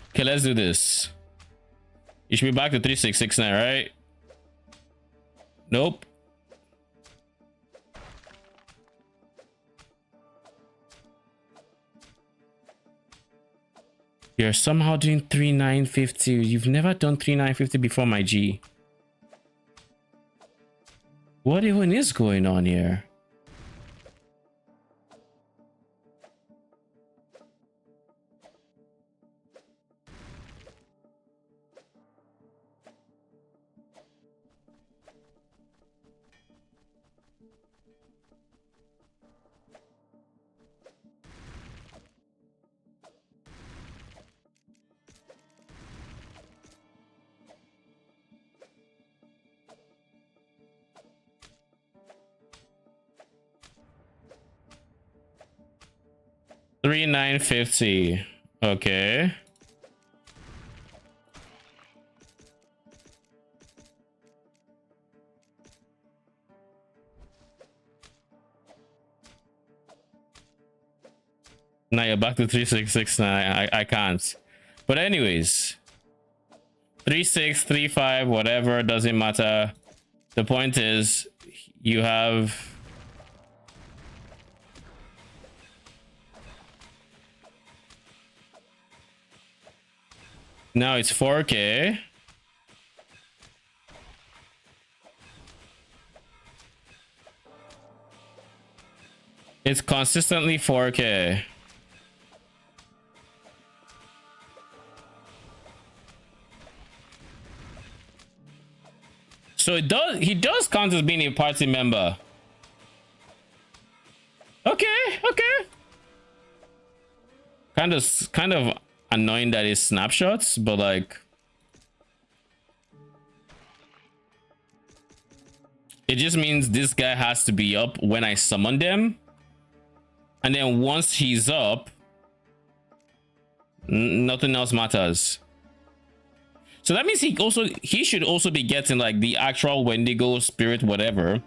Okay, let's do this. You should be back to 3669, right? Nope. You're somehow doing 3950. You've never done 3950 before, my G. What even is going on here? $3950. Okay. Now you're back to 3669. I can't. But anyways, 3635, whatever, doesn't matter. The point is, you have. Now it's 4K. It's consistently 4K. So he does count as being a party member. Okay. Kind of annoying that it's snapshots, but like it just means this guy has to be up when I summon them, and then once he's up, nothing else matters. So that means he should also be getting like the actual Wendigo spirit, whatever.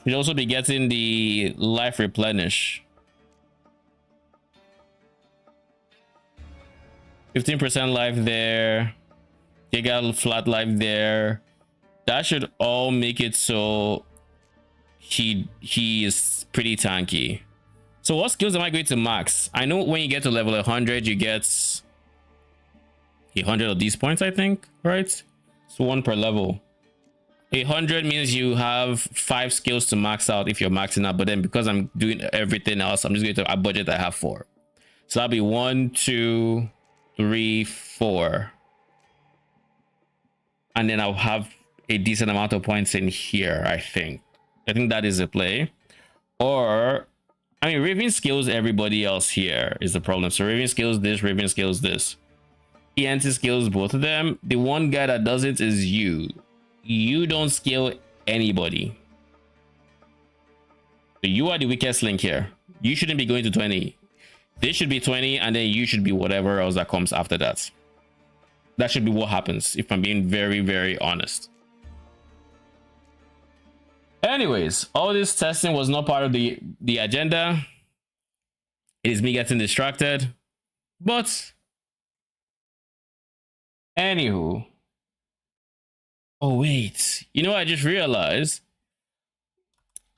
He'd also be getting the life replenish. 15% life there. They got flat life there. That should all make it so he is pretty tanky. So what skills am I going to max? I know when you get to level 100, you get 100 of these points, I think, right? So one per level. 100 means you have 5 skills to max out if you're maxing out, but then because I'm doing everything else, I'm just going to budget I have 4. So that'll be 1, 2, 3, 4, and then I'll have a decent amount of points in here. I think that is a play. Or I mean, Raven skills everybody else here is the problem. So Raven skills this, Raven skills this. ENT skills both of them. The one guy that does it is you. You don't scale anybody. So you are the weakest link here. You shouldn't be going to 20. This should be 20, and then you should be whatever else that comes after that. That should be what happens, if I'm being very, very honest. Anyways, all this testing was not part of the agenda. It is me getting distracted. But anywho. Oh wait, you know, I just realized.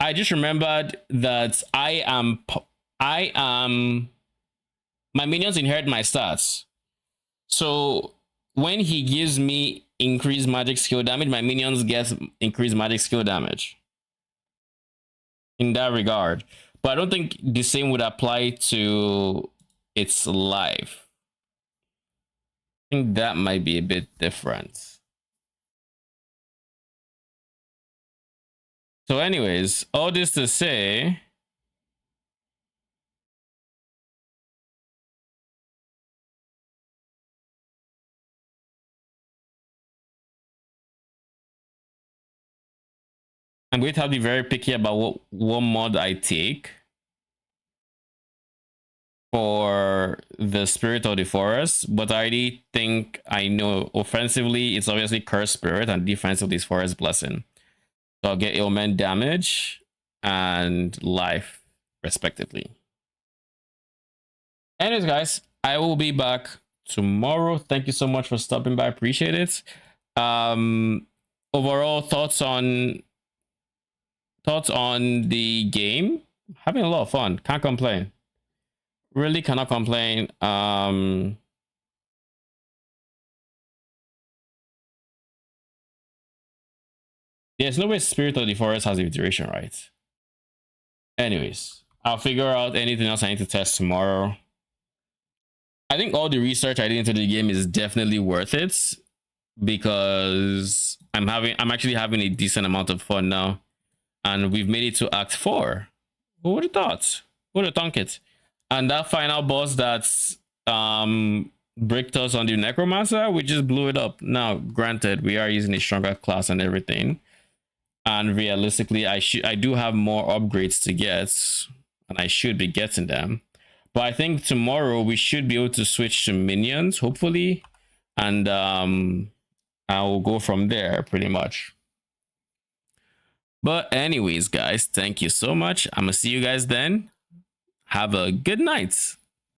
I just remembered that I am my minions inherit my stats. So when he gives me increased magic skill damage, my minions get increased magic skill damage. In that regard. But I don't think the same would apply to its life. I think that might be a bit different. So anyways, all this to say, I'm going to have to be very picky about what mod I take. for the Spirit of the Forest, but I already think I know offensively it's obviously Curse Spirit and defensively it's Forest Blessing. So I'll get ailment damage and life respectively. Anyways, guys, I will be back tomorrow. Thank you so much for stopping by. Appreciate it. Overall thoughts on the game. Having a lot of fun. Can't complain. Really cannot complain. There's no way Spirit of the Forest has the duration, right? Anyways, I'll figure out anything else I need to test tomorrow. I think all the research I did into the game is definitely worth it because I'm actually having a decent amount of fun now, and we've made it to Act 4. Who would have thought? Who would have thunk it? And that final boss that's bricked us on the Necromancer, we just blew it up. Now, granted, we are using a stronger class and everything, and realistically, I do have more upgrades to get, and I should be getting them. But I think tomorrow we should be able to switch to minions, hopefully, and I will go from there pretty much. But anyways, guys, thank you so much. I'm gonna see you guys then. Have a good night.